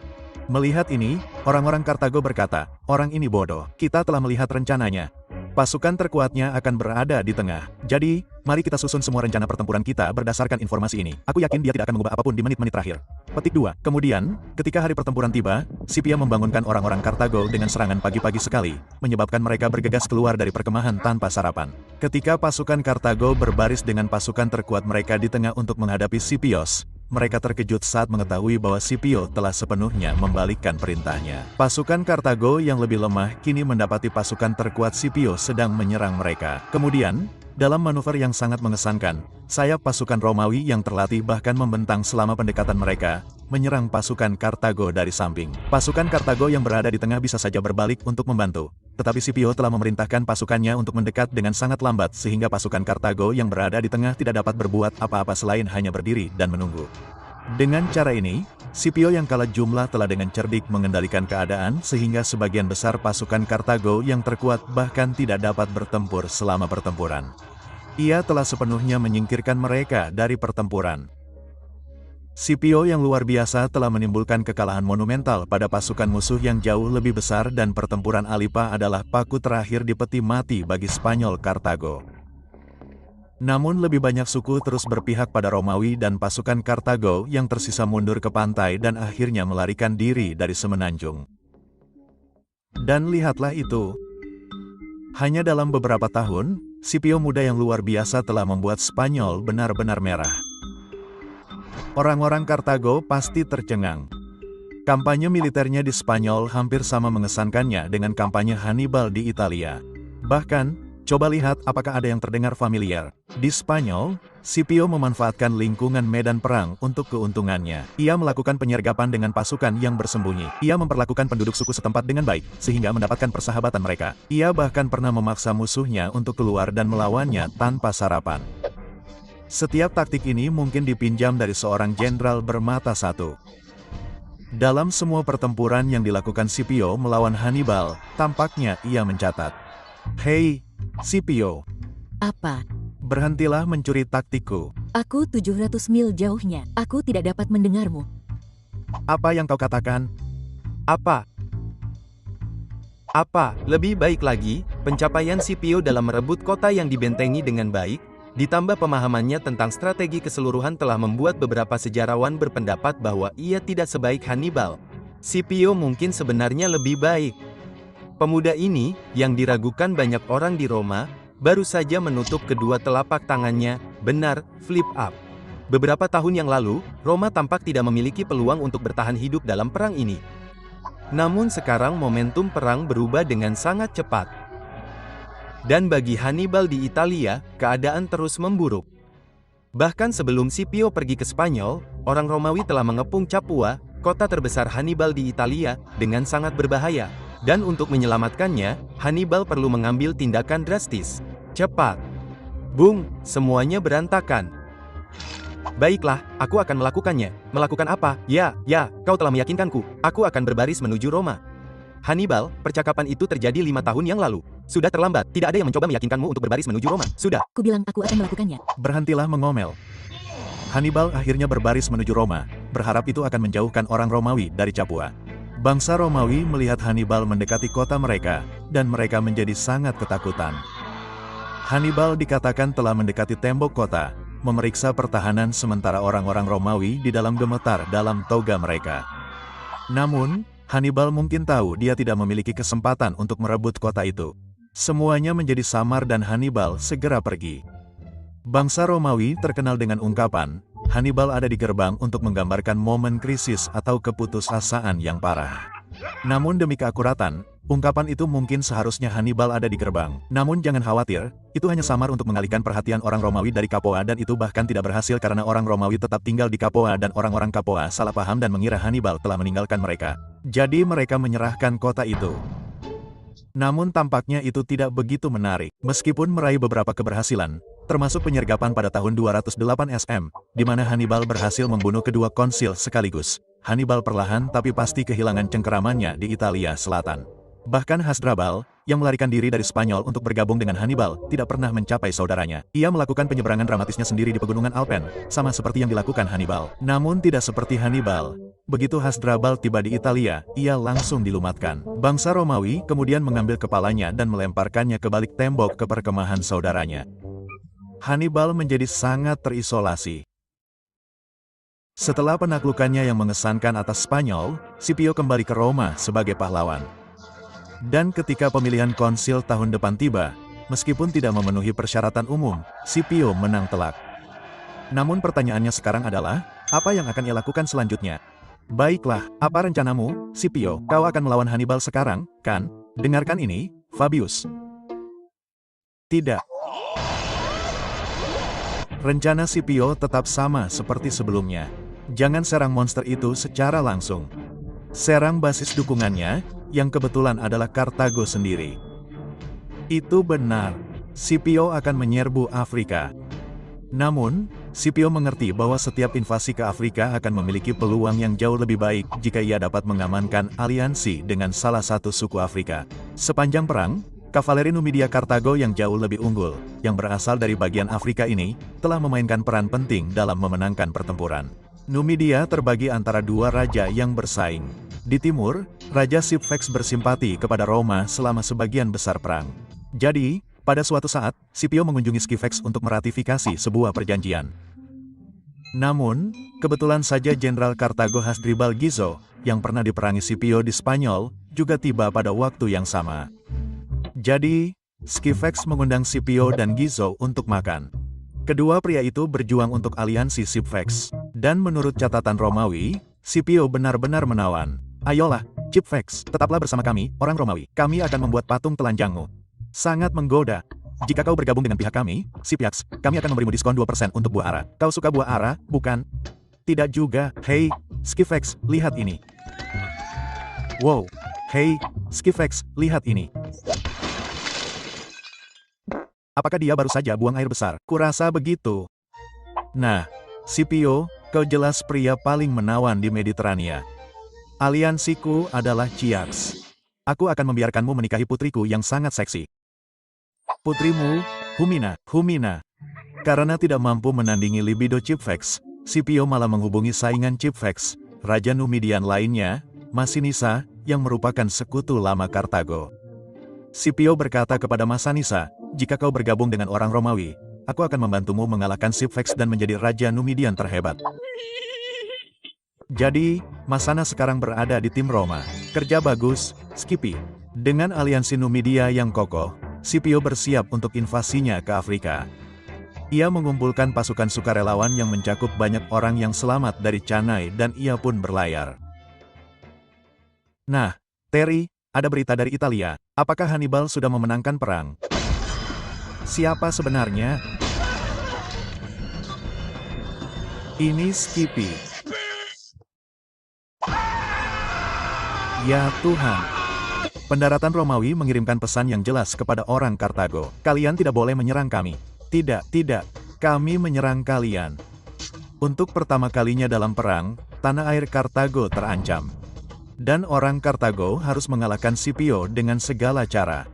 Melihat ini, orang-orang Kartago berkata, "Orang ini bodoh, kita telah melihat rencananya. Pasukan terkuatnya akan berada di tengah. Jadi, mari kita susun semua rencana pertempuran kita berdasarkan informasi ini. Aku yakin dia tidak akan mengubah apapun di menit-menit terakhir." Petik 2. Kemudian, ketika hari pertempuran tiba, Scipio membangunkan orang-orang Kartago dengan serangan pagi-pagi sekali, menyebabkan mereka bergegas keluar dari perkemahan tanpa sarapan. Ketika pasukan Kartago berbaris dengan pasukan terkuat mereka di tengah untuk menghadapi Scipios, mereka terkejut saat mengetahui bahwa Scipio telah sepenuhnya membalikkan perintahnya. Pasukan Kartago yang lebih lemah kini mendapati pasukan terkuat Scipio sedang menyerang mereka. Kemudian, dalam manuver yang sangat mengesankan, sayap pasukan Romawi yang terlatih bahkan membentang selama pendekatan mereka, menyerang pasukan Kartago dari samping. Pasukan Kartago yang berada di tengah bisa saja berbalik untuk membantu, tetapi Scipio telah memerintahkan pasukannya untuk mendekat dengan sangat lambat sehingga pasukan Kartago yang berada di tengah tidak dapat berbuat apa-apa selain hanya berdiri dan menunggu. Dengan cara ini, Scipio yang kalah jumlah telah dengan cerdik mengendalikan keadaan sehingga sebagian besar pasukan Kartago yang terkuat bahkan tidak dapat bertempur selama pertempuran. Ia telah sepenuhnya menyingkirkan mereka dari pertempuran. Scipio yang luar biasa telah menimbulkan kekalahan monumental pada pasukan musuh yang jauh lebih besar dan pertempuran Alipa adalah paku terakhir di peti mati bagi Spanyol Kartago. Namun lebih banyak suku terus berpihak pada Romawi dan pasukan Kartago yang tersisa mundur ke pantai dan akhirnya melarikan diri dari semenanjung. Dan lihatlah itu. Hanya dalam beberapa tahun, Scipio muda yang luar biasa telah membuat Spanyol benar-benar merah. Orang-orang Kartago pasti tercengang. Kampanye militernya di Spanyol hampir sama mengesankannya dengan kampanye Hannibal di Italia. Bahkan, coba lihat apakah ada yang terdengar familiar. Di Spanyol, Scipio memanfaatkan lingkungan medan perang untuk keuntungannya. Ia melakukan penyergapan dengan pasukan yang bersembunyi. Ia memperlakukan penduduk suku setempat dengan baik, sehingga mendapatkan persahabatan mereka. Ia bahkan pernah memaksa musuhnya untuk keluar dan melawannya tanpa sarapan. Setiap taktik ini mungkin dipinjam dari seorang jenderal bermata satu. Dalam semua pertempuran yang dilakukan Scipio melawan Hannibal, tampaknya ia mencatat, "Hei, Scipio. Apa? Berhentilah mencuri taktikku. Aku 700 mil jauhnya. Aku tidak dapat mendengarmu." Apa yang kau katakan? Apa? Lebih baik lagi, pencapaian Scipio dalam merebut kota yang dibentengi dengan baik, ditambah pemahamannya tentang strategi keseluruhan telah membuat beberapa sejarawan berpendapat bahwa ia tidak sebaik Hannibal. Scipio mungkin sebenarnya lebih baik. Pemuda ini, yang diragukan banyak orang di Roma, baru saja menutup kedua telapak tangannya, benar, flip up. Beberapa tahun yang lalu, Roma tampak tidak memiliki peluang untuk bertahan hidup dalam perang ini. Namun sekarang momentum perang berubah dengan sangat cepat. Dan bagi Hannibal di Italia, keadaan terus memburuk. Bahkan sebelum Scipio pergi ke Spanyol, orang Romawi telah mengepung Capua, kota terbesar Hannibal di Italia, dengan sangat berbahaya. Dan untuk menyelamatkannya, Hannibal perlu mengambil tindakan drastis. Cepat. Bung, semuanya berantakan. Baiklah, aku akan melakukannya. Melakukan apa? Ya, kau telah meyakinkanku. Aku akan berbaris menuju Roma. Hannibal, percakapan itu terjadi 5 tahun yang lalu. Sudah terlambat, tidak ada yang mencoba meyakinkanmu untuk berbaris menuju Roma. Sudah. Ku bilang aku akan melakukannya. Berhentilah mengomel. Hannibal akhirnya berbaris menuju Roma, berharap itu akan menjauhkan orang Romawi dari Capua. Bangsa Romawi melihat Hannibal mendekati kota mereka, dan mereka menjadi sangat ketakutan. Hannibal dikatakan telah mendekati tembok kota, memeriksa pertahanan sementara orang-orang Romawi di dalam gemetar dalam toga mereka. Namun, Hannibal mungkin tahu dia tidak memiliki kesempatan untuk merebut kota itu. Semuanya menjadi samar dan Hannibal segera pergi. Bangsa Romawi terkenal dengan ungkapan, Hannibal ada di gerbang untuk menggambarkan momen krisis atau keputusasaan yang parah. Namun demi keakuratan, Ungkapan itu mungkin seharusnya Hannibal ada di gerbang. Namun jangan khawatir, itu hanya samar untuk mengalihkan perhatian orang Romawi dari Capua dan itu bahkan tidak berhasil karena orang Romawi tetap tinggal di Capua dan orang-orang Capua salah paham dan mengira Hannibal telah meninggalkan mereka. Jadi mereka menyerahkan kota itu. Namun tampaknya itu tidak begitu menarik. Meskipun meraih beberapa keberhasilan, termasuk penyergapan pada tahun 208 SM, di mana Hannibal berhasil membunuh kedua konsil sekaligus. Hannibal perlahan tapi pasti kehilangan cengkeramannya di Italia Selatan. Bahkan Hasdrubal, yang melarikan diri dari Spanyol untuk bergabung dengan Hannibal, tidak pernah mencapai saudaranya. Ia melakukan penyeberangan dramatisnya sendiri di pegunungan Alpen, sama seperti yang dilakukan Hannibal. Namun tidak seperti Hannibal. Begitu Hasdrubal tiba di Italia, ia langsung dilumatkan. Bangsa Romawi kemudian mengambil kepalanya dan melemparkannya ke balik tembok ke perkemahan saudaranya. Hannibal menjadi sangat terisolasi. Setelah penaklukannya yang mengesankan atas Spanyol, Scipio kembali ke Roma sebagai pahlawan. Dan ketika pemilihan konsil tahun depan tiba, meskipun tidak memenuhi persyaratan umum, Scipio menang telak. Namun pertanyaannya sekarang adalah, apa yang akan ia lakukan selanjutnya? Baiklah, apa rencanamu, Scipio? Kau akan melawan Hannibal sekarang, kan? Dengarkan ini, Fabius. Tidak. Rencana Scipio tetap sama seperti sebelumnya. Jangan serang monster itu secara langsung. Serang basis dukungannya, yang kebetulan adalah Kartago sendiri. Itu benar, Scipio akan menyerbu Afrika. Namun, Scipio mengerti bahwa setiap invasi ke Afrika akan memiliki peluang yang jauh lebih baik jika ia dapat mengamankan aliansi dengan salah satu suku Afrika. Sepanjang perang, kavaleri Numidia Kartago yang jauh lebih unggul, yang berasal dari bagian Afrika ini, telah memainkan peran penting dalam memenangkan pertempuran. Numidia terbagi antara dua raja yang bersaing. Di timur, Raja Sipfex bersimpati kepada Roma selama sebagian besar perang. Jadi, pada suatu saat, Scipio mengunjungi Sipfex untuk meratifikasi sebuah perjanjian. Namun, kebetulan saja Jenderal Kartago Hasdrubal Gizo, yang pernah diperangi Scipio di Spanyol, juga tiba pada waktu yang sama. Jadi, Sipfex mengundang Scipio dan Gizo untuk makan. Kedua pria itu berjuang untuk aliansi Sipfex. Dan menurut catatan Romawi, Scipio benar-benar menawan. Ayolah, Sipfex, tetaplah bersama kami, orang Romawi. Kami akan membuat patung telanjangmu. Sangat menggoda. Jika kau bergabung dengan pihak kami, Sipyax, kami akan memberimu diskon 2% untuk buah ara. Kau suka buah ara, bukan? Tidak juga. Hei, Sipfex, lihat ini. Wow. Hei, Sipfex, lihat ini. Apakah dia baru saja buang air besar? Kurasa begitu. Nah, Scipio, kau jelas pria paling menawan di Mediterania. Aliansiku adalah Chiax. Aku akan membiarkanmu menikahi putriku yang sangat seksi. Putrimu, Humina. Karena tidak mampu menandingi libido Sipfex, Scipio malah menghubungi saingan Sipfex, Raja Numidian lainnya, Masinissa, yang merupakan sekutu lama Kartago. Scipio berkata kepada Masinissa, jika kau bergabung dengan orang Romawi, aku akan membantumu mengalahkan Sipfex dan menjadi Raja Numidian terhebat. Jadi, Masana sekarang berada di tim Roma. Kerja bagus, Skippy. Dengan aliansi Numidia yang kokoh, Scipio bersiap untuk invasinya ke Afrika. Ia mengumpulkan pasukan sukarelawan yang mencakup banyak orang yang selamat dari Canai dan ia pun berlayar. Nah, Terry, ada berita dari Italia. Apakah Hannibal sudah memenangkan perang? Siapa sebenarnya? Ini Skippy. Ya Tuhan. Pendaratan Romawi mengirimkan pesan yang jelas kepada orang Kartago. Kalian tidak boleh menyerang kami. Tidak. Kami menyerang kalian. Untuk pertama kalinya dalam perang, tanah air Kartago terancam. Dan orang Kartago harus mengalahkan Scipio dengan segala cara.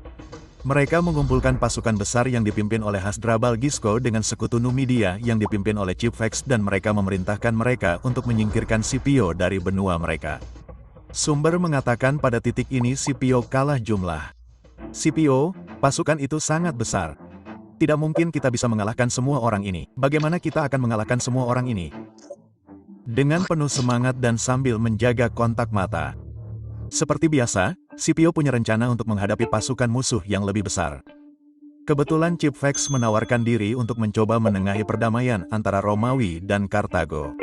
Mereka mengumpulkan pasukan besar yang dipimpin oleh Hasdrubal Gisco dengan sekutu Numidia yang dipimpin oleh Sipfex dan mereka memerintahkan mereka untuk menyingkirkan Scipio dari benua mereka. Sumber mengatakan pada titik ini Scipio kalah jumlah. Scipio, pasukan itu sangat besar. Tidak mungkin kita bisa mengalahkan semua orang ini. Bagaimana kita akan mengalahkan semua orang ini? Dengan penuh semangat dan sambil menjaga kontak mata. Seperti biasa, Scipio punya rencana untuk menghadapi pasukan musuh yang lebih besar. Kebetulan Sipfex menawarkan diri untuk mencoba menengahi perdamaian antara Romawi dan Kartago.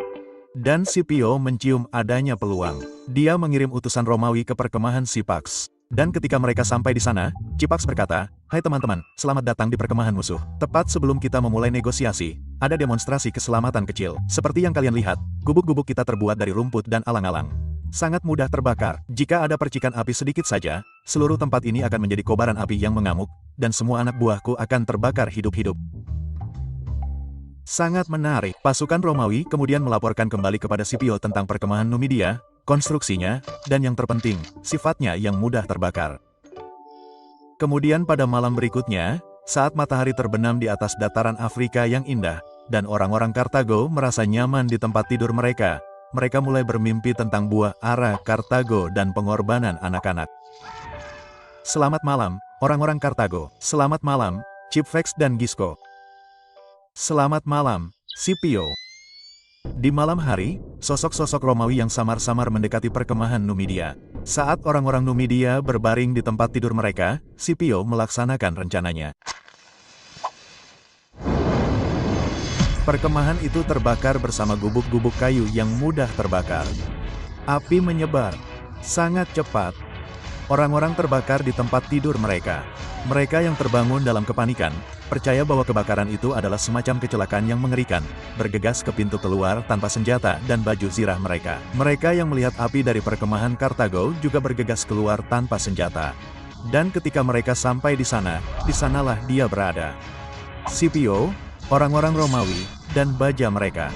Dan Scipio mencium adanya peluang. Dia mengirim utusan Romawi ke perkemahan Sipax. Dan ketika mereka sampai di sana, Cipax berkata, "Hai teman-teman, selamat datang di perkemahan musuh." Tepat sebelum kita memulai negosiasi, ada demonstrasi keselamatan kecil. Seperti yang kalian lihat, gubuk-gubuk kita terbuat dari rumput dan alang-alang. Sangat mudah terbakar. Jika ada percikan api sedikit saja, seluruh tempat ini akan menjadi kobaran api yang mengamuk, dan semua anak buahku akan terbakar hidup-hidup. Sangat menarik. Pasukan Romawi kemudian melaporkan kembali kepada Scipio tentang perkemahan Numidia, konstruksinya, dan yang terpenting, sifatnya yang mudah terbakar. Kemudian pada malam berikutnya, saat matahari terbenam di atas dataran Afrika yang indah, dan orang-orang Kartago merasa nyaman di tempat tidur mereka, mereka mulai bermimpi tentang buah ara Kartago dan pengorbanan anak-anak. Selamat malam, orang-orang Kartago. Selamat malam, Cipfex dan Gisco. Selamat malam, Scipio. Di malam hari, sosok-sosok Romawi yang samar-samar mendekati perkemahan Numidia. Saat orang-orang Numidia berbaring di tempat tidur mereka, Scipio melaksanakan rencananya. Perkemahan itu terbakar bersama gubuk-gubuk kayu yang mudah terbakar. Api menyebar sangat cepat. Orang-orang terbakar di tempat tidur mereka. Mereka yang terbangun dalam kepanikan, percaya bahwa kebakaran itu adalah semacam kecelakaan yang mengerikan, bergegas ke pintu keluar tanpa senjata dan baju zirah mereka. Mereka yang melihat api dari perkemahan Kartago juga bergegas keluar tanpa senjata. Dan ketika mereka sampai di sana, di sanalah dia berada. Scipio, orang-orang Romawi, dan baja mereka.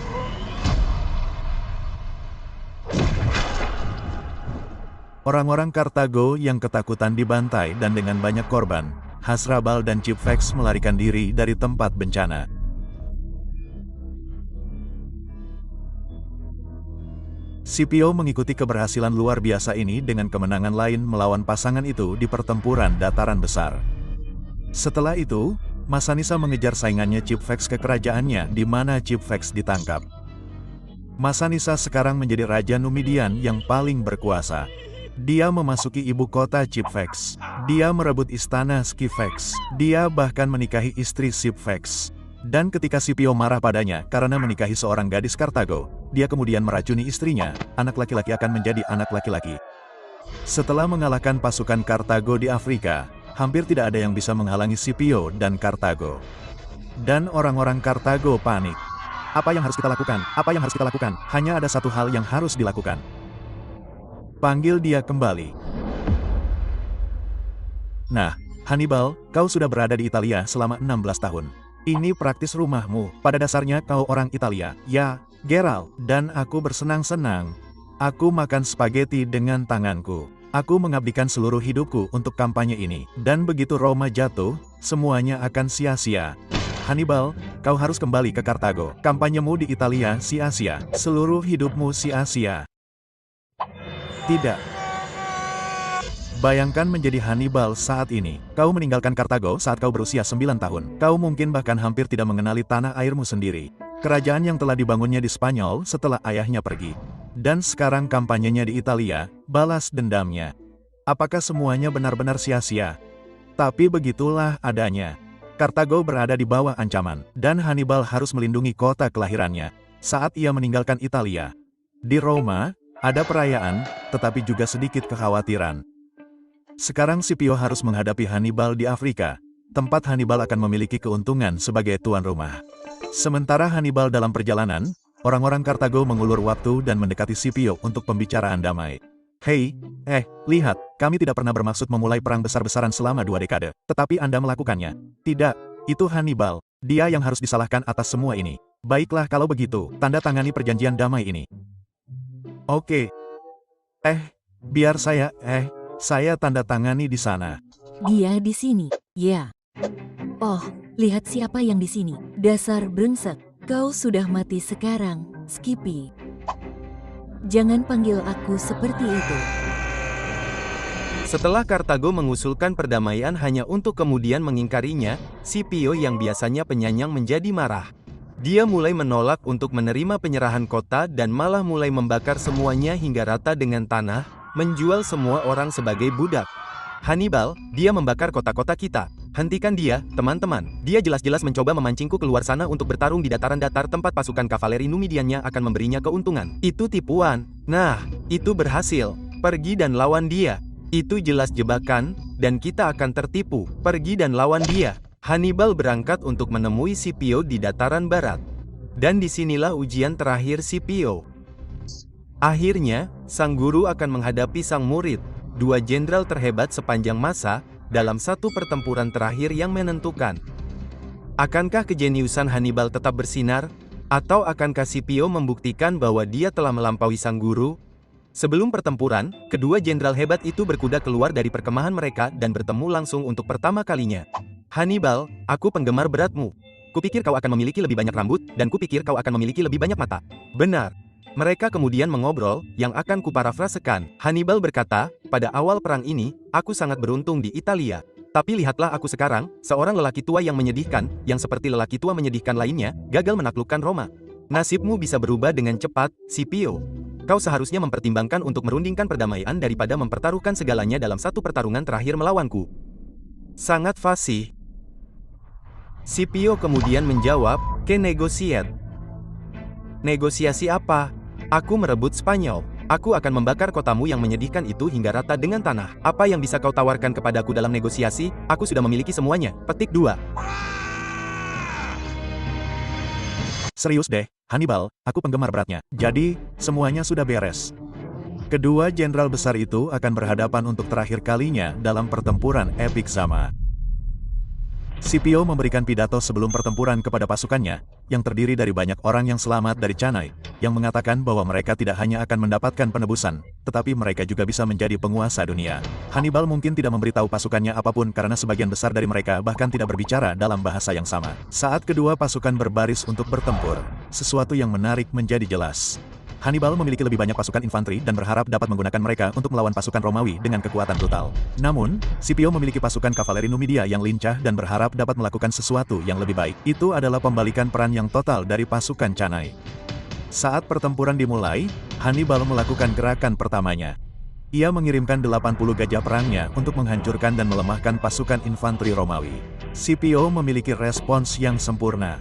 Orang-orang Kartago yang ketakutan dibantai dan dengan banyak korban, Hasrabal dan Cipfex melarikan diri dari tempat bencana. Scipio mengikuti keberhasilan luar biasa ini dengan kemenangan lain melawan pasangan itu di pertempuran dataran besar. Setelah itu, Masanisa mengejar saingannya Cipfex ke kerajaannya di mana Cipfex ditangkap. Masanisa sekarang menjadi raja Numidian yang paling berkuasa. Dia memasuki ibu kota Cipfex. Dia merebut istana Skifex. Dia bahkan menikahi istri Cipfex. Dan ketika Scipio marah padanya karena menikahi seorang gadis Kartago, dia kemudian meracuni istrinya. Anak laki-laki akan menjadi anak laki-laki. Setelah mengalahkan pasukan Kartago di Afrika, hampir tidak ada yang bisa menghalangi Scipio dan Kartago. Dan orang-orang Kartago panik. Apa yang harus kita lakukan? Apa yang harus kita lakukan? Hanya ada satu hal yang harus dilakukan. Panggil dia kembali. Nah, Hannibal, kau sudah berada di Italia selama 16 tahun. Ini praktis rumahmu. Pada dasarnya kau orang Italia. Ya, Geralt. Dan aku bersenang-senang. Aku makan spaghetti dengan tanganku. Aku mengabdikan seluruh hidupku untuk kampanye ini. Dan begitu Roma jatuh, semuanya akan sia-sia. Hannibal, kau harus kembali ke Kartago. Kampanyemu di Italia sia-sia. Seluruh hidupmu sia-sia. Tidak. Bayangkan menjadi Hannibal saat ini. Kau meninggalkan Kartago saat kau berusia 9 tahun. Kau mungkin bahkan hampir tidak mengenali tanah airmu sendiri. Kerajaan yang telah dibangunnya di Spanyol setelah ayahnya pergi. Dan sekarang kampanyenya di Italia, balas dendamnya. Apakah semuanya benar-benar sia-sia? Tapi begitulah adanya. Kartago berada di bawah ancaman, dan Hannibal harus melindungi kota kelahirannya. Saat ia meninggalkan Italia. Di Roma, ada perayaan, tetapi juga sedikit kekhawatiran. Sekarang Scipio harus menghadapi Hannibal di Afrika. Tempat Hannibal akan memiliki keuntungan sebagai tuan rumah. Sementara Hannibal dalam perjalanan, orang-orang Kartago mengulur waktu dan mendekati Scipio untuk pembicaraan damai. Hei, lihat, kami tidak pernah bermaksud memulai perang besar-besaran selama 2 dekade. Tetapi Anda melakukannya. Tidak, itu Hannibal. Dia yang harus disalahkan atas semua ini. Baiklah kalau begitu, tanda tangani perjanjian damai ini. Oke. Biar saya tanda tangani di sana. Dia di sini, ya. Oh, lihat siapa yang di sini. Dasar brengsek, kau sudah mati sekarang, Skippy. Jangan panggil aku seperti itu. Setelah Kartago mengusulkan perdamaian hanya untuk kemudian mengingkarinya, Scipio yang biasanya penyayang menjadi marah. Dia mulai menolak untuk menerima penyerahan kota dan malah mulai membakar semuanya hingga rata dengan tanah, menjual semua orang sebagai budak. Hannibal, dia membakar kota-kota kita. Hentikan dia, teman-teman. Dia jelas-jelas mencoba memancingku keluar sana untuk bertarung di dataran datar tempat pasukan kavaleri Numidiannya akan memberinya keuntungan. Itu tipuan. Nah, itu berhasil. Pergi dan lawan dia. Itu jelas jebakan, dan kita akan tertipu. Pergi dan lawan dia. Hannibal berangkat untuk menemui Scipio di dataran barat. Dan disinilah ujian terakhir Scipio. Akhirnya, sang guru akan menghadapi sang murid, dua jenderal terhebat sepanjang masa, dalam satu pertempuran terakhir yang menentukan. Akankah kejeniusan Hannibal tetap bersinar? Atau akankah Scipio membuktikan bahwa dia telah melampaui sang guru? Sebelum pertempuran, kedua jenderal hebat itu berkuda keluar dari perkemahan mereka dan bertemu langsung untuk pertama kalinya. Hannibal, aku penggemar beratmu. Kupikir kau akan memiliki lebih banyak rambut, dan kupikir kau akan memiliki lebih banyak mata. Benar. Mereka kemudian mengobrol, yang akan kuparafrasekan. Hannibal berkata, pada awal perang ini, aku sangat beruntung di Italia. Tapi lihatlah aku sekarang, seorang lelaki tua yang menyedihkan, yang seperti lelaki tua menyedihkan lainnya, gagal menaklukkan Roma. Nasibmu bisa berubah dengan cepat, Scipio. Kau seharusnya mempertimbangkan untuk merundingkan perdamaian daripada mempertaruhkan segalanya dalam satu pertarungan terakhir melawanku. Sangat fasih. Scipio kemudian menjawab, "Que negociat?" Negosiasi apa? Aku merebut Spanyol. Aku akan membakar kotamu yang menyedihkan itu hingga rata dengan tanah. Apa yang bisa kau tawarkan kepadaku dalam negosiasi? Aku sudah memiliki semuanya. Petik 2. Serius deh, Hannibal, aku penggemar beratnya. Jadi, semuanya sudah beres. Kedua jenderal besar itu akan berhadapan untuk terakhir kalinya dalam pertempuran epik sama. Scipio memberikan pidato sebelum pertempuran kepada pasukannya, yang terdiri dari banyak orang yang selamat dari Cannae, yang mengatakan bahwa mereka tidak hanya akan mendapatkan penebusan, tetapi mereka juga bisa menjadi penguasa dunia. Hannibal mungkin tidak memberitahu pasukannya apapun karena sebagian besar dari mereka bahkan tidak berbicara dalam bahasa yang sama. Saat kedua pasukan berbaris untuk bertempur, sesuatu yang menarik menjadi jelas. Hannibal memiliki lebih banyak pasukan infanteri dan berharap dapat menggunakan mereka untuk melawan pasukan Romawi dengan kekuatan brutal. Namun, Scipio memiliki pasukan kavaleri Numidia yang lincah dan berharap dapat melakukan sesuatu yang lebih baik. Itu adalah pembalikan peran yang total dari pasukan Cannae. Saat pertempuran dimulai, Hannibal melakukan gerakan pertamanya. Ia mengirimkan 80 gajah perangnya untuk menghancurkan dan melemahkan pasukan infanteri Romawi. Scipio memiliki respons yang sempurna.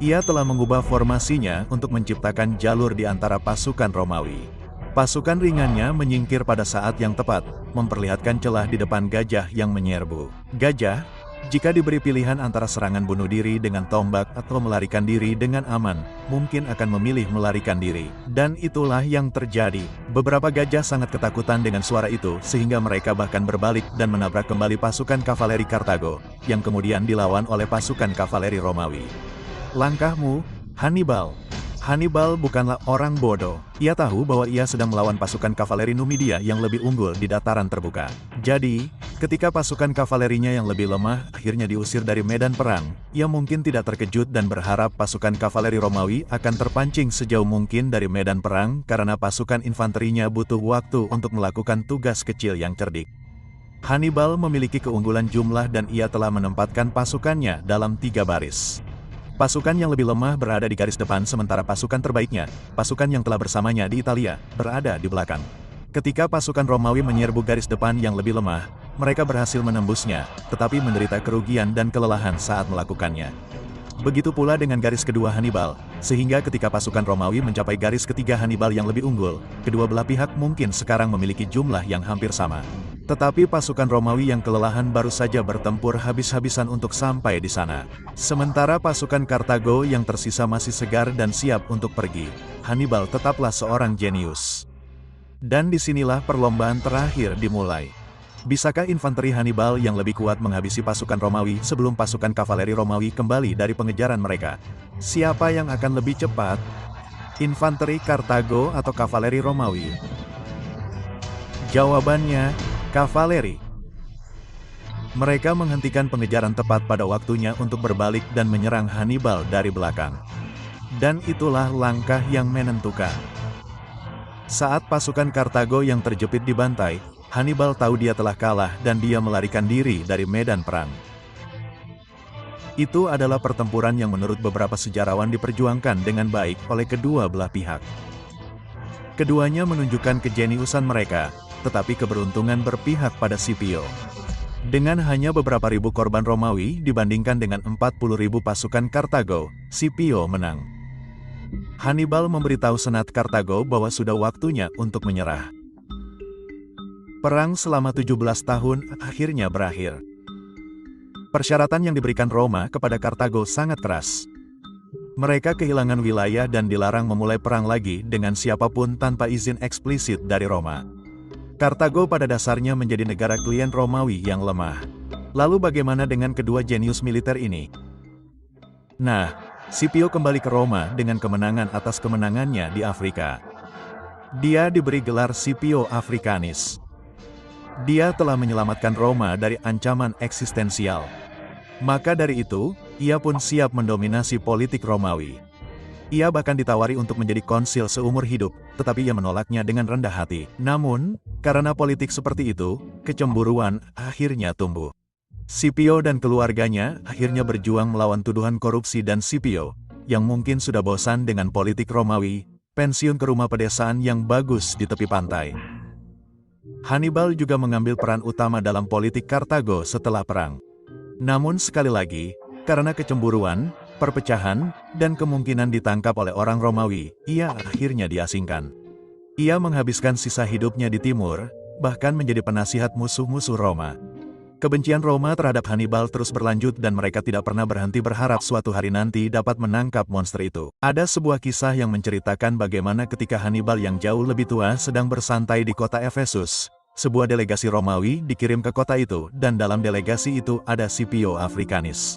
Ia telah mengubah formasinya untuk menciptakan jalur di antara pasukan Romawi. Pasukan ringannya menyingkir pada saat yang tepat, memperlihatkan celah di depan gajah yang menyerbu. Gajah, jika diberi pilihan antara serangan bunuh diri dengan tombak atau melarikan diri dengan aman, mungkin akan memilih melarikan diri. Dan itulah yang terjadi. Beberapa gajah sangat ketakutan dengan suara itu, sehingga mereka bahkan berbalik dan menabrak kembali pasukan kavaleri Kartago, yang kemudian dilawan oleh pasukan kavaleri Romawi. Langkahmu, Hannibal. Hannibal bukanlah orang bodoh. Ia tahu bahwa ia sedang melawan pasukan kavaleri Numidia yang lebih unggul di dataran terbuka. Jadi, ketika pasukan kavalerinya yang lebih lemah akhirnya diusir dari medan perang, ia mungkin tidak terkejut dan berharap pasukan kavaleri Romawi akan terpancing sejauh mungkin dari medan perang karena pasukan infanterinya butuh waktu untuk melakukan tugas kecil yang cerdik. Hannibal memiliki keunggulan jumlah dan ia telah menempatkan pasukannya dalam 3 baris. Pasukan yang lebih lemah berada di garis depan sementara pasukan terbaiknya, pasukan yang telah bersamanya di Italia, berada di belakang. Ketika pasukan Romawi menyerbu garis depan yang lebih lemah, mereka berhasil menembusnya, tetapi menderita kerugian dan kelelahan saat melakukannya. Begitu pula dengan garis kedua Hannibal, sehingga ketika pasukan Romawi mencapai garis ketiga Hannibal yang lebih unggul, kedua belah pihak mungkin sekarang memiliki jumlah yang hampir sama. Tetapi pasukan Romawi yang kelelahan baru saja bertempur habis-habisan untuk sampai di sana. Sementara pasukan Kartago yang tersisa masih segar dan siap untuk pergi. Hannibal tetaplah seorang jenius. Dan disinilah perlombaan terakhir dimulai. Bisakah infanteri Hannibal yang lebih kuat menghabisi pasukan Romawi sebelum pasukan kavaleri Romawi kembali dari pengejaran mereka? Siapa yang akan lebih cepat? Infanteri Kartago atau kavaleri Romawi? Jawabannya, kavaleri. Mereka menghentikan pengejaran tepat pada waktunya untuk berbalik dan menyerang Hannibal dari belakang. Dan itulah langkah yang menentukan. Saat pasukan Kartago yang terjepit dibantai, Hannibal tahu dia telah kalah dan dia melarikan diri dari medan perang. Itu adalah pertempuran yang menurut beberapa sejarawan diperjuangkan dengan baik oleh kedua belah pihak. Keduanya menunjukkan kejeniusan mereka, tetapi keberuntungan berpihak pada Scipio. Dengan hanya beberapa ribu korban Romawi dibandingkan dengan 40.000 pasukan Kartago, Scipio menang. Hannibal memberitahu Senat Kartago bahwa sudah waktunya untuk menyerah. Perang selama 17 tahun akhirnya berakhir. Persyaratan yang diberikan Roma kepada Kartago sangat keras. Mereka kehilangan wilayah dan dilarang memulai perang lagi dengan siapapun tanpa izin eksplisit dari Roma. Kartago pada dasarnya menjadi negara klien Romawi yang lemah. Lalu bagaimana dengan kedua jenius militer ini? Nah, Scipio kembali ke Roma dengan kemenangan atas kemenangannya di Afrika. Dia diberi gelar Scipio Africanis. Dia telah menyelamatkan Roma dari ancaman eksistensial. Maka dari itu, ia pun siap mendominasi politik Romawi. Ia bahkan ditawari untuk menjadi konsil seumur hidup, tetapi ia menolaknya dengan rendah hati. Namun, karena politik seperti itu, kecemburuan akhirnya tumbuh. Scipio dan keluarganya akhirnya berjuang melawan tuduhan korupsi dan Scipio, yang mungkin sudah bosan dengan politik Romawi, pensiun ke rumah pedesaan yang bagus di tepi pantai. Hannibal juga mengambil peran utama dalam politik Kartago setelah perang. Namun sekali lagi, karena kecemburuan, perpecahan, dan kemungkinan ditangkap oleh orang Romawi, ia akhirnya diasingkan. Ia menghabiskan sisa hidupnya di timur, bahkan menjadi penasihat musuh-musuh Roma. Kebencian Roma terhadap Hannibal terus berlanjut dan mereka tidak pernah berhenti berharap suatu hari nanti dapat menangkap monster itu. Ada sebuah kisah yang menceritakan bagaimana ketika Hannibal yang jauh lebih tua sedang bersantai di kota Efesus, sebuah delegasi Romawi dikirim ke kota itu dan dalam delegasi itu ada Scipio Africanis.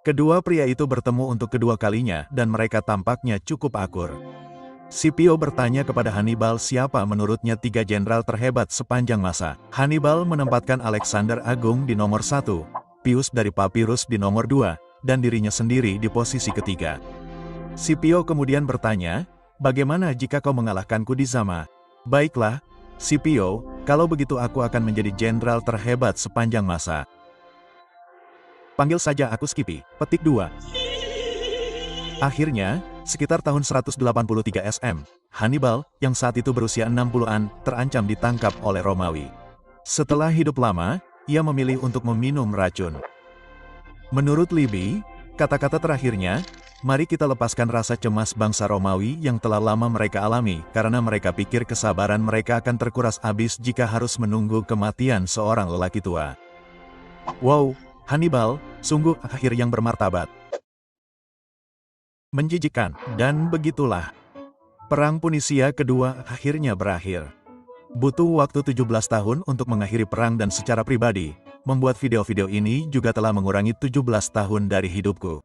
Kedua pria itu bertemu untuk kedua kalinya dan mereka tampaknya cukup akur. Scipio bertanya kepada Hannibal siapa menurutnya 3 jenderal terhebat sepanjang masa. Hannibal menempatkan Alexander Agung di nomor 1, Pius dari Papyrus di nomor 2, dan dirinya sendiri di posisi ketiga. Scipio kemudian bertanya, bagaimana jika kau mengalahkanku di Zama? Baiklah, Scipio, kalau begitu aku akan menjadi jenderal terhebat sepanjang masa. Panggil saja aku Skippy, petik 2. Akhirnya, sekitar tahun 183 SM, Hannibal, yang saat itu berusia 60-an, terancam ditangkap oleh Romawi. Setelah hidup lama, ia memilih untuk meminum racun. Menurut Libby, kata-kata terakhirnya, mari kita lepaskan rasa cemas bangsa Romawi yang telah lama mereka alami, karena mereka pikir kesabaran mereka akan terkuras habis jika harus menunggu kematian seorang lelaki tua. Wow, Hannibal, sungguh akhir yang bermartabat. Menjijikan, dan begitulah. Perang Punisia kedua akhirnya berakhir. Butuh waktu 17 tahun untuk mengakhiri perang dan secara pribadi, membuat video-video ini juga telah mengurangi 17 tahun dari hidupku.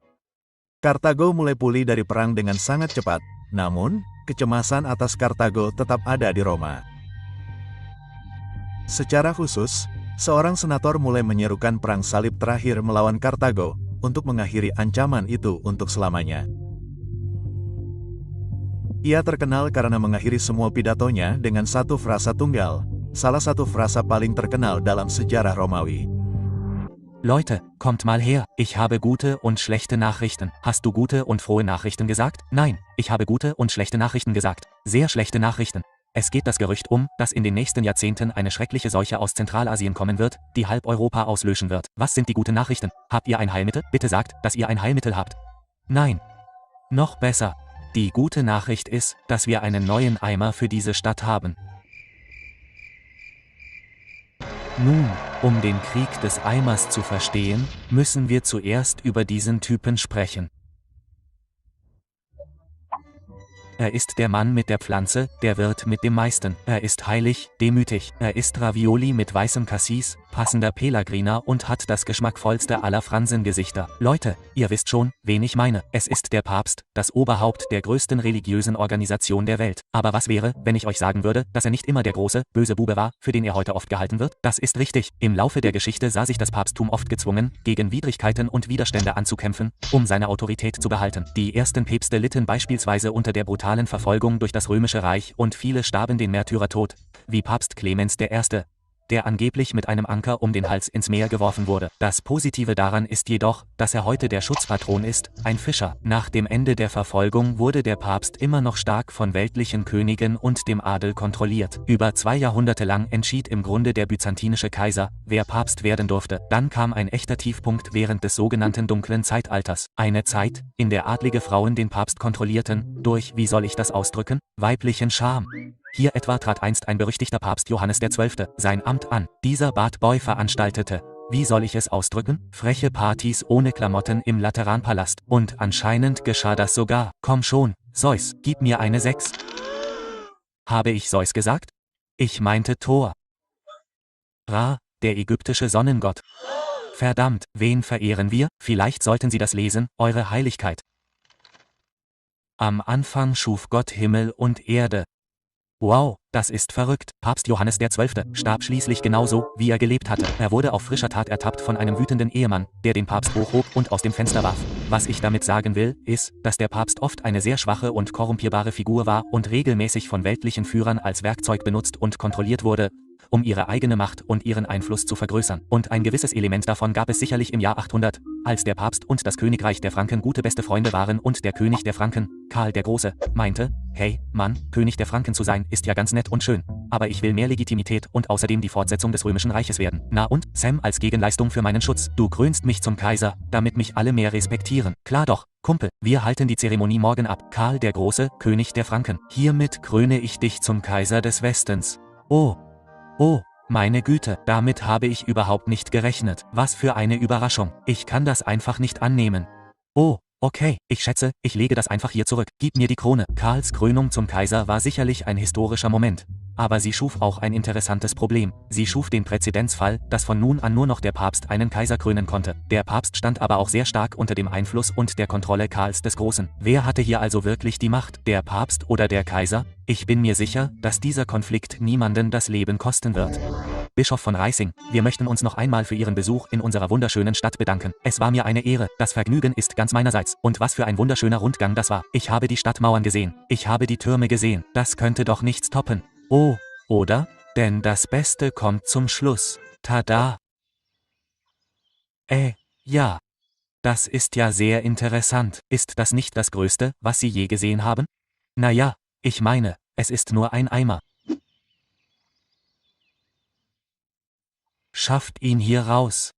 Kartago mulai pulih dari perang dengan sangat cepat, namun, kecemasan atas Kartago tetap ada di Roma. Secara khusus, seorang senator mulai menyerukan perang salib terakhir melawan Kartago, untuk mengakhiri ancaman itu untuk selamanya. Ia terkenal karena mengakhiri semua pidatonya dengan satu frasa tunggal, salah satu frasa paling terkenal dalam sejarah Romawi. Leute, kommt mal her, ich habe gute und schlechte Nachrichten. Hast du gute und frohe Nachrichten gesagt? Nein, ich habe gute und schlechte Nachrichten gesagt. Sehr schlechte Nachrichten. Es geht das Gerücht dass in den nächsten Jahrzehnten eine schreckliche Seuche aus Zentralasien kommen wird, die halb Europa auslöschen wird. Was sind die guten Nachrichten? Habt ihr ein Heilmittel? Bitte sagt, dass ihr ein Heilmittel habt. Nein. Noch besser. Die gute Nachricht ist, dass wir einen neuen Eimer für diese Stadt haben. Nun, um den Krieg des Eimers zu verstehen, müssen wir zuerst über diesen Typen sprechen. Er ist der Mann mit der Pflanze, der Wirt mit dem meisten. Er ist heilig, demütig. Er isst Ravioli mit weißem Cassis, passender Pelagrina und hat das geschmackvollste aller Fransengesichter. Leute, ihr wisst schon, wen ich meine. Es ist der Papst, das Oberhaupt der größten religiösen Organisation der Welt. Aber was wäre, wenn ich euch sagen würde, dass er nicht immer der große, böse Bube war, für den er heute oft gehalten wird? Das ist richtig. Im Laufe der Geschichte sah sich das Papsttum oft gezwungen, gegen Widrigkeiten und Widerstände anzukämpfen, um seine Autorität zu behalten. Die ersten Päpste litten beispielsweise unter der brutalen Verfolgung durch das Römische Reich und viele starben den Märtyrertod, wie Papst Clemens I., der angeblich mit einem Anker um den Hals ins Meer geworfen wurde. Das Positive daran ist jedoch, dass er heute der Schutzpatron ist, ein Fischer. Nach dem Ende der Verfolgung wurde der Papst immer noch stark von weltlichen Königen und dem Adel kontrolliert. Über 2 Jahrhunderte lang entschied im Grunde der byzantinische Kaiser, wer Papst werden durfte. Dann kam ein echter Tiefpunkt während des sogenannten dunklen Zeitalters. Eine Zeit, in der adlige Frauen den Papst kontrollierten, durch, wie soll ich das ausdrücken, weiblichen Charme. Hier etwa trat einst ein berüchtigter Papst Johannes XII. Sein Amt an. Dieser Bad Boy veranstaltete, wie soll ich es ausdrücken, freche Partys ohne Klamotten im Lateranpalast. Und anscheinend geschah das sogar. Komm schon, Zeus, gib mir eine 6. Habe ich Zeus gesagt? Ich meinte Thor. Ra, der ägyptische Sonnengott. Verdammt, wen verehren wir? Vielleicht sollten Sie das lesen, Eure Heiligkeit. Am Anfang schuf Gott Himmel und Erde. Wow, das ist verrückt. Papst Johannes XII. Starb schließlich genauso, wie er gelebt hatte. Er wurde auf frischer Tat ertappt von einem wütenden Ehemann, der den Papst hochhob und aus dem Fenster warf. Was ich damit sagen will, ist, dass der Papst oft eine sehr schwache und korrumpierbare Figur war und regelmäßig von weltlichen Führern als Werkzeug benutzt und kontrolliert wurde, um ihre eigene Macht und ihren Einfluss zu vergrößern. Und ein gewisses Element davon gab es sicherlich im Jahr 800, als der Papst und das Königreich der Franken gute beste Freunde waren und der König der Franken, Karl der Große, meinte, hey, Mann, König der Franken zu sein, ist ja ganz nett und schön, aber ich will mehr Legitimität und außerdem die Fortsetzung des Römischen Reiches werden. Na und, Sam, als Gegenleistung für meinen Schutz, du krönst mich zum Kaiser, damit mich alle mehr respektieren. Klar doch, Kumpel, wir halten die Zeremonie morgen ab. Karl der Große, König der Franken. Hiermit kröne ich dich zum Kaiser des Westens. Oh, meine Güte, damit habe ich überhaupt nicht gerechnet. Was für eine Überraschung. Ich kann das einfach nicht annehmen. Oh, okay, ich schätze, ich lege das einfach hier zurück. Gib mir die Krone. Karls Krönung zum Kaiser war sicherlich ein historischer Moment. Aber sie schuf auch ein interessantes Problem. Sie schuf den Präzedenzfall, dass von nun an nur noch der Papst einen Kaiser krönen konnte. Der Papst stand aber auch sehr stark unter dem Einfluss und der Kontrolle Karls des Großen. Wer hatte hier also wirklich die Macht? Der Papst oder der Kaiser? Ich bin mir sicher, dass dieser Konflikt niemanden das Leben kosten wird. Bischof von Reising, wir möchten uns noch einmal für Ihren Besuch in unserer wunderschönen Stadt bedanken. Es war mir eine Ehre, das Vergnügen ist ganz meinerseits. Und was für ein wunderschöner Rundgang das war. Ich habe die Stadtmauern gesehen, ich habe die Türme gesehen. Das könnte doch nichts toppen. Oh, oder? Denn das Beste kommt zum Schluss. Tada! Ja. Das ist ja sehr interessant. Ist das nicht das Größte, was Sie je gesehen haben? Naja, ich meine, es ist nur ein Eimer. Schafft ihn hier raus.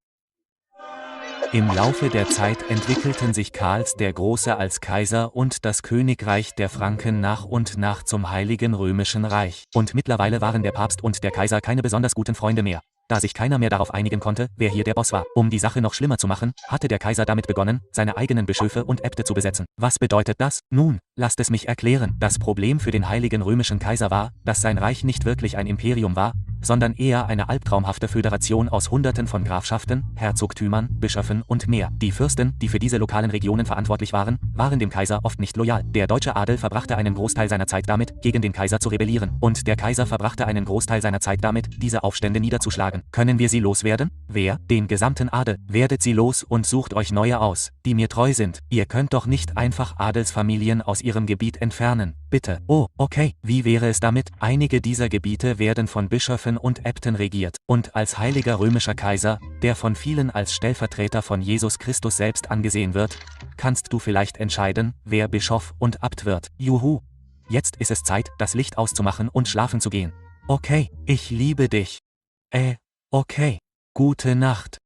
Im Laufe der Zeit entwickelten sich Karls der Große als Kaiser und das Königreich der Franken nach und nach zum Heiligen Römischen Reich. Und mittlerweile waren der Papst und der Kaiser keine besonders guten Freunde mehr. Da sich keiner mehr darauf einigen konnte, wer hier der Boss war. Um die Sache noch schlimmer zu machen, hatte der Kaiser damit begonnen, seine eigenen Bischöfe und Äbte zu besetzen. Was bedeutet das? Nun, lasst es mich erklären. Das Problem für den Heiligen Römischen Kaiser war, dass sein Reich nicht wirklich ein Imperium war, sondern eher eine albtraumhafte Föderation aus Hunderten von Grafschaften, Herzogtümern, Bischöfen und mehr. Die Fürsten, die für diese lokalen Regionen verantwortlich waren, waren dem Kaiser oft nicht loyal. Der deutsche Adel verbrachte einen Großteil seiner Zeit damit, gegen den Kaiser zu rebellieren. Und der Kaiser verbrachte einen Großteil seiner Zeit damit, diese Aufstände niederzuschlagen. Können wir sie loswerden? Wer? Den gesamten Adel. Werdet sie los und sucht euch neue aus, die mir treu sind. Ihr könnt doch nicht einfach Adelsfamilien aus ihrem Gebiet entfernen. Bitte. Oh, okay. Wie wäre es damit? Einige dieser Gebiete werden von Bischöfen und Äbten regiert. Und als heiliger römischer Kaiser, der von vielen als Stellvertreter von Jesus Christus selbst angesehen wird, kannst du vielleicht entscheiden, wer Bischof und Abt wird. Juhu. Jetzt ist es Zeit, das Licht auszumachen und schlafen zu gehen. Okay, ich liebe dich. Okay. Gute Nacht.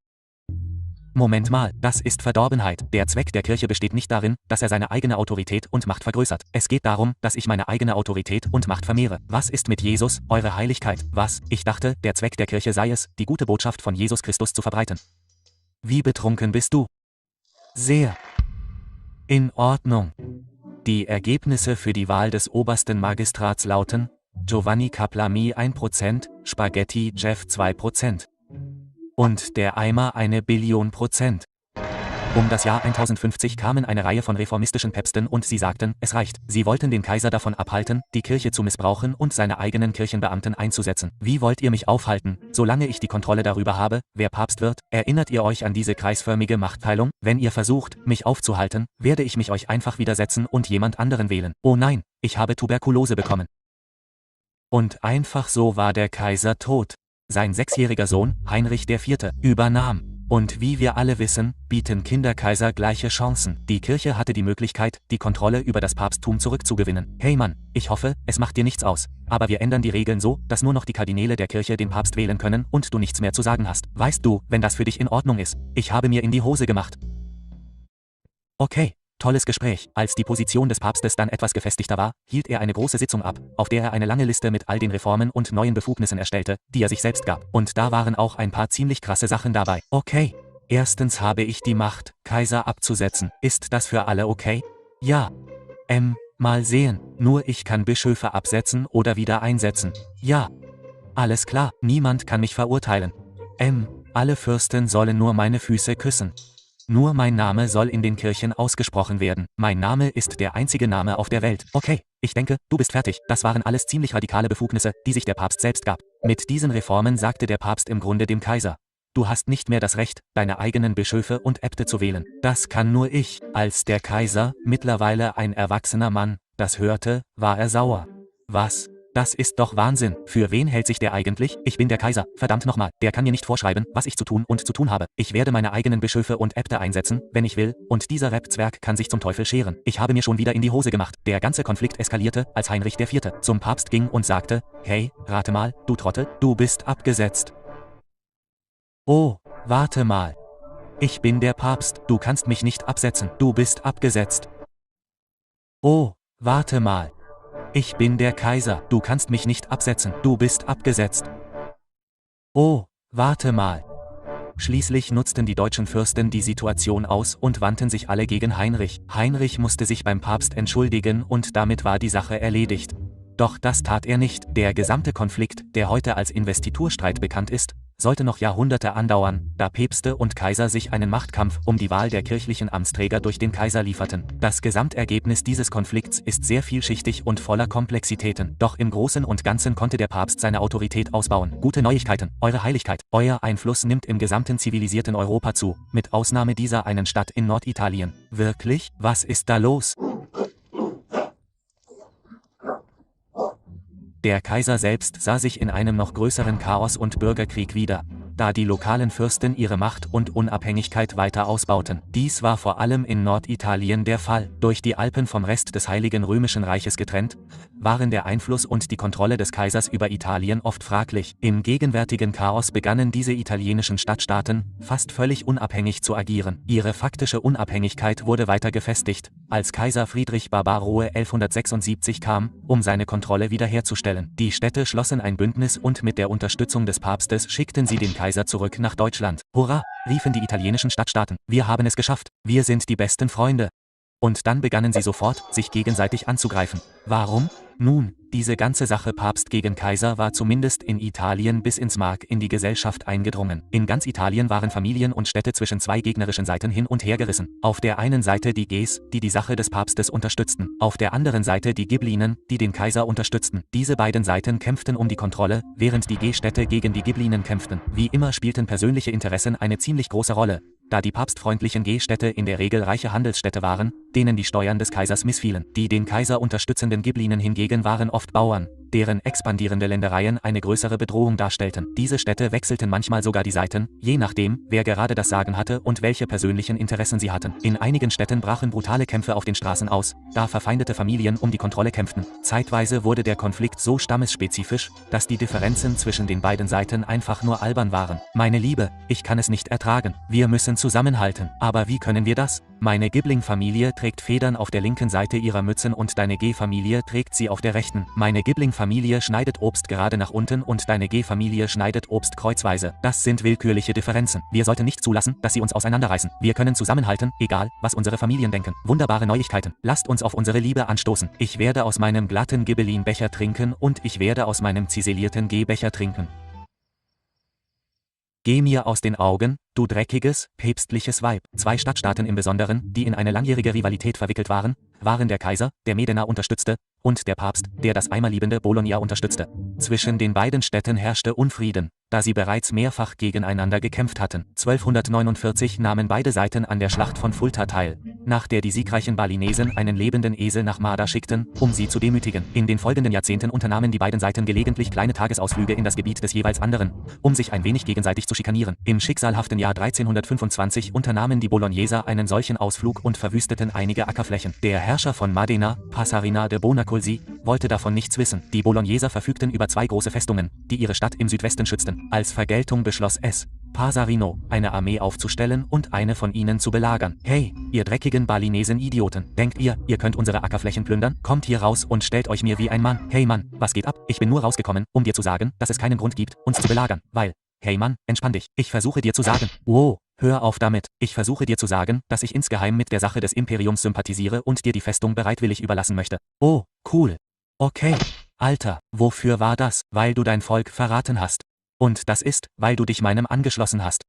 Moment mal, das ist Verdorbenheit. Der Zweck der Kirche besteht nicht darin, dass er seine eigene Autorität und Macht vergrößert. Es geht darum, dass ich meine eigene Autorität und Macht vermehre. Was ist mit Jesus, eure Heiligkeit? Was? Ich dachte, der Zweck der Kirche sei es, die gute Botschaft von Jesus Christus zu verbreiten. Wie betrunken bist du? Sehr. In Ordnung. Die Ergebnisse für die Wahl des obersten Magistrats lauten: Giovanni Caplami 1%, Spaghetti Jeff 2%. Und der Eimer 1 Billion %. Um das Jahr 1050 kamen eine Reihe von reformistischen Päpsten und sie sagten, es reicht. Sie wollten den Kaiser davon abhalten, die Kirche zu missbrauchen und seine eigenen Kirchenbeamten einzusetzen. Wie wollt ihr mich aufhalten, solange ich die Kontrolle darüber habe, wer Papst wird? Erinnert ihr euch an diese kreisförmige Machtteilung? Wenn ihr versucht, mich aufzuhalten, werde ich mich euch einfach widersetzen und jemand anderen wählen. Oh nein, ich habe Tuberkulose bekommen. Und einfach so war der Kaiser tot. Sein 6-jähriger Sohn, Heinrich IV., übernahm. Und wie wir alle wissen, bieten Kinderkaiser gleiche Chancen. Die Kirche hatte die Möglichkeit, die Kontrolle über das Papsttum zurückzugewinnen. Hey Mann, ich hoffe, es macht dir nichts aus. Aber wir ändern die Regeln so, dass nur noch die Kardinäle der Kirche den Papst wählen können und du nichts mehr zu sagen hast. Weißt du, wenn das für dich in Ordnung ist, ich habe mir in die Hose gemacht. Okay, tolles Gespräch. Als die Position des Papstes dann etwas gefestigter war, hielt er eine große Sitzung ab, auf der er eine lange Liste mit all den Reformen und neuen Befugnissen erstellte, die er sich selbst gab. Und da waren auch ein paar ziemlich krasse Sachen dabei. Okay. Erstens habe ich die Macht, Kaiser abzusetzen. Ist das für alle okay? Ja. Mal sehen. Nur ich kann Bischöfe absetzen oder wieder einsetzen. Ja. Alles klar, niemand kann mich verurteilen. Alle Fürsten sollen nur meine Füße küssen. Nur mein Name soll in den Kirchen ausgesprochen werden. Mein Name ist der einzige Name auf der Welt. Okay, ich denke, du bist fertig. Das waren alles ziemlich radikale Befugnisse, die sich der Papst selbst gab. Mit diesen Reformen sagte der Papst im Grunde dem Kaiser: Du hast nicht mehr das Recht, deine eigenen Bischöfe und Äbte zu wählen. Das kann nur ich. Als der Kaiser, mittlerweile ein erwachsener Mann, das hörte, war er sauer. Was? Das ist doch Wahnsinn. Für wen hält sich der eigentlich? Ich bin der Kaiser. Verdammt nochmal. Der kann mir nicht vorschreiben, was ich zu tun und zu tun habe. Ich werde meine eigenen Bischöfe und Äbte einsetzen, wenn ich will, und dieser Rap-Zwerg kann sich zum Teufel scheren. Ich habe mir schon wieder in die Hose gemacht. Der ganze Konflikt eskalierte, als Heinrich IV. Zum Papst ging und sagte: Hey, rate mal, du Trottel, du bist abgesetzt. Oh, warte mal. Ich bin der Papst. Du kannst mich nicht absetzen. Du bist abgesetzt. Oh, warte mal. Ich bin der Kaiser. Du kannst mich nicht absetzen. Du bist abgesetzt. Oh, warte mal. Schließlich nutzten die deutschen Fürsten die Situation aus und wandten sich alle gegen Heinrich. Heinrich musste sich beim Papst entschuldigen und damit war die Sache erledigt. Doch das tat er nicht. Der gesamte Konflikt, der heute als Investiturstreit bekannt ist, sollte noch Jahrhunderte andauern, da Päpste und Kaiser sich einen Machtkampf um die Wahl der kirchlichen Amtsträger durch den Kaiser lieferten. Das Gesamtergebnis dieses Konflikts ist sehr vielschichtig und voller Komplexitäten. Doch im Großen und Ganzen konnte der Papst seine Autorität ausbauen. Gute Neuigkeiten, Eure Heiligkeit. Euer Einfluss nimmt im gesamten zivilisierten Europa zu, mit Ausnahme dieser einen Stadt in Norditalien. Wirklich? Was ist da los? Der Kaiser selbst sah sich in einem noch größeren Chaos und Bürgerkrieg wieder, da die lokalen Fürsten ihre Macht und Unabhängigkeit weiter ausbauten. Dies war vor allem in Norditalien der Fall. Durch die Alpen vom Rest des Heiligen Römischen Reiches getrennt, waren der Einfluss und die Kontrolle des Kaisers über Italien oft fraglich. Im gegenwärtigen Chaos begannen diese italienischen Stadtstaaten, fast völlig unabhängig zu agieren. Ihre faktische Unabhängigkeit wurde weiter gefestigt, als Kaiser Friedrich Barbaroe 1176 kam, um seine Kontrolle wiederherzustellen. Die Städte schlossen ein Bündnis und mit der Unterstützung des Papstes schickten sie den Kaiser zurück nach Deutschland. Hurra, riefen die italienischen Stadtstaaten. Wir haben es geschafft. Wir sind die besten Freunde. Und dann begannen sie sofort, sich gegenseitig anzugreifen. Warum? Nun, diese ganze Sache Papst gegen Kaiser war zumindest in Italien bis ins Mark in die Gesellschaft eingedrungen. In ganz Italien waren Familien und Städte zwischen zwei gegnerischen Seiten hin und her gerissen. Auf der einen Seite die Gs, die die Sache des Papstes unterstützten. Auf der anderen Seite die Ghibellinen, die den Kaiser unterstützten. Diese beiden Seiten kämpften um die Kontrolle, während die G-Städte gegen die Ghibellinen kämpften. Wie immer spielten persönliche Interessen eine ziemlich große Rolle, da die papstfreundlichen G-Städte in der Regel reiche Handelsstädte waren, denen die Steuern des Kaisers missfielen. Die den Kaiser unterstützenden Ghibellinen hingegen waren oft Bauern, deren expandierende Ländereien eine größere Bedrohung darstellten. Diese Städte wechselten manchmal sogar die Seiten, je nachdem, wer gerade das Sagen hatte und welche persönlichen Interessen sie hatten. In einigen Städten brachen brutale Kämpfe auf den Straßen aus, da verfeindete Familien um die Kontrolle kämpften. Zeitweise wurde der Konflikt so stammesspezifisch, dass die Differenzen zwischen den beiden Seiten einfach nur albern waren. Meine Liebe, ich kann es nicht ertragen. Wir müssen zusammenhalten. Aber wie können wir das? Meine Ghibelling-Familie trägt Federn auf der linken Seite ihrer Mützen und deine G-Familie trägt sie auf der rechten. Meine Ghibelling-Familie schneidet Obst gerade nach unten und deine G-Familie schneidet Obst kreuzweise. Das sind willkürliche Differenzen. Wir sollten nicht zulassen, dass sie uns auseinanderreißen. Wir können zusammenhalten, egal, was unsere Familien denken. Wunderbare Neuigkeiten. Lasst uns auf unsere Liebe anstoßen. Ich werde aus meinem glatten Ghibellin-Becher trinken und ich werde aus meinem ziselierten G-Becher trinken. Geh mir aus den Augen, du dreckiges, päpstliches Weib. Zwei Stadtstaaten im Besonderen, die in eine langjährige Rivalität verwickelt waren der Kaiser, der Medena unterstützte, und der Papst, der das eimerliebende Bologna unterstützte. Zwischen den beiden Städten herrschte Unfrieden, da sie bereits mehrfach gegeneinander gekämpft hatten. 1249 nahmen beide Seiten an der Schlacht von Fulda teil, nach der die siegreichen Balinesen einen lebenden Esel nach Mada schickten, um sie zu demütigen. In den folgenden Jahrzehnten unternahmen die beiden Seiten gelegentlich kleine Tagesausflüge in das Gebiet des jeweils anderen, um sich ein wenig gegenseitig zu schikanieren. Im schicksalhaften Jahr 1325 unternahmen die Bologneser einen solchen Ausflug und verwüsteten einige Ackerflächen. Der Herrscher von Modena, Passarina de Bonacolsi, wollte davon nichts wissen. Die Bologneser verfügten über zwei große Festungen, die ihre Stadt im Südwesten schützten. Als Vergeltung beschloss es, Pasarino, eine Armee aufzustellen und eine von ihnen zu belagern. Hey, ihr dreckigen Balinesen-Idioten, denkt ihr könnt unsere Ackerflächen plündern? Kommt hier raus und stellt euch mir wie ein Mann. Hey Mann, was geht ab? Ich bin nur rausgekommen, um dir zu sagen, dass es keinen Grund gibt, uns zu belagern, weil... Hey Mann, entspann dich. Ich versuche dir zu sagen... Wow, hör auf damit. Ich versuche dir zu sagen, dass ich insgeheim mit der Sache des Imperiums sympathisiere und dir die Festung bereitwillig überlassen möchte. Oh, cool. Okay. Alter, wofür war das? Weil du dein Volk verraten hast. Und das ist, weil du dich meinem angeschlossen hast.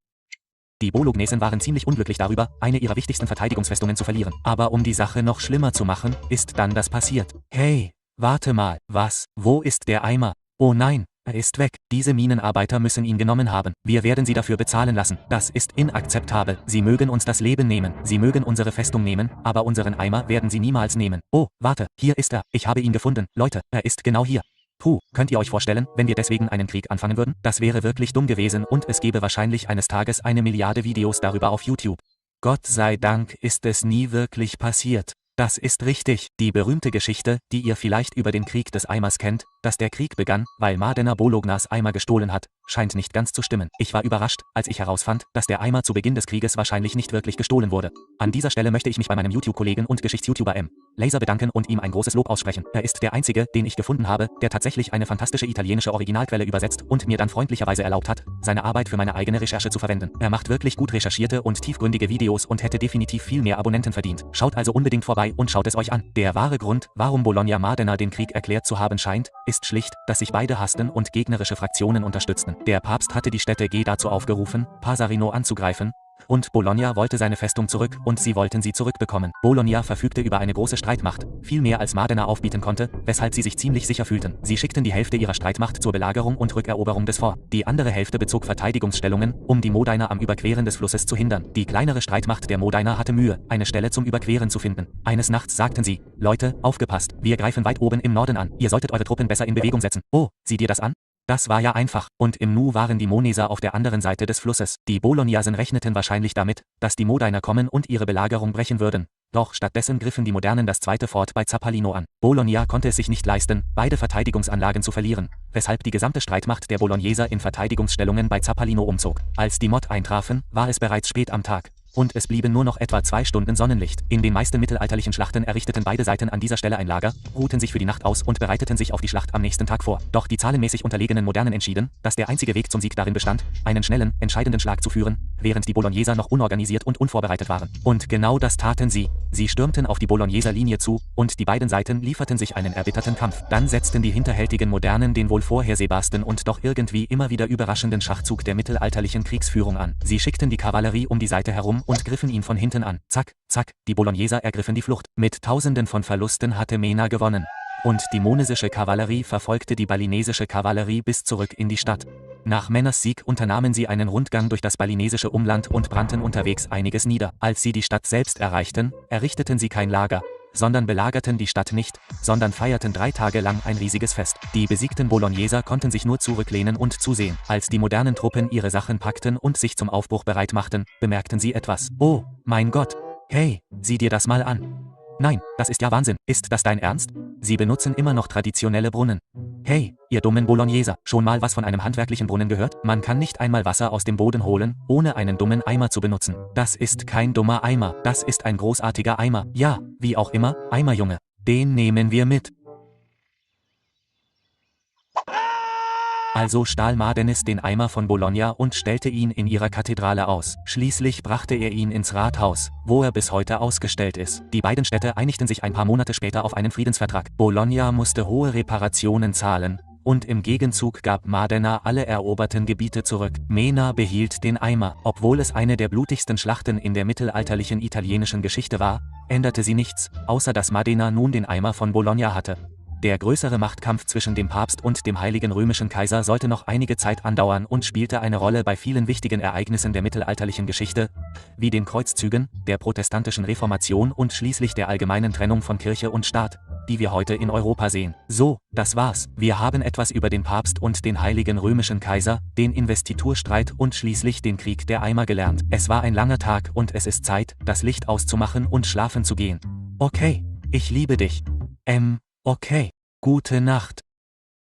Die Bolognesen waren ziemlich unglücklich darüber, eine ihrer wichtigsten Verteidigungsfestungen zu verlieren. Aber um die Sache noch schlimmer zu machen, ist dann das passiert. Hey, warte mal, was? Wo ist der Eimer? Oh nein, er ist weg. Diese Minenarbeiter müssen ihn genommen haben. Wir werden sie dafür bezahlen lassen. Das ist inakzeptabel. Sie mögen uns das Leben nehmen. Sie mögen unsere Festung nehmen, aber unseren Eimer werden sie niemals nehmen. Oh, warte, hier ist er. Ich habe ihn gefunden. Leute, er ist genau hier. Puh, könnt ihr euch vorstellen, wenn wir deswegen einen Krieg anfangen würden? Das wäre wirklich dumm gewesen und es gäbe wahrscheinlich eines Tages 1 Milliarde Videos darüber auf YouTube. Gott sei Dank ist es nie wirklich passiert. Das ist richtig. Die berühmte Geschichte, die ihr vielleicht über den Krieg des Eimers kennt, dass der Krieg begann, weil Mardena Bolognas Eimer gestohlen hat, scheint nicht ganz zu stimmen. Ich war überrascht, als ich herausfand, dass der Eimer zu Beginn des Krieges wahrscheinlich nicht wirklich gestohlen wurde. An dieser Stelle möchte ich mich bei meinem YouTube-Kollegen und Geschichts-YouTuber M. Laser bedanken und ihm ein großes Lob aussprechen. Er ist der einzige, den ich gefunden habe, der tatsächlich eine fantastische italienische Originalquelle übersetzt und mir dann freundlicherweise erlaubt hat, seine Arbeit für meine eigene Recherche zu verwenden. Er macht wirklich gut recherchierte und tiefgründige Videos und hätte definitiv viel mehr Abonnenten verdient. Schaut also unbedingt vorbei und schaut es euch an. Der wahre Grund, warum Bologna Mardena den Krieg erklärt zu haben scheint, ist schlicht, dass sich beide hassten und gegnerische Fraktionen unterstützten. Der Papst hatte die Städte G dazu aufgerufen, Pasarino anzugreifen, und Bologna wollte seine Festung zurück und sie wollten sie zurückbekommen. Bologna verfügte über eine große Streitmacht, viel mehr als Mardena aufbieten konnte, weshalb sie sich ziemlich sicher fühlten. Sie schickten die Hälfte ihrer Streitmacht zur Belagerung und Rückeroberung des Fort. Die andere Hälfte bezog Verteidigungsstellungen, um die Modainer am Überqueren des Flusses zu hindern. Die kleinere Streitmacht der Modainer hatte Mühe, eine Stelle zum Überqueren zu finden. Eines Nachts sagten sie: Leute, aufgepasst, wir greifen weit oben im Norden an. Ihr solltet eure Truppen besser in Bewegung setzen. Oh, sieh dir das an? Das war ja einfach. Und im Nu waren die Moneser auf der anderen Seite des Flusses. Die Bolognasen rechneten wahrscheinlich damit, dass die Modainer kommen und ihre Belagerung brechen würden. Doch stattdessen griffen die Modernen das zweite Fort bei Zappalino an. Bologna konnte es sich nicht leisten, beide Verteidigungsanlagen zu verlieren, weshalb die gesamte Streitmacht der Bologneser in Verteidigungsstellungen bei Zappalino umzog. Als die Mod eintrafen, war es bereits spät am Tag. Und es blieben nur noch etwa 2 Stunden Sonnenlicht. In den meisten mittelalterlichen Schlachten errichteten beide Seiten an dieser Stelle ein Lager, ruhten sich für die Nacht aus und bereiteten sich auf die Schlacht am nächsten Tag vor. Doch die zahlenmäßig unterlegenen Modernen entschieden, dass der einzige Weg zum Sieg darin bestand, einen schnellen, entscheidenden Schlag zu führen, während die Bologneser noch unorganisiert und unvorbereitet waren. Und genau das taten sie. Sie stürmten auf die Bologneser Linie zu, und die beiden Seiten lieferten sich einen erbitterten Kampf. Dann setzten die hinterhältigen Modernen den wohl vorhersehbarsten und doch irgendwie immer wieder überraschenden Schachzug der mittelalterlichen Kriegsführung an. Sie schickten die Kavallerie um die Seite herum und griffen ihn von hinten an. Zack, zack, die Bologneser ergriffen die Flucht. Mit Tausenden von Verlusten hatte Mena gewonnen. Und die monesische Kavallerie verfolgte die balinesische Kavallerie bis zurück in die Stadt. Nach Menas Sieg unternahmen sie einen Rundgang durch das balinesische Umland und brannten unterwegs einiges nieder. Als sie die Stadt selbst erreichten, errichteten sie kein Lager, sondern belagerten die Stadt nicht, sondern feierten 3 Tage lang ein riesiges Fest. Die besiegten Bologneser konnten sich nur zurücklehnen und zusehen. Als die modernen Truppen ihre Sachen packten und sich zum Aufbruch bereit machten, bemerkten sie etwas. Oh, mein Gott. Hey, sieh dir das mal an. Nein, das ist ja Wahnsinn. Ist das dein Ernst? Sie benutzen immer noch traditionelle Brunnen. Hey, ihr dummen Bologneser, schon mal was von einem handwerklichen Brunnen gehört? Man kann nicht einmal Wasser aus dem Boden holen, ohne einen dummen Eimer zu benutzen. Das ist kein dummer Eimer, das ist ein großartiger Eimer. Ja, wie auch immer, Eimerjunge. Den nehmen wir mit. Also stahl Mardenis den Eimer von Bologna und stellte ihn in ihrer Kathedrale aus. Schließlich brachte er ihn ins Rathaus, wo er bis heute ausgestellt ist. Die beiden Städte einigten sich ein paar Monate später auf einen Friedensvertrag. Bologna musste hohe Reparationen zahlen, und im Gegenzug gab Mardena alle eroberten Gebiete zurück. Mena behielt den Eimer. Obwohl es eine der blutigsten Schlachten in der mittelalterlichen italienischen Geschichte war, änderte sie nichts, außer dass Mardena nun den Eimer von Bologna hatte. Der größere Machtkampf zwischen dem Papst und dem Heiligen Römischen Kaiser sollte noch einige Zeit andauern und spielte eine Rolle bei vielen wichtigen Ereignissen der mittelalterlichen Geschichte, wie den Kreuzzügen, der protestantischen Reformation und schließlich der allgemeinen Trennung von Kirche und Staat, die wir heute in Europa sehen. So, das war's. Wir haben etwas über den Papst und den Heiligen Römischen Kaiser, den Investiturstreit und schließlich den Krieg der Eimer gelernt. Es war ein langer Tag und es ist Zeit, das Licht auszumachen und schlafen zu gehen. Okay, ich liebe dich. Okay, gute Nacht.